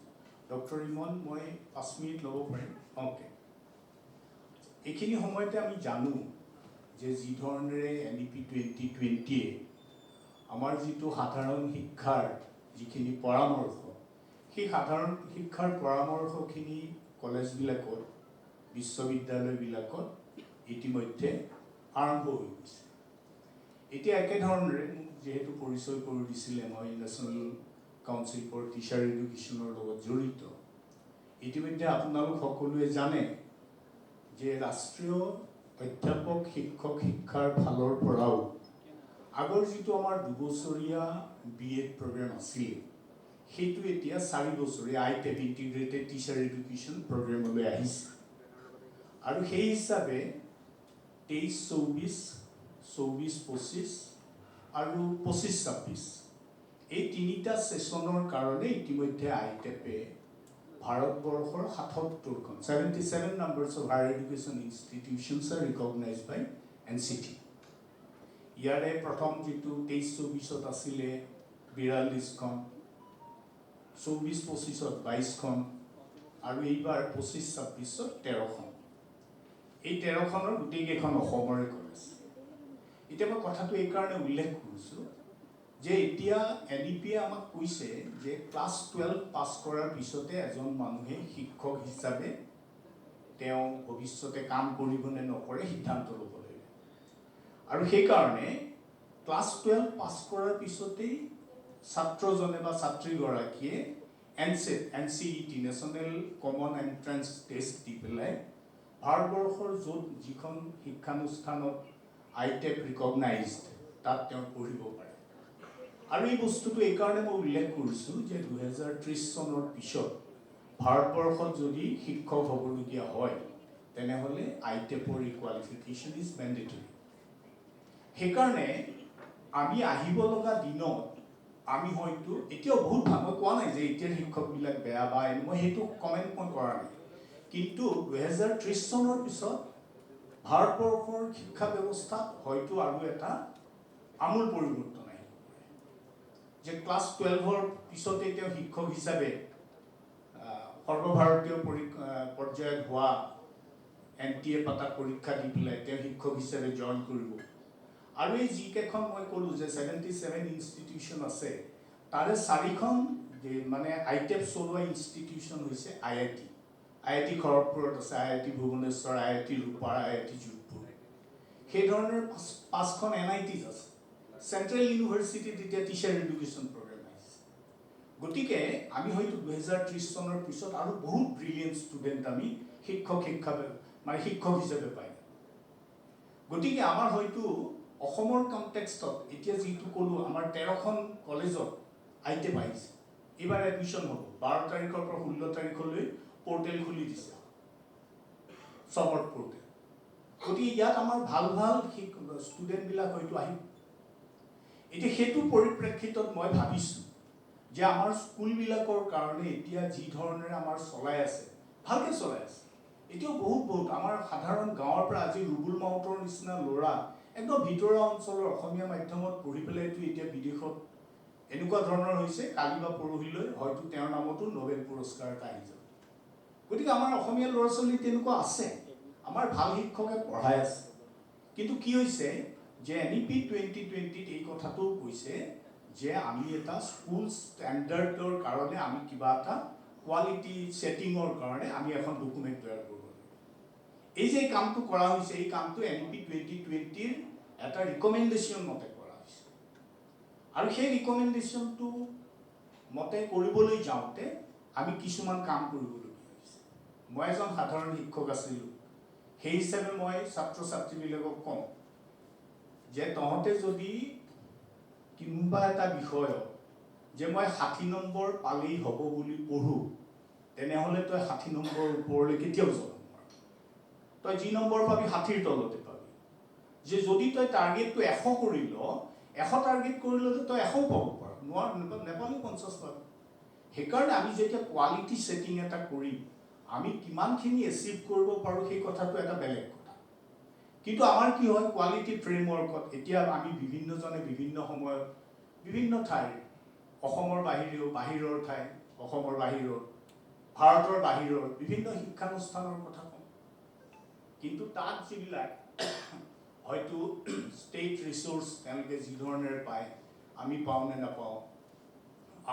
ডক্টৰ ইমন মই 5 মিনিট ল'ব পাৰিম অ'কে এইখিনি সময়তে আমি জানো যে যি ধৰণেৰে NEP 2020 আমাৰ যিটো সাধাৰণ শিক্ষাৰ যিখিনি পৰামৰ্শ সেই সাধাৰণ শিক্ষাৰ পৰামৰ্শখিনি কলেজবিলাকত বিশ্ববিদ্যালয়বিলাকত ইতিমধ্যে আৰম্ভ হৈ গৈছে এতিয়া একেধৰণেৰে যেহেতু পৰিচয় কৰি দিছিলে মই নেশ্যনেল কাউন্সিল ফৰ টিচাৰ এডুকেশ্যনৰ লগত জড়িত ইতিমধ্যে আপোনালোক সকলোৱে জানে যে ৰাষ্ট্ৰীয় অধ্যাপক শিক্ষক শিক্ষাৰ ফালৰ পৰাও আগৰ যিটো আমাৰ 2 বছৰীয়া B.Ed প্ৰগ্ৰাম আছিল সেইটো এতিয়া 4 বছৰীয়া ITEP ইণ্টিগ্ৰেটেড টিচাৰ এডুকেশ্যন প্ৰগ্ৰামলৈ আহিছে আৰু সেই হিচাপে 23-24 24-25 আৰু 25-26 এই তিনিটা সেশনৰ কাৰণে ইতিমধ্যে ITEP ভাৰতবৰ্ষৰ 77 numbers of higher education institutions are recognized by NCT. ইয়াৰে প্ৰথম যেটো 23-24 আছিলে 42খন 24-25 22খন আৰু এইবাৰ 25-26 13খন এই 13খনৰ গোটেইকেইখন অসমৰে কলেজ এতিয়া মই কথাটো এই কাৰণে উল্লেখ কৰিছো যে এতিয়া এনইপিয়ে আমাক কৈছে যে ক্লাছ 12 পাছ কৰাৰ পিছতে এজন মানুহে শিক্ষক হিচাপে তেওঁ ভৱিষ্যতে কাম কৰিব নে নকৰে সিদ্ধান্ত ল'ব লাগিব আৰু সেই কাৰণে ক্লাছ 12 পাছ কৰাৰ পিছতেই ছাত্ৰজনে বা ছাত্ৰীগৰাকীয়ে NCET national common entrance test দি পেলাই ভাৰতবৰ্ষৰ য'ত যিখন শিক্ষানুষ্ঠানত ITEP ৰিকগনাইজড তাত তেওঁ পঢ়িব পাৰে আৰু এই বস্তুটো এই কাৰণে মই উল্লেখ কৰিছো যে 2030 চনৰ পিছত ভাৰতবৰ্ষত যদি শিক্ষক হ'বলগীয়া হয় তেনেহলে ITEPৰ কোৱালিফিকেশন ইজ মেন্ডেটৰী সেইকাৰণে আমি আহিব লগা দিনত আমি হয়তো এতিয়াও বহুত ভাল মই কোৱা নাই যে এতিয়াৰ শিক্ষকবিলাক বেয়া বা মই সেইটো কমেণ্ট কৰা নাই কিন্তু 2030 চনৰ পিছত ভাৰতবৰ্ষৰ শিক্ষা ব্যৱস্থা হয়তো আৰু এটা আমূল পৰিৱৰ্তন আহিব যে ক্লাছ 12ৰ পিছতে তেওঁ শিক্ষক হিচাপে সৰ্বভাৰতীয় পৰ্যায়ত হোৱা NTA পাতা পৰীক্ষা দি পেলাই তেওঁ শিক্ষক হিচাপে জইন কৰিব আৰু এই যিকেইখন মই ক'লো যে 77 ইনষ্টিটিউচন আছে তাৰে 4খন মানে ITEP চলোৱা ইনষ্টিটিউচন হৈছে IIT খড়গপুৰত আছে IIT Bhubaneswar IIT ৰূপাৰ IIT Jodhpur সেই ধৰণৰ 5খন NITs আছে চেন্ট্ৰেল ইউনিভাৰ্চিটিত এতিয়া টিচাৰ এডুকেশ্যন প্ৰগ্ৰাম আছে গতিকে আমি হয়তো 2030 চনৰ পিছত আৰু বহুত ব্ৰিলিয়েণ্ট ষ্টুডেণ্ট আমি শিক্ষক হিচাপে পাই গতিকে আমাৰ হয়তো অসমৰ কনটেক্সটত এতিয়া যিটো ক'লো আমাৰ 13খন কলেজত ITEP আহিছে এইবাৰ এডমিশ্যন হ'ব 12 তাৰিখৰ পৰা 16 তাৰিখলৈ পোৰ্টেল খুলি দিছে সবত পোৰ্টেল গতিকে ইয়াত আমাৰ ভাল ষ্টুডেণ্টবিলাক হয়তো আহিব এতিয়া সেইটো পৰিপ্ৰেক্ষিতত মই ভাবিছো যে আমাৰ স্কুলবিলাকৰ কাৰণে এতিয়া যি ধৰণে আমাৰ চলাই আছে ভালকে চলাই আছে এতিয়াও বহুত আমাৰ সাধাৰণ গাঁৱৰ পৰা আজি ৰুবুল মাউতৰ নিচিনা ল'ৰা একদম ভিতৰুৱা অঞ্চলৰ অসমীয়া মাধ্যমত পঢ়ি পেলাইতো এতিয়া বিদেশত এনেকুৱা ধৰণৰ হৈছে কালি বা পৰহিলৈ হয়তো তেওঁৰ নামতো নোবেল পুৰস্কাৰ এটা আহি যাব গতিকে আমাৰ অসমীয়া ল'ৰা ছোৱালী তেনেকুৱা আছে আমাৰ ভাল শিক্ষকে পঢ়াই আছে কিন্তু কি হৈছে যে NEP 2020 এই কথাটো কৈছে যে আমি এটা স্কুল ষ্টেণ্ডাৰ্ডৰ কাৰণে আমি কিবা এটা কোৱালিটি সেটিংৰ কাৰণে আমি এখন ডকুমেন্ট তৈয়াৰ কৰিব এই যে কামটো কৰা হৈছে এই কামটো NEP 2020 এটা ৰিকমেন্ডেশন মতে কৰা হৈছে আৰু সেই ৰিকমেন্ডেশনটো মতে কৰিবলৈ যাওঁতে আমি কিছুমান কাম কৰিবলগীয়া হৈছে মই এজন সাধাৰণ শিক্ষক আছিলোঁ সেই হিচাপে মই ছাত্ৰ ছাত্ৰীবিলাকক কওঁ যে তহঁতে যদি কিবা এটা বিষয় যে মই 60 নম্বৰ পালেই হ'ব বুলি পঢ়ো তেনেহলে তই 60 নম্বৰ ওপৰলৈ কেতিয়াও যাব নোৱাৰো তই যি নম্বৰ পাবি 60ৰ তলতে পাবি যে যদি তই টাৰ্গেটটো 100 কৰি ল 100 টাৰ্গেট কৰি ললে তই 100 পাব পাৰ নেপালি 50 পাবি সেইকাৰণে আমি যেতিয়া কোৱালিটি সেটিং এটা কৰিম আমি কিমানখিনি এচিভ কৰিব পাৰো সেই কথাটো এটা বেলেগ কথা কিন্তু আমাৰ কি হয় কোৱালিটি ফ্ৰেমৱৰ্কত এতিয়া আমি বিভিন্নজনে বিভিন্ন সময়ত বিভিন্ন ঠাই অসমৰ বাহিৰৰ ঠাই অসমৰ বাহিৰৰ ভাৰতৰ বাহিৰৰ বিভিন্ন শিক্ষানুষ্ঠানৰ কথা কওঁ কিন্তু তাত যিবিলাক হয়তো ষ্টেট ৰিসোৰ্স তেওঁলোকে যি ধৰণেৰে পায় আমি পাওঁ নে নাপাওঁ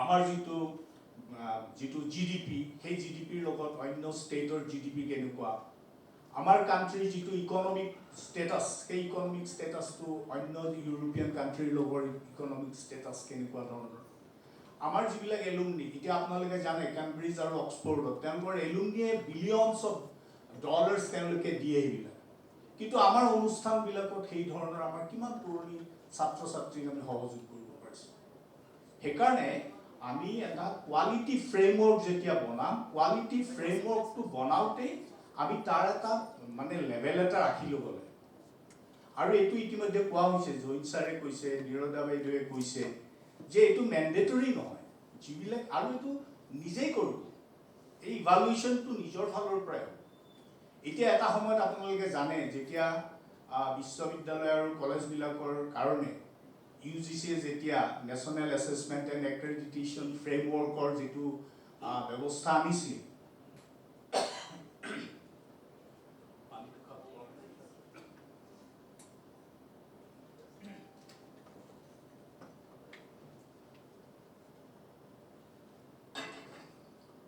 আমাৰ যিটো GDP সেই GDPৰ লগত অন্য ষ্টেটৰ GDP কেনেকুৱা আমাৰ কান্ট্ৰিৰ যিটো ইকনমিক ষ্টেটাছ সেই ইকনমিক ষ্টেটাছটো অন্য ইউৰোপিয়ান কান্ট্ৰিৰ লগৰ ইকনমিক ষ্টেটাছ কেনেকুৱা ধৰণৰ আমাৰ যিবিলাক এলুমনি এতিয়া আপোনালোকে জানে কেম্ব্ৰিজ আৰু অক্সফৰ্ডত তেওঁলোকৰ এলুমনিয়ে বিলিয়নছ অফ ডলাৰ্ছ তেওঁলোকে দিয়ে এইবিলাক কিন্তু আমাৰ অনুষ্ঠানবিলাকত সেই ধৰণৰ আমাৰ কিমান পুৰণি ছাত্ৰ ছাত্ৰীক আমি সহযোগ কৰিব পাৰিছোঁ সেইকাৰণে আমি এটা কোৱালিটি ফ্ৰেমৱৰ্ক যেতিয়া বনাম কোৱালিটি ফ্ৰেমৱৰ্কটো বনাওঁতে আমি তাৰ এটা মানে লেভেল এটা ৰাখি ল'ব লাগে আৰু এইটো ইতিমধ্যে কোৱা হৈছে জয়িত ছাৰে কৈছে নিৰদা বাইদেৱে কৈছে যে এইটো মেণ্ডেটৰী নহয় যিবিলাক আৰু এইটো নিজেই কৰিব এই ইভালুৱেশ্যনটো নিজৰ ফালৰ পৰাই হ'ব। এতিয়া এটা সময়ত আপোনালোকে জানে যেতিয়া বিশ্ববিদ্যালয় আৰু কলেজবিলাকৰ কাৰণে UGCয়ে যেতিয়া নেশ্যনেল এছেছমেণ্ট এণ্ড এক্ৰেডিটেশ্যন ফ্ৰেমৱৰ্কৰ যিটো ব্যৱস্থা আনিছিল,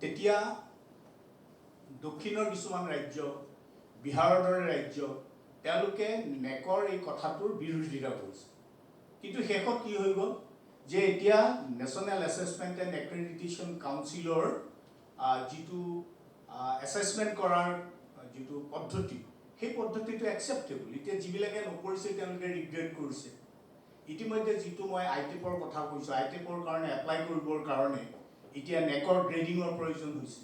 তেতিয়া দক্ষিণৰ কিছুমান ৰাজ্য, বিহাৰৰ দৰে ৰাজ্য, তেওঁলোকে নেকৰ এই কথাটোৰ বিৰোধিতা কৰিছে। কিন্তু শেষত কি হৈ গ'ল যে এতিয়া নেশ্যনেল এছেছমেণ্ট এণ্ড এক্ৰেডিটেশ্যন কাউন্সিলৰ যিটো এছেছমেণ্ট কৰাৰ যিটো পদ্ধতি, সেই পদ্ধতিটো একচেপ্টেবল। এতিয়া যিবিলাকে নকৰিছে তেওঁলোকে ৰিগ্ৰেট কৰিছে। ইতিমধ্যে যিটো মই আইটেপৰ কথা কৈছোঁ, আইটেপৰ কাৰণে এপ্লাই কৰিবৰ কাৰণে এতিয়া নেকৰ গ্ৰেডিঙৰ প্ৰয়োজন হৈছে।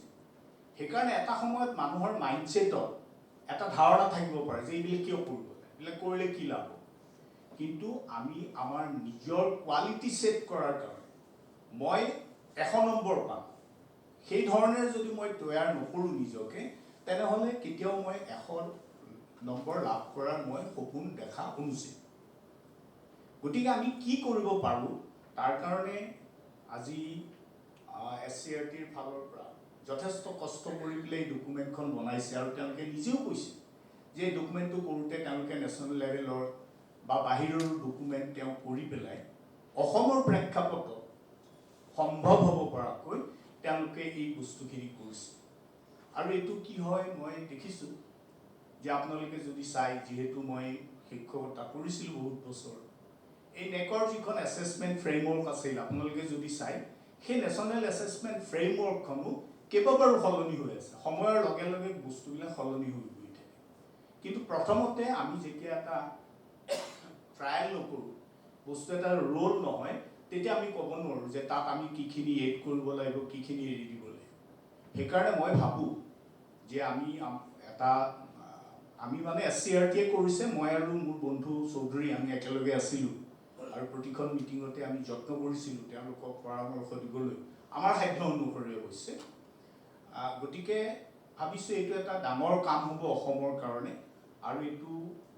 সেইকাৰণে এটা সময়ত মানুহৰ মাইণ্ডছেটত এটা ধাৰণা থাকিব পাৰে যে এইবিলাক কিয় কৰিব লাগে, এইবিলাক কৰিলে কি লাভ হ'ব। কিন্তু আমি আমাৰ নিজৰ কোৱালিটি ছেট কৰাৰ কাৰণে মই 100 নম্বৰ পাম, সেই ধৰণে যদি মই তৈয়াৰ নকৰোঁ নিজকে, তেনেহ'লে কেতিয়াও মই 100 নম্বৰ লাভ কৰাৰ মই সপোন দেখা অনুচিত। গতিকে আমি কি কৰিব পাৰোঁ তাৰ কাৰণে আজি SCRTৰ ফালৰ পৰা যথেষ্ট কষ্ট কৰি পেলাই এই ডকুমেণ্টখন বনাইছে আৰু তেওঁলোকে নিজেও কৈছে যে এই ডকুমেণ্টটো কৰোঁতে তেওঁলোকে নেশ্যনেল লেভেলৰ বা বাহিৰৰ ডকুমেণ্ট তেওঁ কৰি পেলাই অসমৰ প্ৰেক্ষাপটত সম্ভৱ হ'ব পৰাকৈ তেওঁলোকে এই বস্তুখিনি কৰিছে। আৰু এইটো কি হয় মই দেখিছোঁ যে আপোনালোকে যদি চাই, যিহেতু মই শিক্ষকতা কৰিছিলোঁ বহুত বছৰ, এই নেকৰ যিখন এছেছমেণ্ট ফ্ৰেমৱৰ্ক আছিল আপোনালোকে যদি চাই, সেই নেশ্যনেল এছেছমেণ্ট ফ্ৰেমৱৰ্কখনো কেইবাবাৰো সলনি হৈ আছে। সময়ৰ লগে লগে বস্তুবিলাক সলনি হৈ গৈ থাকে। কিন্তু প্ৰথমতে আমি যেতিয়া এটা ট্ৰায়েল নকৰোঁ, বস্তু এটা ৰোল নহয়, তেতিয়া আমি ক'ব নোৱাৰোঁ যে তাত আমি কিখিনি এড কৰিব লাগিব, কিখিনি এৰি দিব লাগিব। সেইকাৰণে মই ভাবোঁ যে আমি মানে SCRTয়ে কৰিছে, মই আৰু মোৰ বন্ধু চৌধুৰী আমি একেলগে আছিলোঁ আৰু প্ৰতিখন মিটিঙতে আমি যত্ন কৰিছিলোঁ তেওঁলোকক পৰামৰ্শ দিবলৈ, আমাৰ সাধ্য অনুসৰি অৱশ্যে। গতিকে ভাবিছোঁ এইটো এটা ডাঙৰ কাম হ'ব অসমৰ কাৰণে। আৰু এইটো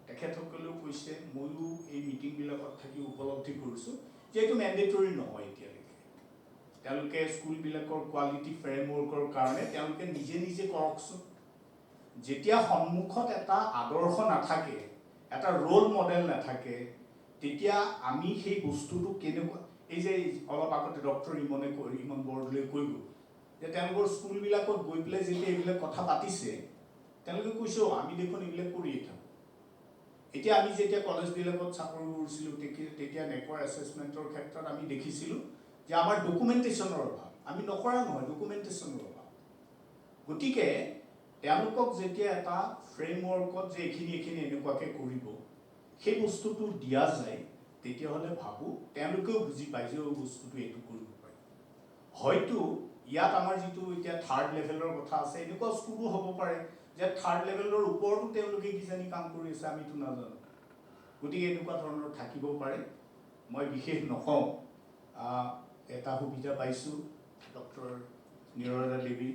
তেখেতসকলেও কৈছে, ময়ো এই মিটিংবিলাকত থাকি উপলব্ধি কৰিছোঁ যে এইটো মেণ্ডেটৰী নহয় এতিয়ালৈকে। তেওঁলোকে স্কুলবিলাকৰ কোৱালিটি ফ্ৰেমৱৰ্কৰ কাৰণে তেওঁলোকে নিজে নিজে কৰকচোন। যেতিয়া সন্মুখত এটা আদৰ্শ নাথাকে, এটা ৰোল মডেল নাথাকে, তেতিয়া আমি সেই বস্তুটো কেনেকুৱা, এই যে অলপ আগতে ডক্টৰ ইমন বৰদলৈয়ে কৈ গ'ল যে তেওঁলোকৰ স্কুলবিলাকত গৈ পেলাই যেতিয়া এইবিলাক কথা পাতিছে, তেওঁলোকে কৈছে আমি দেখোন এইবিলাক কৰিয়ে থাকোঁ। এতিয়া আমি যেতিয়া কলেজবিলাকত চাকৰি কৰিছিলোঁ, তেতিয়া নেকৰ এছেছমেণ্টৰ ক্ষেত্ৰত আমি দেখিছিলোঁ যে আমাৰ ডকুমেণ্টেশ্যনৰ অভাৱ। আমি নকৰা নহয়, ডকুমেণ্টেশ্যনৰ অভাৱ। গতিকে তেওঁলোকক যেতিয়া এটা ফ্ৰেমৱৰ্কত যে এইখিনি এনেকুৱাকৈ কৰিব, সেই বস্তুটো দিয়া যায়, তেতিয়াহ'লে ভাবোঁ তেওঁলোকেও বুজি পায় যে বস্তুটো এইটো কৰিব পাৰি। হয়তো ইয়াত আমাৰ যিটো এতিয়া 3rd লেভেলৰ কথা আছে, এনেকুৱা স্কুলো হ'ব পাৰে যে 3rd লেভেলৰ ওপৰতো তেওঁলোকে কিজানি কাম কৰি আছে, আমিতো নাজানো। গতিকে এনেকুৱা ধৰণৰ থাকিব পাৰে। মই বিশেষ নকওঁ। এটা সুবিধা পাইছোঁ ডক্টৰ নিৰদা দেৱী,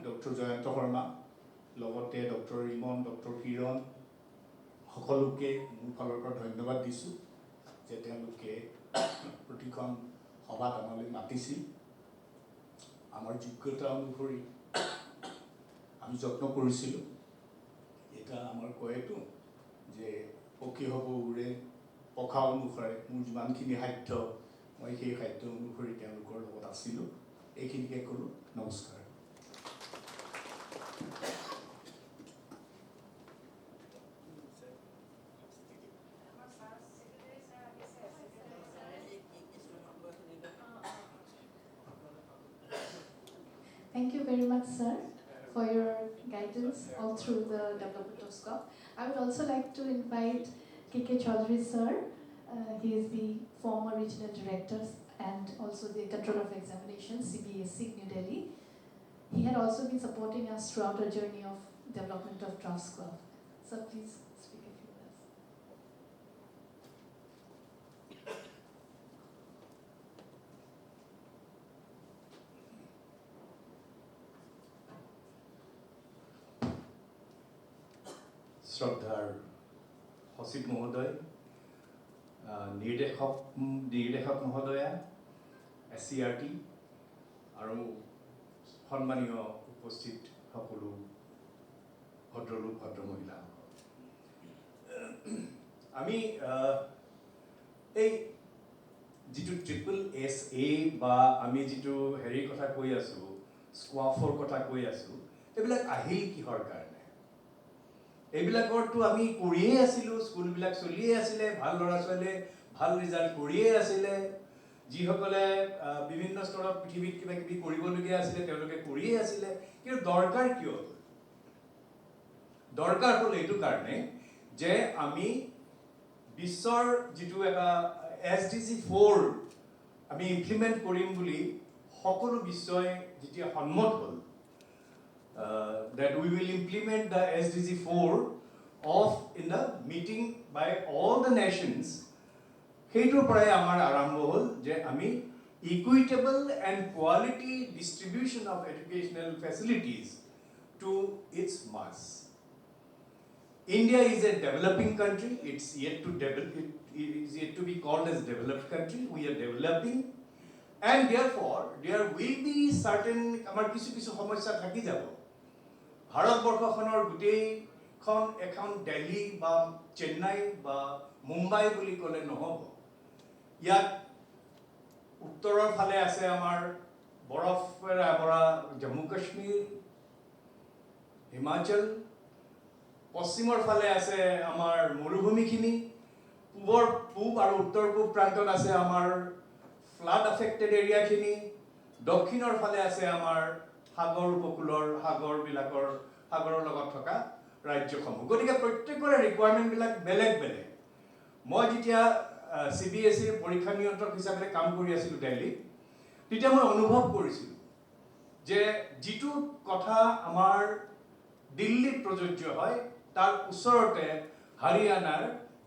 ডক্টৰ জয়ন্ত শৰ্মা, লগতে ডক্টৰ ইমন, ডক্টৰ কিৰণ, সকলোকে মোৰ ফালৰ পৰা ধন্যবাদ দিছোঁ যে তেওঁলোকে প্ৰতিখন সভাত আমালৈ মাতিছিল। আমাৰ যোগ্যতা অনুসৰি আমি যত্ন কৰিছিলোঁ। এটা আমাৰ কয়তো যে পক্ষী হ'ব উৰে, পখা অনুসাৰে মোৰ যিমানখিনি সাধ্য, মই সেই সাধ্য অনুসৰি তেওঁলোকৰ লগত আছিলোঁ। এইখিনিকে ক'লোঁ। নমস্কাৰ। Thank you very much, sir, for your guidance all through the development of SQAAF. I would also like to invite K.K. Chaudhary, sir. He is the former regional director and also the controller of examinations, CBSE, New Delhi. He had also been supporting us throughout our journey of development of draft SQAAF. Sir, please speak a few words. শ্ৰদ্ধাৰ সচিব মহোদয়, নিৰ্দেশক মহোদয়া, SCRT আৰু সন্মানীয় উপস্থিত সকলো ভদ্ৰলোক ভদ্ৰ মহিলাসকল, আমি এই যিটো SSA বা আমি যিটো হেৰিৰ কথা কৈ আছোঁ, SQAAFৰ কথা কৈ আছোঁ, এইবিলাক আহিল কিহৰ কাৰণে? এইবিলাকৰতো আমি কৰিয়ে আছিলোঁ, স্কুলবিলাক চলিয়ে আছিলে, ভাল ল'ৰা ছোৱালীয়ে ভাল ৰিজাল্ট কৰিয়ে আছিলে, যিসকলে বিভিন্ন স্তৰত পৃথিৱীত কিবা কিবি কৰিবলগীয়া আছিলে তেওঁলোকে কৰিয়ে আছিলে, কিন্তু দৰকাৰ কিয়? দৰকাৰ হ'ল এইটো কাৰণে যে আমি বিশ্বৰ যিটো এটা SDG 4 আমি ইমপ্লিমেণ্ট কৰিম বুলি সকলো বিশ্বই যেতিয়া সন্মত হ'ল, that we will implement the SDG 4 in the meeting by all the nations, সেইটোৰ পৰাই আমাৰ আৰম্ভ হ'ল যে আমি equitable and quality distribution of educational facilities to its mass. India is a developing country. It's yet to develop. It is yet to be called as developed country. We are developing, and therefore there will be certain amar kisu samasya thaki jabo. ভাৰতবৰ্ষখনৰ গোটেইখন এখন দিল্লী বা চেন্নাই বা মুম্বাই বুলি ক'লে নহ'ব। ইয়াত উত্তৰৰ ফালে আছে আমাৰ বৰফেৰে আৱৰা জম্মু কাশ্মীৰ, হিমাচল, পশ্চিমৰ ফালে আছে আমাৰ মৰুভূমিখিনি, পূব আৰু উত্তৰ পূব প্ৰান্তত আছে আমাৰ ফ্লাড এফেক্টেড এৰিয়াখিনি, দক্ষিণৰ ফালে আছে আমাৰ সাগৰ উপকূলৰ সাগৰৰ লগত থকা ৰাজ্যসমূহ। গতিকে প্ৰত্যেকৰে ৰিকুৱাৰমেণ্টবিলাক বেলেগ বেলেগ। মই যেতিয়া CBSE পৰীক্ষা নিয়ন্ত্ৰক হিচাপে কাম কৰি আছিলোঁ দিল্লীত, তেতিয়া মই অনুভৱ কৰিছিলোঁ যে যিটো কথা আমাৰ দিল্লীত প্ৰযোজ্য হয় তাৰ ওচৰতে হাৰিয়ানাৰ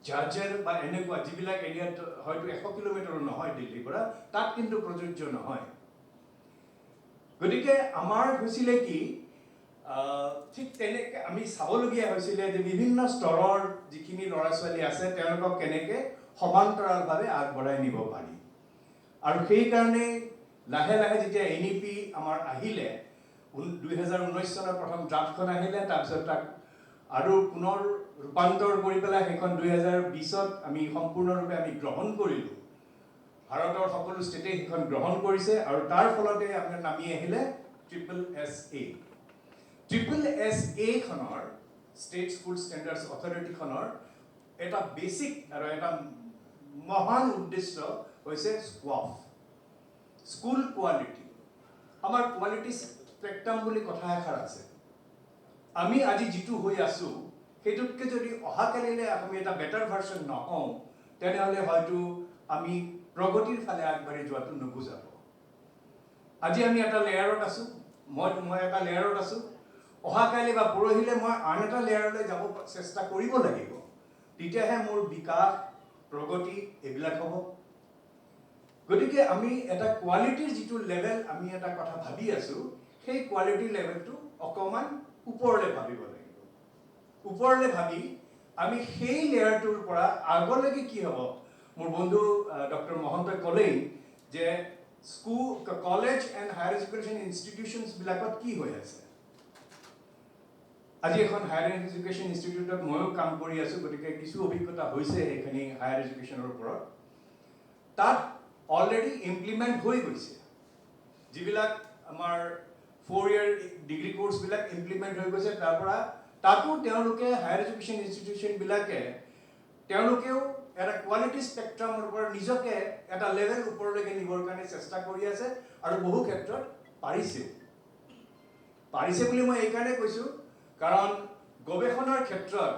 ঝাজৰ বা এনেকুৱা যিবিলাক এৰিয়াত হয়তো 100 কিলোমিটাৰো নহয় দিল্লীৰ পৰা, তাত কিন্তু প্ৰযোজ্য নহয়। গতিকে আমাৰ হৈছিলে কি, ঠিক তেনেকৈ আমি চাবলগীয়া হৈছিলে যে বিভিন্ন স্তৰৰ যিখিনি ল'ৰা ছোৱালী আছে তেওঁলোকক কেনেকৈ সমান্তৰালভাৱে আগবঢ়াই নিব পাৰি। আৰু সেইকাৰণে লাহে লাহে যেতিয়া NEP আমাৰ আহিলে, 2019 চনৰ প্ৰথম ড্ৰাফ্টখন আহিলে, তাৰপিছত তাক আৰু পুনৰ ৰূপান্তৰ কৰি পেলাই সেইখন 2020ত আমি সম্পূৰ্ণৰূপে আমি গ্ৰহণ কৰিলোঁ। ভাৰতৰ সকলো ষ্টেটে সেইখন গ্ৰহণ কৰিছে আৰু তাৰ ফলতে আপোনাৰ নামি আহিলে SSA। SSA-খনৰ ষ্টেট স্কুল ষ্টেণ্ডাৰ্ডছ অথৰিটিখনৰ এটা বেচিক আৰু এটা মহান উদ্দেশ্য হৈছে SQAAF, স্কুল কোৱালিটি। আমাৰ কোৱালিটি স্পেক্ট্ৰাম বুলি কথা এষাৰ আছে। আমি আজি যিটো হৈ আছোঁ সেইটোতকৈ যদি অহাকালিলৈ আমি এটা বেটাৰ ভাৰ্চন নহওঁ, তেনেহ'লে হয়তো আমি প্ৰগতিৰ ফালে আগবাঢ়ি যোৱাটো নুবুজাব। আজি আমি এটা লেয়াৰত আছোঁ, মই এটা লেয়াৰত আছোঁ, অহাকালি বা পৰহিলৈ মই আন এটা লেয়াৰলৈ যাব চেষ্টা কৰিব লাগিব, তেতিয়াহে মোৰ বিকাশ প্ৰগতি এইবিলাক হ'ব। গতিকে আমি এটা কোৱালিটিৰ যিটো লেভেল আমি এটা কথা ভাবি আছোঁ, সেই কোৱালিটিৰ লেভেলটো অকণমান ওপৰলৈ ভাবিব লাগিব। ওপৰলৈ ভাবি আমি সেই লেয়াৰটোৰ পৰা আগলৈকে কি হ'ব, মোৰ বন্ধু ডক্টৰ মহন্তই ক'লেই যে কলেজ এণ্ড হায়াৰ এডুকেশ্যন ইনষ্টিটিউশ্যনছবিলাকত কি হৈ আছে। আজি এখন হায়াৰ এডুকেশ্যন ইনষ্টিটিউটত ময়ো কাম কৰি আছোঁ, গতিকে কিছু অভিজ্ঞতা হৈছে সেইখিনি হায়াৰ এডুকেশ্যনৰ ওপৰত। তাত অলৰেডি ইমপ্লিমেণ্ট হৈ গৈছে, যিবিলাক আমাৰ 4 year ডিগ্ৰী কোৰ্চবিলাক ইমপ্লিমেণ্ট হৈ গৈছে। তাৰ পৰা তাতো তেওঁলোকে হায়াৰ এডুকেশ্যন ইনষ্টিটিউশ্যনবিলাকে তেওঁলোকেও এটা কোৱালিটি স্পেক্ট্ৰামৰ ওপৰত নিজকে এটা লেভেল ওপৰলৈকে নিবৰ কাৰণে চেষ্টা কৰি আছে আৰু বহু ক্ষেত্ৰত পাৰিছে বুলি মই এইকাৰণে কৈছোঁ, কাৰণ গৱেষণাৰ ক্ষেত্ৰত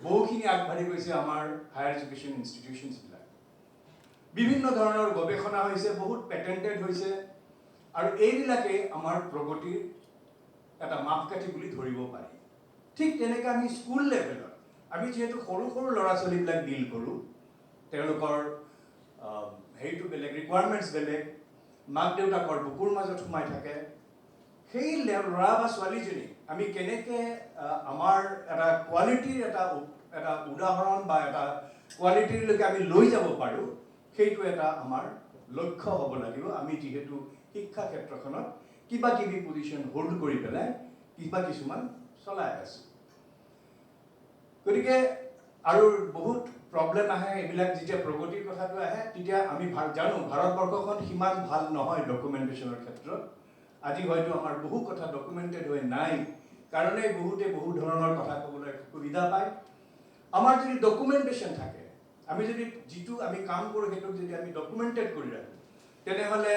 বহুখিনি আগবাঢ়ি গৈছে আমাৰ হায়াৰ এডুকেশ্যন ইনষ্টিটিউশ্যনছবিলাক। বিভিন্ন ধৰণৰ গৱেষণা হৈছে, বহুত পেটেণ্টেড হৈছে, আৰু এইবিলাকেই আমাৰ প্ৰগতিৰ এটা মাপকাঠি বুলি ধৰিব পাৰি। ঠিক তেনেকৈ আমি স্কুল লেভেলত আমি যিহেতু সৰু সৰু ল'ৰা ছোৱালীবিলাক ডিল কৰোঁ, তেওঁলোকৰ হেৰিটো বেলেগ, ৰিকুৱাৰমেণ্টছ বেলেগ, মাক দেউতাকৰ বুকুৰ মাজত সোমাই থাকে, সেই ল'ৰা বা ছোৱালীজনী আমি কেনেকৈ আমাৰ এটা কোৱালিটিৰ এটা উদাহৰণ বা এটা কোৱালিটিলৈকে আমি লৈ যাব পাৰোঁ, সেইটো এটা আমাৰ লক্ষ্য হ'ব লাগিব। আমি যিহেতু শিক্ষা ক্ষেত্ৰখনত কিবা কিবি পজিশ্যন হোল্ড কৰি পেলাই কিবা কিছুমান চলাই আছোঁ। গতিকে আৰু বহুত প্ৰব্লেম আহে, এইবিলাক যেতিয়া প্ৰগতিৰ কথাটো আহে তেতিয়া আমি জানো ভাৰতবৰ্ষখন সিমান ভাল নহয় ডকুমেণ্টেশ্যনৰ ক্ষেত্ৰত। আজি হয়তো আমাৰ বহু কথা ডকুমেণ্টেড হৈ নাই কাৰণে বহুতে বহু ধৰণৰ কথা ক'বলৈ সুবিধা পায়। আমাৰ যদি ডকুমেণ্টেশ্যন থাকে, আমি যদি যিটো আমি কাম কৰোঁ সেইটোক যদি আমি ডকুমেণ্টেড কৰি ৰাখোঁ, তেনেহ'লে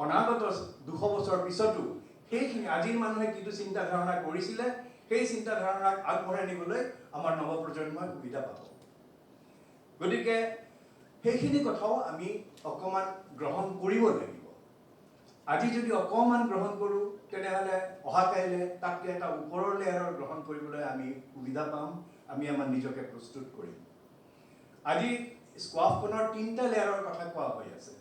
অনাগত 200 বছৰ পিছতো সেইখিনি আজিৰ মানুহে যিটো চিন্তাধাৰণা কৰিছিলে সেই চিন্তাধাৰণাক আগবঢ়াই নিবলৈ আমাৰ নৱপ্ৰজন্মই সুবিধা পাব। গতিকে সেইখিনি কথাও আমি অকণমান গ্ৰহণ কৰিব লাগিব। আজি যদি অকণমান গ্ৰহণ কৰোঁ তেনেহ'লে অহা কাইলৈ তাতকৈ এটা ওপৰৰ লেয়াৰৰ গ্ৰহণ কৰিবলৈ আমি সুবিধা পাম, আমি আমাৰ নিজকে প্ৰস্তুত কৰিম। আজি স্কোৱাফখনৰ 3টা লেয়াৰৰ কথা কোৱা হৈ আছে।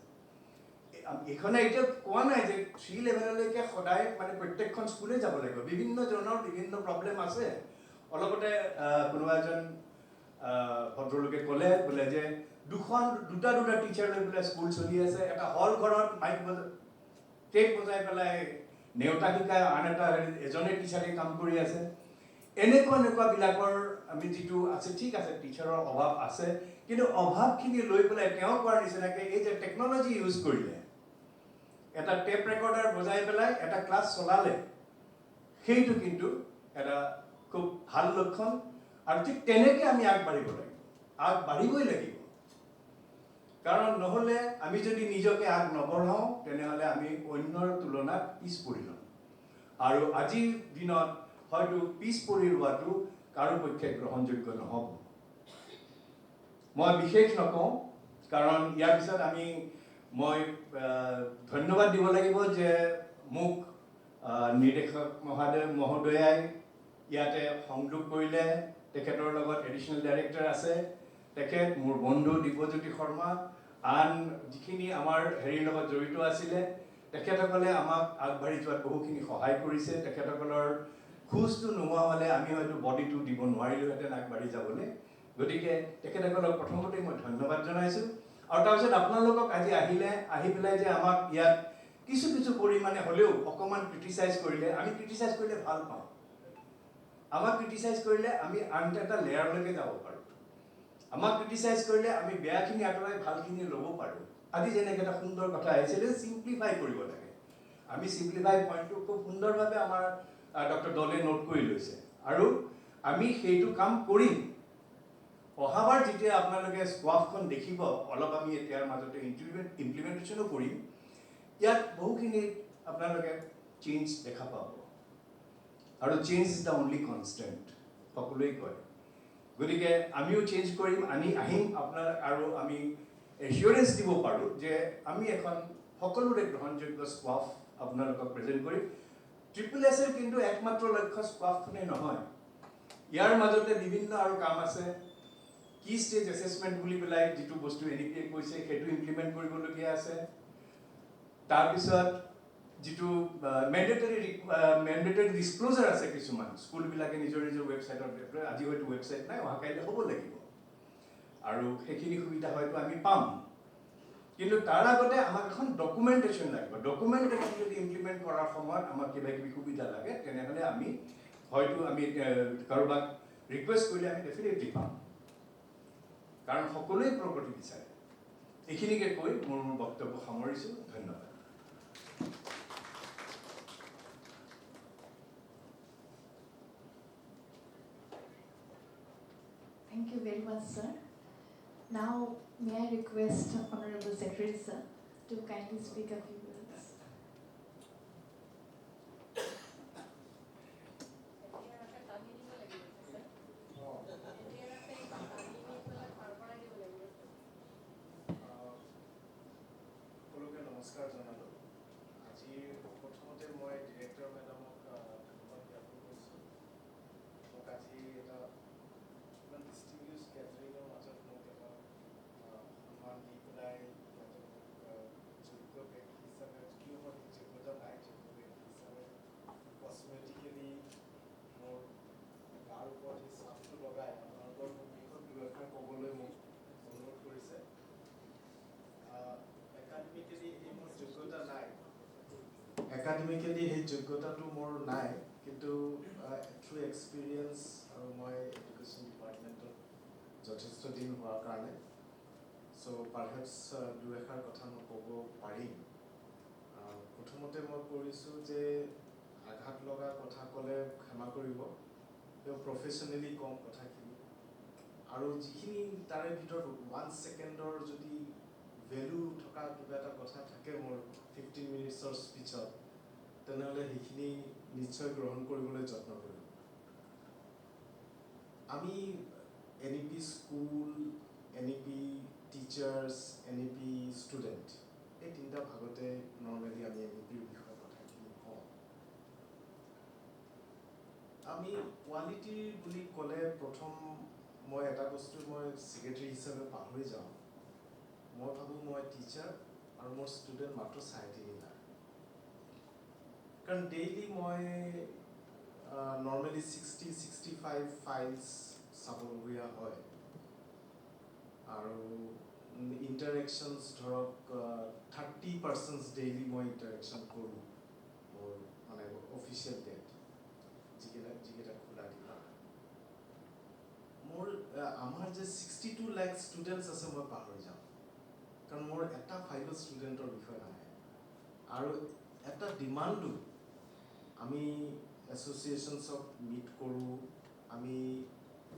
এইখনে এতিয়া কোৱা নাই যে 3 লেভেললৈকে সদায় মানে প্ৰত্যেকখন স্কুলে যাব লাগিব। বিভিন্ন জনৰ বিভিন্ন প্ৰব্লেম আছে। অলপতে কোনোবা এজন ভদ্ৰলোকে ক'লে বোলে যে দুটা টিচাৰ লৈ পেলাই স্কুল চলি আছে, এটা হল ঘৰত মাইক টেপ বজাই পেলাই নেওতা শিকাই, আন এজনে টিচাৰে কাম কৰি আছে। এনেকুৱাবিলাকৰ আমি যিটো আছে, ঠিক আছে টিচাৰৰ অভাৱ আছে, কিন্তু অভাৱখিনি লৈ পেলাই তেওঁ কোৱাৰ নিচিনাকৈ এই যে টেকন'লজি ইউজ কৰিলে, এটা টেপ ৰেকৰ্ডাৰ বজাই পেলাই এটা ক্লাছ চলালে, সেইটো কিন্তু এটা খুব ভাল লক্ষণ। আৰু ঠিক তেনেকৈ আমি আগবাঢ়িবই লাগিব। কাৰণ নহ'লে আমি যদি নিজকে আগ নবঢ়াওঁ তেনেহ'লে আমি অন্যৰ তুলনাত পিছ পৰি ল'ম। আৰু আজিৰ দিনত হয়তো পিছ পৰি ৰোৱাটো কাৰো পক্ষে গ্ৰহণযোগ্য নহ'ব। মই বিশেষ নকওঁ, কাৰণ ইয়াৰ পিছত মই ধন্যবাদ দিব লাগিব যে মোক নিৰ্দেশক মহোদয়াই ইয়াতে সংযোগ কৰিলে। তেখেতৰ লগত এডিশ্যনেল ডাইৰেক্টৰ আছে, তেখেত মোৰ বন্ধু দিব্যজ্যোতি শৰ্মা, আন যিখিনি আমাৰ হেৰিৰ লগত জড়িত আছিলে তেখেতসকলে আমাক আগবাঢ়ি যোৱাত বহুখিনি সহায় কৰিছে। তেখেতসকলৰ খোজটো নোহোৱা হ'লে আমি হয়তো বডিটো দিব নোৱাৰিলোহেঁতেন আগবাঢ়ি যাবলৈ। গতিকে তেখেতসকলক প্ৰথমতে মই ধন্যবাদ জনাইছোঁ। আৰু তাৰপিছত আপোনালোকক আজি আহি পেলাই যে আমাক ইয়াত কিছু পৰিমাণে হ'লেও অকণমান ক্ৰিটিচাইজ কৰিলে, আমি ক্ৰিটিচাইজ কৰিলে ভাল পাওঁ। আমাক ক্ৰিটিচাইজ কৰিলে আমি আন এটা লেয়াৰলৈকে যাব পাৰোঁ। আমাক ক্ৰিটিচাইজ কৰিলে আমি বেয়াখিনি আঁতৰাই ভালখিনি ল'ব পাৰোঁ। আজি যেনেকৈ এটা সুন্দৰ কথা আহিছিলে, চিম্প্লিফাই কৰিব লাগে। আমি চিম্প্লিফাই পইণ্টটো খুব সুন্দৰভাৱে আমাৰ ডক্টৰ দলে নোট কৰি লৈছে, আৰু আমি সেইটো কাম কৰিম। অহাবাৰ যেতিয়া আপোনালোকে স্কোৱাফখন দেখিব, অলপ আমি ইয়াৰ মাজতে ইমপ্লিমেণ্টেশ্যনো কৰিম। ইয়াত বহুখিনি আপোনালোকে চেঞ্জ দেখা পাব, আৰু change is the only constant, সকলোৱে কয়। গতিকে আমিও চেঞ্জ কৰিম, আহিম আপোনাৰ, আৰু আমি এচিয়ৰেঞ্চ দিব পাৰোঁ যে আমি এখন সকলোৰে গ্ৰহণযোগ্য স্কোৱাফ আপোনালোকক প্ৰেজেণ্ট কৰিম। SSSৰ কিন্তু একমাত্ৰ লক্ষ্য স্কোৱাফখনেই নহয়, ইয়াৰ মাজতে বিভিন্ন আৰু কাম আছে। কি ষ্টেজ এছেছমেণ্ট বুলি পেলাই যিটো বস্তু NEP-য়ে কৈছে সেইটো ইমপ্লিমেণ্ট কৰিবলগীয়া আছে। তাৰপিছত যিটো মেণ্ডেটৰী ডিছক্ল'জাৰ আছে কিছুমান, স্কুলবিলাকে নিজৰ ৱেবছাইটত, আজি হয়তো ৱেবছাইট নাই, অহা কাইলৈ হ'ব লাগিব, আৰু সেইখিনি সুবিধা হয়তো আমি পাম। কিন্তু তাৰ আগতে আমাক এখন ডকুমেণ্টেশ্যন লাগিব। ডকুমেণ্টেশ্যন যদি ইমপ্লিমেণ্ট কৰাৰ সময়ত আমাক কিবা কিবি সুবিধা লাগে, তেনেহ'লে আমি কাৰোবাক ৰিকুৱেষ্ট কৰিলে আমি ডেফিনেটলি পাম, কাৰণ সকলোৱে প্ৰগতি বিচাৰে। এইখিনিকে কৈ মোৰ বক্তব্য সামৰিছোঁ। ধন্যবাদ। Thank you very much, sir. Now, may I request Honorable Secretary, sir, to kindly speak a few words. সকলোকে নমস্কাৰ জনালোঁ। আজি প্ৰথমতে মই ডিৰেক্টৰ মেডামক ধন্যবাদ জ্ঞাপন কৰিছোঁ। মোক আজি এটা ইমান ডিষ্টিংগুইছ গেডাৰিঙৰ মাজত মোক এটা সন্মান দি পেলাই ইয়াতে মোক যোগ্য ব্যক্তি হিচাপে, যদিও মই যোগ্যতা নাই, যোগ্য ব্যক্তি হিচাপে একাডেমিকেলি সেই যোগ্যতাটো মোৰ নাই, কিন্তু থ্ৰু এক্সপিৰিয়েঞ্চ আৰু মই এডুকেশ্যন ডিপাৰ্টমেণ্টত যথেষ্ট দিন হোৱাৰ কাৰণে চ' পাৰহেপছ দুই এষাৰ কথা মই ক'ব পাৰিম। প্ৰথমতে মই কৰিছোঁ যে আঘাত লগা কথা ক'লে ক্ষমা কৰিব, তেওঁ প্ৰফেশ্যনেলি কম কথাখিনি, আৰু যিখিনি তাৰে ভিতৰত 1 ছেকেণ্ডৰ যদি ভেলু থকা কিবা এটা কথা থাকে মোৰ 15 মিনিটছৰ স্পীচত, তেনেহ'লে সেইখিনি নিশ্চয় গ্ৰহণ কৰিবলৈ যত্ন কৰিম। আমি NEP school, NEP teachers, NEP student, এই তিনিটা ভাগতে নৰ্মেলি আমি NEPৰ বিষয়ে কথাখিনি কওঁ। আমি কোৱালিটি বুলি ক'লে প্ৰথম মই এটা বস্তু মই ছেক্ৰেটাৰী হিচাপে পাহৰি যাওঁ। মই ভাবোঁ মই টিচাৰ আৰু মোৰ ষ্টুডেণ্ট মাত্ৰ 3.5 লাখ। কাৰণ ডেইলি মই নৰ্মেলি 60-65 ফাইলছ চাবলগীয়া হয়, আৰু ইণ্টাৰেকশ্যনছ ধৰক 30% ডেইলি মই ইণ্টাৰেকশ্যন কৰোঁ মোৰ মানে অফিচিয়েল ডেট, যিকেইটা খোলা দিবা। মোৰ আমাৰ যে 62 লাখ ষ্টুডেণ্টছ আছে মই পাহৰি যাওঁ, কাৰণ মোৰ এটা ফাইলত ষ্টুডেণ্টৰ বিষয় নাহে। আৰু এটা ডিমাণ্ডো আমি এছ'চিয়েশ্যনছক মিট কৰোঁ, আমি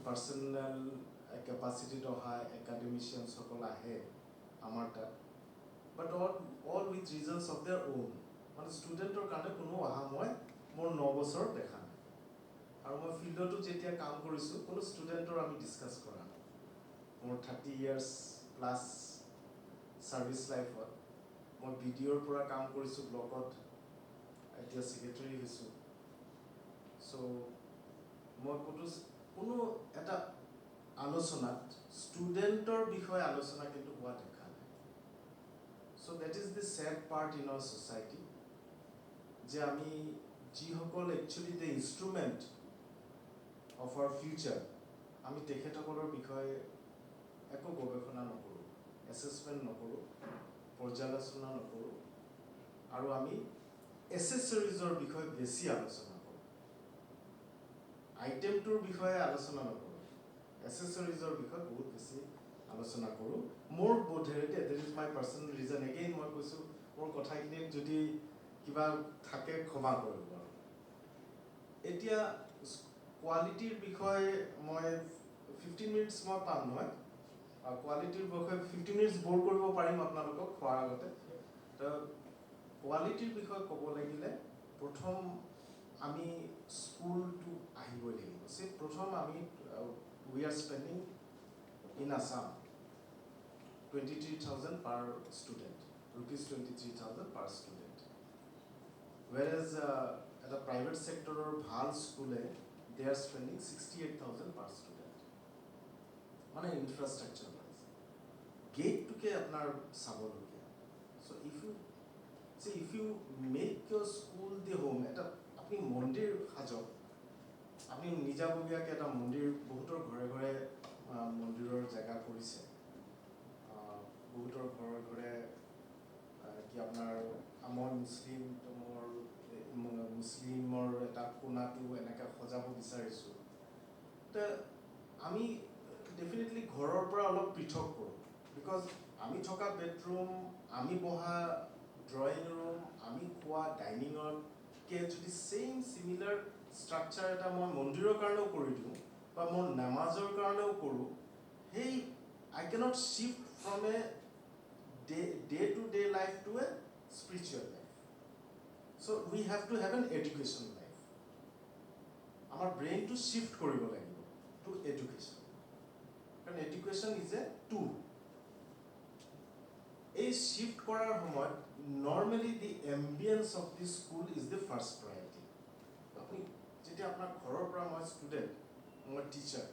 পাৰ্চনেল কেপাচিটিত অহা একাডেমিচিয়ানছসকল আহে আমাৰ তাত, but all with reasons of there on. মানে ষ্টুডেণ্টৰ কাৰণে কোনো অহা মই মোৰ 9 বছৰত দেখা নাই। আৰু মই ফিল্ডতো যেতিয়া কাম কৰিছোঁ কোনো ষ্টুডেণ্টৰ আমি ডিছকাছ কৰা নাই। মোৰ 30 ইয়াৰ্ছ প্লাছ ছাৰ্ভিচ লাইফত মই BDOৰ পৰা কাম কৰিছোঁ ব্লকত, এতিয়া ছেক্ৰেটাৰী হৈছোঁ। চ' মই কোনো এটা আলোচনাত ষ্টুডেণ্টৰ বিষয়ে আলোচনা কিন্তু হোৱা দেখা নাই। So' that is the sad part in our society, যে আমি যিসকল actually the instrument of our future, আমি তেখেতসকলৰ বিষয়ে একো গৱেষণা নকৰোঁ, এছেছমেণ্ট নকৰোঁ, পৰ্যালোচনা নকৰোঁ, আৰু আমি এছেছৰিজৰ বিষয়ে বেছি আলোচনা কৰোঁ। আইটেমটোৰ বিষয়ে আলোচনা নকৰোঁ, এছেছৰিজৰ বিষয়ে বহুত বেছি আলোচনা কৰোঁ। মোৰ বোধেৰে, that is my personal reason, again মই কৈছোঁ মোৰ কথাখিনিত যদি কিবা থাকে ক্ষমা কৰিব। এতিয়া কোৱালিটিৰ বিষয়ে মই 15 মিনিটছ মই পাম নহয়, আৰু কোৱালিটিৰ বিষয়ে 15 মিনিটছ ব'ৰ কৰিব পাৰিম আপোনালোকক খোৱাৰ আগতে। তো কোৱালিটিৰ বিষয়ে ক'ব লাগিলে প্ৰথম আমি স্কুলটো আহিবই লাগিব। প্ৰথম আমি we are spending in Assam 23,000 পাৰ ষ্টুডেণ্ট, ₹23,000 পাৰ ষ্টুডেণ্ট। ৱেৰাজ এটা প্ৰাইভেট ছেক্টৰৰ ভাল স্কুলে দে আৰ স্পেণ্ডিং 68,000 পাৰ ষ্টুডেণ্ট, মানে ইনফ্ৰাষ্ট্ৰাকচাৰ ৱাইজ। গেটটোকে আপোনাৰ চাবলগীয়া। চ' ইফ ইউ মেক ইয়ৰ স্কুল দি হোম, এটা আপুনি মন্দিৰ সাজক, আপুনি নিজাববীয়াকৈ এটা মন্দিৰ, বহুতৰ ঘৰে ঘৰে মন্দিৰৰ জেগা কৰিছে, বহুতৰ ঘৰে ঘৰে কি আপোনাৰ মই মুছলিমৰ এটা কোণাটো এনেকৈ সজাব বিচাৰিছোঁ। তো আমি ডেফিনেটলি ঘৰৰ পৰা অলপ পৃথক কৰোঁ, বিকজ আমি থকা বেডৰুম, আমি বহা ড্ৰয়িং ৰুম, আমি খোৱা ডাইনিঙতকৈ যদি চিমিলাৰ ষ্ট্ৰাকচাৰ এটা মই মন্দিৰৰ কাৰণেও কৰি দিওঁ বা মোৰ নামাজৰ কাৰণেও কৰোঁ, সেই I cannot shift from a day to day life to a spiritual life. So' we have to have an education life. আমাৰ ব্ৰেইনটো শ্বিফ্ট কৰিব লাগিব টু এডুকেশ্যন, কাৰণ এডুকেশ্যন ইজ এ টুল। এই শ্বিফ্ট কৰাৰ সময়ত normally the ambience of the school is the first priority. আপুনি যেতিয়া আপোনাৰ ঘৰৰ পৰা মই ষ্টুডেণ্ট, মই teacher,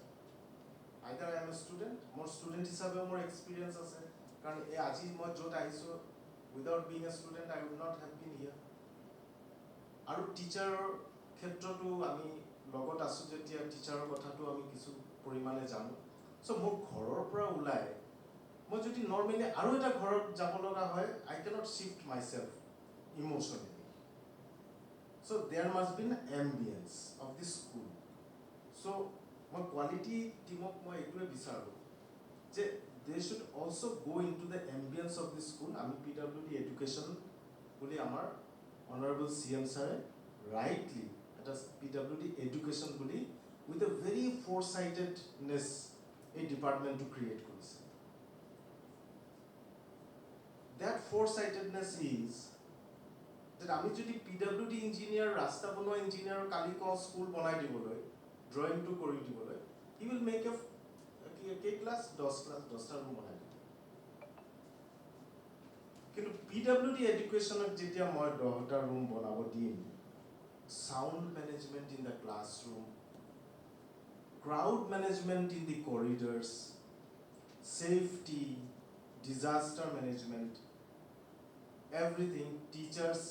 either I am a student, মোৰ ষ্টুডেণ্ট হিচাপেও মোৰ এক্সপিৰিয়েঞ্চ আছে, কাৰণ আজি মই য'ত আহিছোঁ without being a student I would not have been here. আৰু টিচাৰৰ ক্ষেত্ৰতো আমি লগত আছোঁ যেতিয়া টিচাৰৰ কথাটো আমি কিছু পৰিমাণে জানো। চ' মোৰ ঘৰৰ পৰা ওলাই মই যদি নৰ্মেলি আৰু এটা ঘৰত যাব লগা হয়, I cannot shift my shelf emotionally. So there must be an ambience of the school. So my quality team of my they should also go into the ambience of the school. I mean PWD education বুলি আমাৰ honorable CM sir rightly it is PWD education bully with a very foresightedness a department to create কৰিছে. That foresightedness is that আমি যদি PWD engineer ৰাস্তা বনোৱা engineer কালি কোৱা school বনাই দিবলৈ drawing to কৰি দিবলৈ he will make a class 10 class 10টা room বনাই দিব. কিন্তু PWD educationত যেতিয়া মই 10টা room বনাব দিম, sound management in the classroom, crowd management in the corridors, safety, disaster management, everything, teachers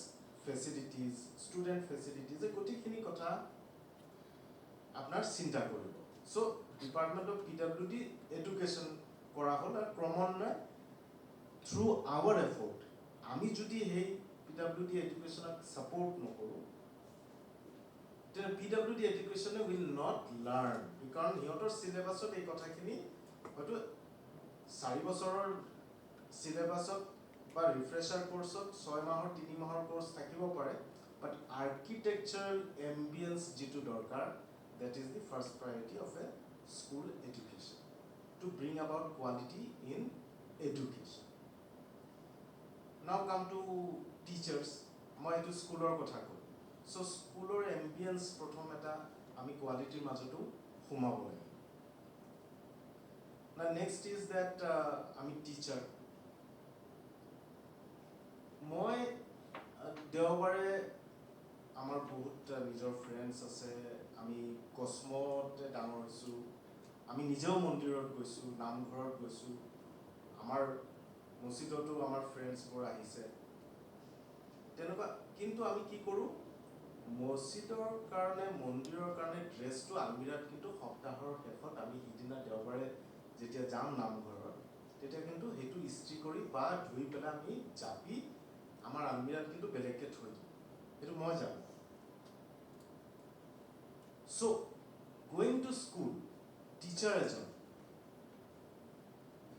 facilities, student facilities, a gotikhini kotha apnar chinta koribo. So Department of PWD education kora hol ar kromonnoy through our effort ami jodi hei PWD education support nokoru then PWD education will not learn because hiyotor syllabus ot ei kotha khini hoto 4 bosoror syllabus ot বা refresher course ot 6 mahor 3 mahor course thakibo pare but architectural ambience jitu dorkar that is the first priority of a school education to bring about quality in education. Now come to teachers. মই এটো স্কুলৰ কথা কওঁ. So স্কুলৰ ambience প্ৰথম এটা আমি কোৱালিটিৰ মাজতো সোমাব লাগে. Now next is that আমি টিচাৰ. মই দেওবাৰে আমাৰ বহুত নিজৰ ফ্ৰেণ্ডছ আছে আমি কসমতে ডাঙৰ হৈছোঁ আমি নিজেও মন্দিৰত গৈছোঁ নামঘৰত গৈছোঁ আমাৰ মছজিদতো আমাৰ ফ্ৰেণ্ডছবোৰ আহিছে তেনেকুৱা কিন্তু আমি কি কৰোঁ মছজিদৰ কাৰণে মন্দিৰৰ কাৰণে ড্ৰেছটো আলমিৰাত কিন্তু সপ্তাহৰ শেষত আমি সিদিনা দেওবাৰে যেতিয়া যাম নামঘৰত তেতিয়া কিন্তু সেইটো ইস্ত্ৰি কৰি বা ধুই পেলাই আমি জাপি আমাৰ আলমিৰাত কিন্তু বেলেগকৈ থৈ দিওঁ সেইটো মই জানো. So, going to school, teacher ejon,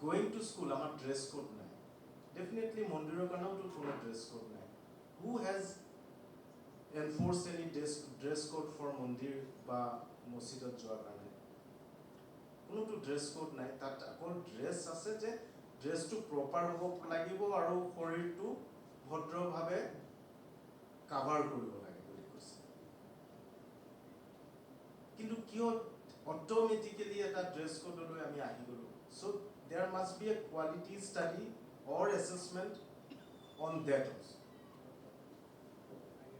going to school, our dress code nai. Definitely, Mondiror kanao to follow dress code nai. Who has enforced any dress code for Mondir ba Mosidot joa kane? Kono to dress code nai. That akol dress ase je dress to proper hobo lagibo aru shorir to bhodro bhabe cover koribo lage. কিন্তু কিয় automatically এটা dress code লৈ আমি আহি গলো. So there must be a quality study or assessment on that also.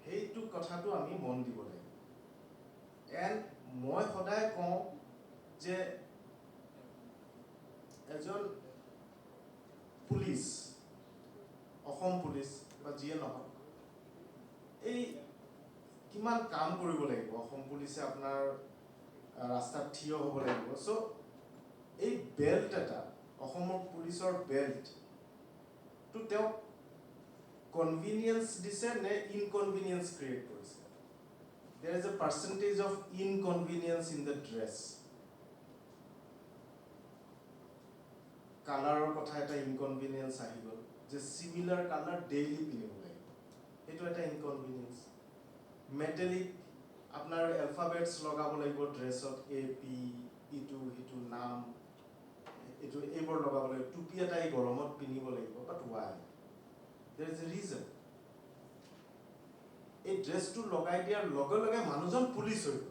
সেইটো কথাটো আমি মন দিব লাগে. And মই সদায় কওঁ যে এজন পুলিচ অসম পুলিচ বা যিয়ে নহওক এই কিমান কাম কৰিব লাগিব অসম পুলিচে আপোনাৰ ৰাস্তাত থিয় হ'ব লাগিব. সো এই বেল্ট এটা অসমৰ পুলিচৰ বেল্ট তো তেওঁ কনভিনিয়েন্স দিছে নে ইনকনভিনিয়েন্স ক্ৰিয়েট কৰিছে. there is a percentage of inconvenience in the dress. কালাৰৰ কথা এটা ইনকনভিনিয়েন্স আহি গ'ল যে সিমিলাৰ কালাৰ ডেইলি পিন্ধিব লাগিব এইটো এটা ইনকনভিনিয়েন্স. মেটালিক আপনার অ্যালফাবেটস লগাব লাগিব ড্রেসত AP ইটু হিটু নাম এটো এইবোৰ লগাব লাগিব টুপি এটা এই গৰমত পিন্ধিব লাগিব but why there is a reason এই ড্রেসটো লগাই দিয়াৰ লগে লগে মানুহজন পুলিচ হৈ গ'ল.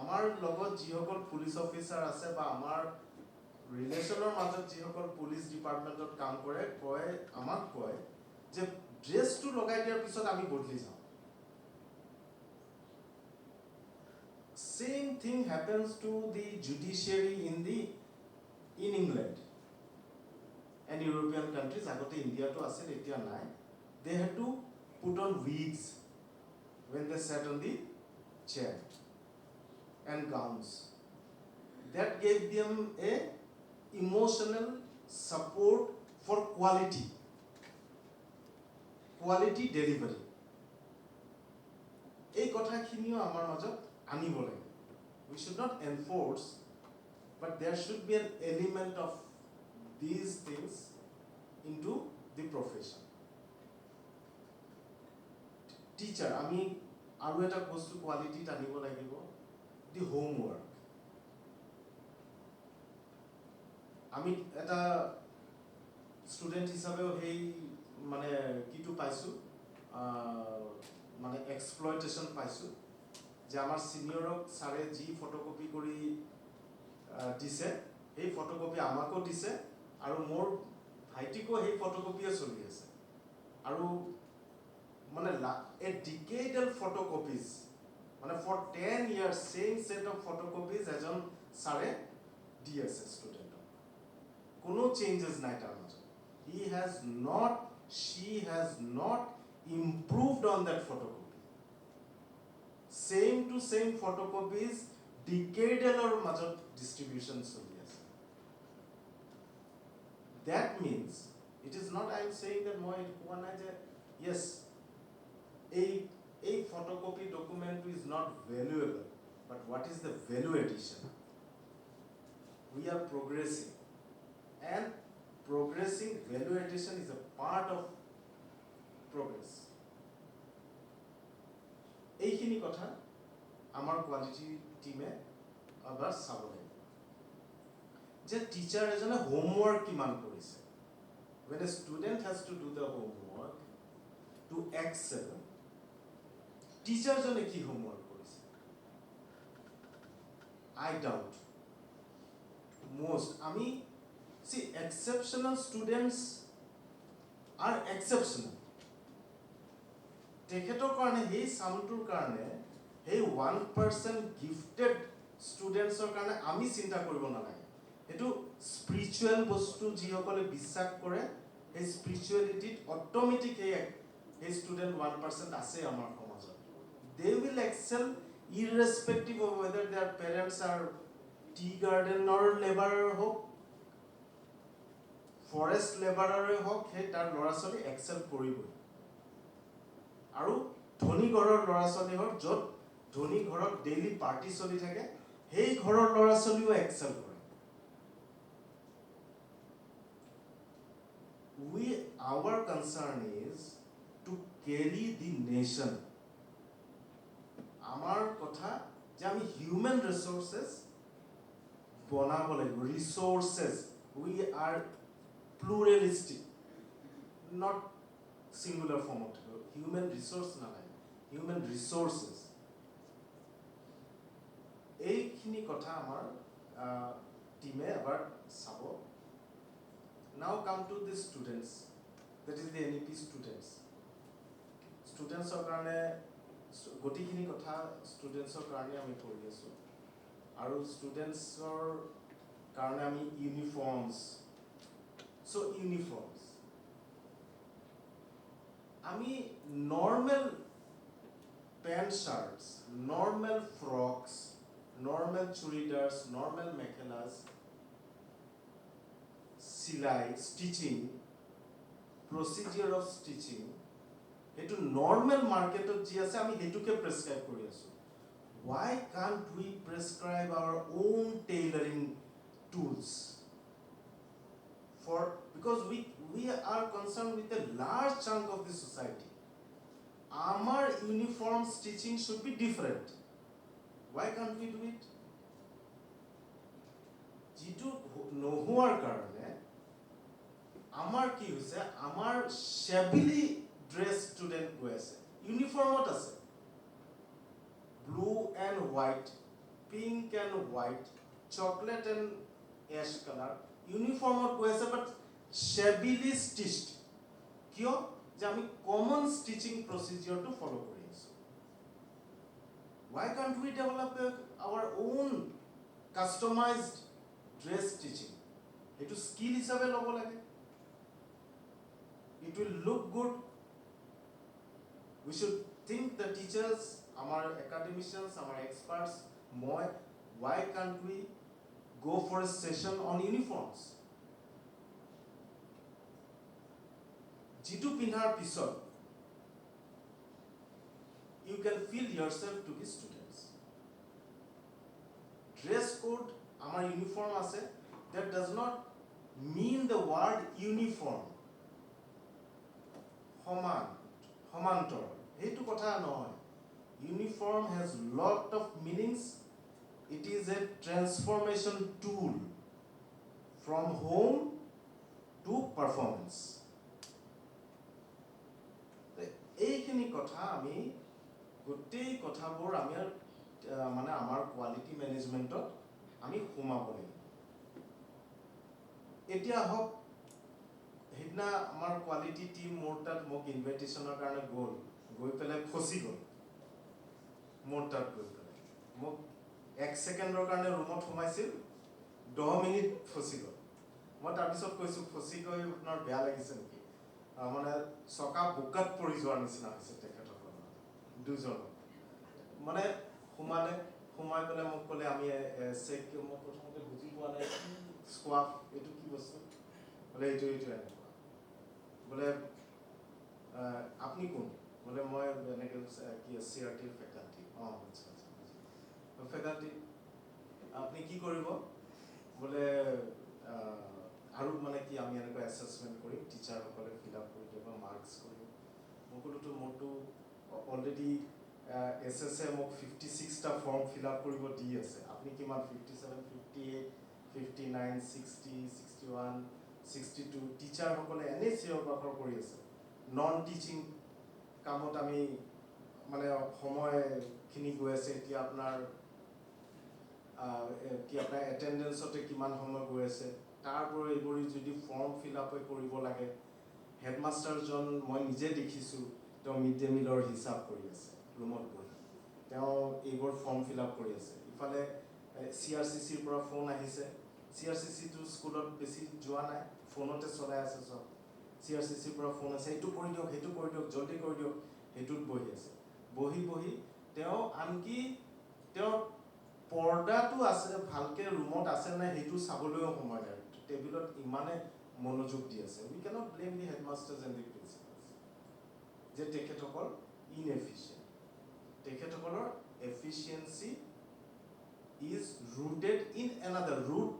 আমাৰ লগত যিসকল পুলিচ অফিচাৰ আছে বা আমাৰ ৰিলেশনৰ মাজত যিসকল পুলিচ ডিপাৰ্টমেন্টত কাম কৰে কয় আমাক কয় যে ড্রেসটো লগাই দিয়াৰ পিছত আমি বদলি যাওঁ. Same thing happens to the judiciary in England and European countries. Agote India to asil etia nai. They had to put on wigs when they sat on the chair and gowns. That gave them a emotional support for quality. quality delivery. এই কথাখিনিও আমাৰ মাজত আনিব লাগে. We should not enforce, but there should be an element of these things into the profession. Teacher, আমি আৰু এটা বস্তু কোৱালিটিত আনিব লাগিব, the homework. আমি এটা ষ্টুডেণ্ট হিচাপেও সেই মানে কিটো পাইছোঁ, মানে এক্সপ্লয়টেশ্যন পাইছোঁ, যে আমাৰ ছিনিয়ৰক ছাৰে যি ফটোকপি কৰি দিছে সেই ফটোকপি আমাকো দিছে আৰু মোৰ ভাইটিকো সেই ফটোকপিয়ে চলি আছে আৰু মানে এ ডিকেডেল ফটোকপিজ মানে for 10 years same set of photocopies এজন ছাৰে দি আছে ষ্টুডেণ্টক, কোনো চেঞ্জেছ নাই তাৰ মাজত. He has not, she has not improved on that photocopy. Same to same photocopies, decadal or major distribution choli ase. That means, it is not I am saying that moi koa nai je yes, a photocopy document is not valuable, but what is the value addition? We are progressing, and progressing value addition is a part of progress. এইখিনি কথা আমাৰ quality টিমে আবার চাব লাগিব যে teacher এজনে homework কিমান কৰিছে. When a student has to do the homework to excel, teacher জনে কি হোমৱৰ্ক কৰিছে? I doubt most. আমি see, exceptional students are exceptional. তেখেতৰ কাৰণে সেই সামটোৰ কাৰণে সেই 1% gifted students কাৰণে আমি চিন্তা কৰিব নালাগে. এটো স্পিৰিচুৱেল বস্তু যিসকলে বিশ্বাস কৰে এই স্পিৰিচুৱেলিটিত অটোমেটিক এই ষ্টুডেন্ট 1% আছে আমাৰ সমাজত. They will excel irrespective of whether their parents are tea garden or laborer hope, forest laborer hope, he tar lora choli excel koribo. আৰু ধনী ঘৰৰ লৰা ছোৱালী হৰ যত ধনী ঘৰত ডেইলি পাৰ্টি চলি থাকে সেই ঘৰৰ লৰা ছোৱালীও এক্সেল কৰে. Our concern is to carry the nation. আমাৰ কথা যে আমি হিউম্যান ৰিসোর্সেস বনাব লাগিব. ৰিসোর্সেস, we are pluralistic, not singular form of human resource নালাগে, human resources. এইখিনি কথা আমাৰ টিমে এবাৰ চাব. Now come to the students, that is the NEP students. Students কাৰণে গতিখিনি কথা ষ্টুডেন্টছৰ কাৰণে আমি কৰি আছো আৰু ষ্টুডেন্টছৰ কাৰণে আমি ইউনিফৰ্মছ. So uniforms, আমি normal pant shirts, normal frocks, normal churidars, normal mekhelas, silai, stitching, procedure of stitching, etu normal market ji ase ami hetuke prescribe kori asu. Why can't we prescribe our own tailoring tools? Because we are concerned with a large chunk of the society. Our uniform stitching should be different. Why can't we do it? Jitu nohuar karone amar ki hoise, amar shabbily dressed student go ase, uniform ase, blue and white, pink and white, chocolate and ash color uniform go ase, but shabbily stitched. Kyo? যে আমি common stitching procedure to follow kori asu. Why can't we develop our own customized dress stitching? Etu skill hisabe lobo lage. It will look good. We should think the teachers, our academicians, our experts, more. Why can't we go for a session on uniforms? Jitu pinhar pisot you can feel yourself to be students. Dress code, our uniform ase, that does not mean the word uniform. Homantor. Hetu kotha noy. Uniform has lot of meanings. It is a transformation tool from home to performance. এইখিনি কথা আমি গোটেই কথাবোৰ আমি মানে আমাৰ quality মেনেজমেন্টত আমি সোমাব লাগিব। এতিয়া হওক সেইদিনা আমাৰ কোৱালিটি টিম মোৰ তাত মোক ইনভাইটেশ্যনৰ কাৰণে গৈ পেলাই ফচি গ'ল মোৰ তাত গৈ পেলাই মোক 1 ছেকেণ্ডৰ কাৰণে ৰুমত সোমাইছিল 10 মিনিট ফচি গ'ল। মই তাৰপিছত কৈছোঁ ফচি গৈ আপোনাৰ বেয়া লাগিছে নেকি, মানে চকা বোকাত পৰি যোৱাৰ নিচিনা হৈছে তেখেতসকলৰ দুজন মানে সোমাই পেলাই মোক ক'লে আমি মই প্ৰথমতে বুজি পোৱা নাই স্কোৱাফ এইটো কি বস্তু বোলে এইটো এনেকুৱা বোলে আপুনি কোন বোলে মই এনেকৈ কি CRT ফেকাল্টি আচ্ছা ফেকাল্টি আপুনি কি কৰিব বোলে আৰু মানে কি আমি এনেকুৱা এছেছমেণ্ট কৰিম টিচাৰসকলে ফিল আপ কৰি দিব মাৰ্কছ কৰিম মই ক'লোতো মোৰতো অলৰেডি SSA মোক 56টা ফৰ্ম ফিল আপ কৰিব দি আছে আপুনি কিমান 57 58 59 60 61 62 টিচাৰসকলে এনেই চিঞৰ বাখৰ কৰি আছে নন টিচিং কামত আমি মানে সময়খিনি গৈ আছে এতিয়া আপোনাৰ এটেণ্ডেঞ্চতে কিমান সময় গৈ আছে তাৰপৰা এইবোৰ যদি ফৰ্ম ফিল আপ কৰিব লাগে হেডমাষ্টাৰজন মই নিজে দেখিছোঁ তেওঁ মিড ডে মিলৰ হিচাপ কৰি আছে ৰুমত বহি তেওঁ এইবোৰ ফৰ্ম ফিল আপ কৰি আছে ইফালে CRCCৰ পৰা ফোন আহিছে CRCCটো স্কুলত বেছি যোৱা নাই ফোনতে চলাই আছে চব CRCCৰ পৰা ফোন আছে এইটো কৰি দিয়ক সেইটো কৰি দিয়ক জলদি কৰি দিয়ক সেইটোত বহি আছে বহি তেওঁ আনকি তেওঁ পৰ্দাটো আছে ভালকে ৰুমত আছে নাই সেইটো চাবলৈও সময় নাই টেবুলত ইমানে মনোযোগ দি আছে we cannot blame the হেডমাষ্টাৰ্ছ and the principles যে তেখেতসকল ইনএফিচিয়েণ্ট তেখেতসকলৰ efficiency is rooted in another root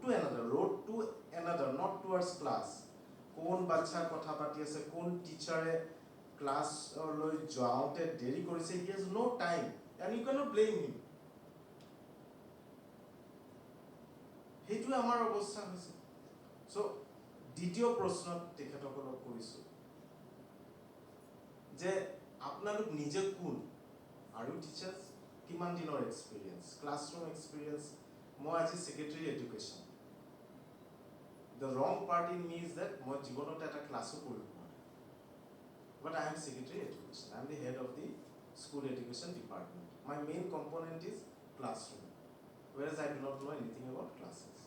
to another not towards class কোন বাচ্চা কথা পাতি আছে কোন টিচাৰে ক্লাছ লৈ যাওঁতে দেৰি কৰিছে he has no time and you cannot blame him সেইটো আমাৰ অৱস্থা হৈছে সো দ্বিতীয় প্ৰশ্ন তেখেতসকলক কৰিছো যে আপোনালোক নিজে কোন আৰু টিচাৰ্ছ কিমান দিনৰ এক্সপিৰিয়েন্স ক্লাছৰুম এক্সপিৰিয়েন্স মই আজি secretary education the wrong part in me is that মই জীৱনত এটা ক্লাছো কৰিব নোৱাৰে but I am secretary education I am the head of the school education department my main component is classroom whereas I do not know anything about classes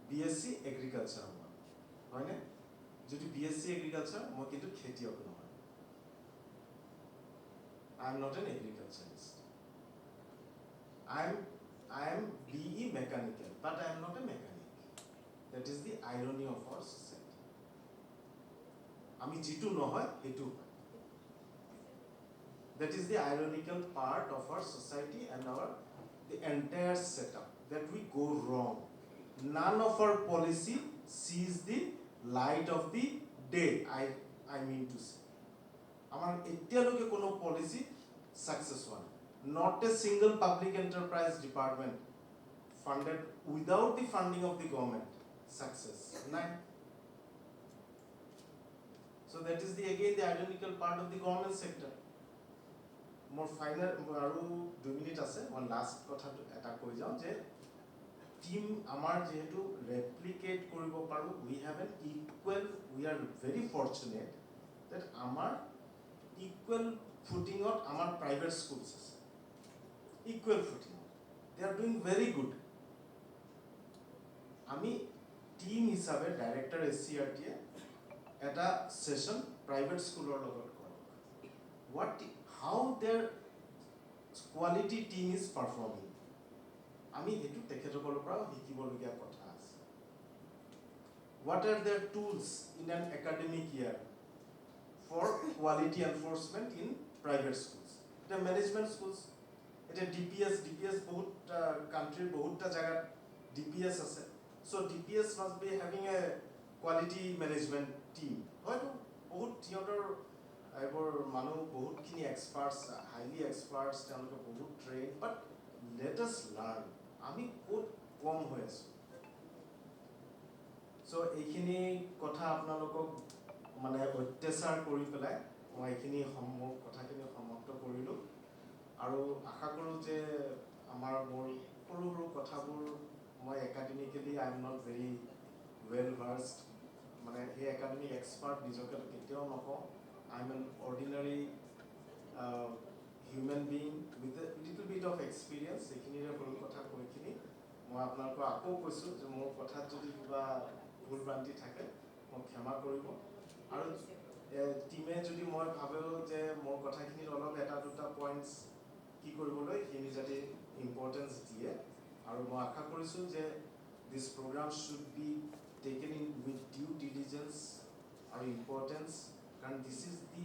BSc agriculture হয় নে যদি BSc agriculture মই কিন্তু খেতিয়ক নহয় I am not an agriculturist I am BE mechanical, but I am not a mechanic. That is the irony of our society. Ami jitu nohoy, hetu. That is the ironical part of our society and the entire setup that we go wrong. None of our policy sees the light of the day. I mean to say. Amar etialoke kono policy success one. Not a single public enterprise department funded without the funding of the government success. Nine. So that is again the ironical part of the government sector. More final aru 2 minutes ase one last kotha eta koi jao je team amar jehetu replicate koribo paru we have an equal we are very fortunate that amar equal footing of amar private schools ase equal footing they are doing very good ami team hisabe director SCRT eta session private school or logot what how their quality team is performing ami hetu tekhetokol pra hikibologia kotha ase what are their tools in an academic year for quality enforcement in private schools এটা management schools, এতিয়া DPS বহুত কাণ্ট্ৰিৰ বহুতটা জেগাত DPS আছে। চ' DPS must B having এ quality management team. হয়তো বহুত সিহঁতৰ এইবোৰ মানুহ বহুতখিনি এক্সপাৰ্টছ, হাইলি এক্সপাৰ্টছ, তেওঁলোকে বহুত train, but let us learn. আমি ক'ত কম হৈ আছোঁ। চ' এইখিনি কথা আপোনালোকক মানে অত্যাচাৰ কৰি পেলাই মই এইখিনি মোৰ কথাখিনি সমাপ্ত কৰিলোঁ। আৰু আশা কৰোঁ যে মোৰ সৰু সৰু কথাবোৰ মই academically I am not very well versed, মানে সেই একাডেমিক এক্সপাৰ্ট নিজকে কেতিয়াও নকওঁ। I am an ordinary human being with a little bit of experience. এইখিনিৰে সৰু কথা কৈখিনি মই আপোনালোকক আকৌ কৈছোঁ যে মোৰ কথাত যদি কিবা ভুল ভ্ৰান্তি থাকে মোক ক্ষমা কৰিব। আৰু টিমে যদি মই ভাবোঁ যে মোৰ কথাখিনিত অলপ এটা দুটা পইণ্টছ কি কৰিবলৈ সেইখিনি যাতে ইম্পৰ্টেঞ্চ দিয়ে। আৰু মই আশা কৰিছোঁ যে this program should be taken in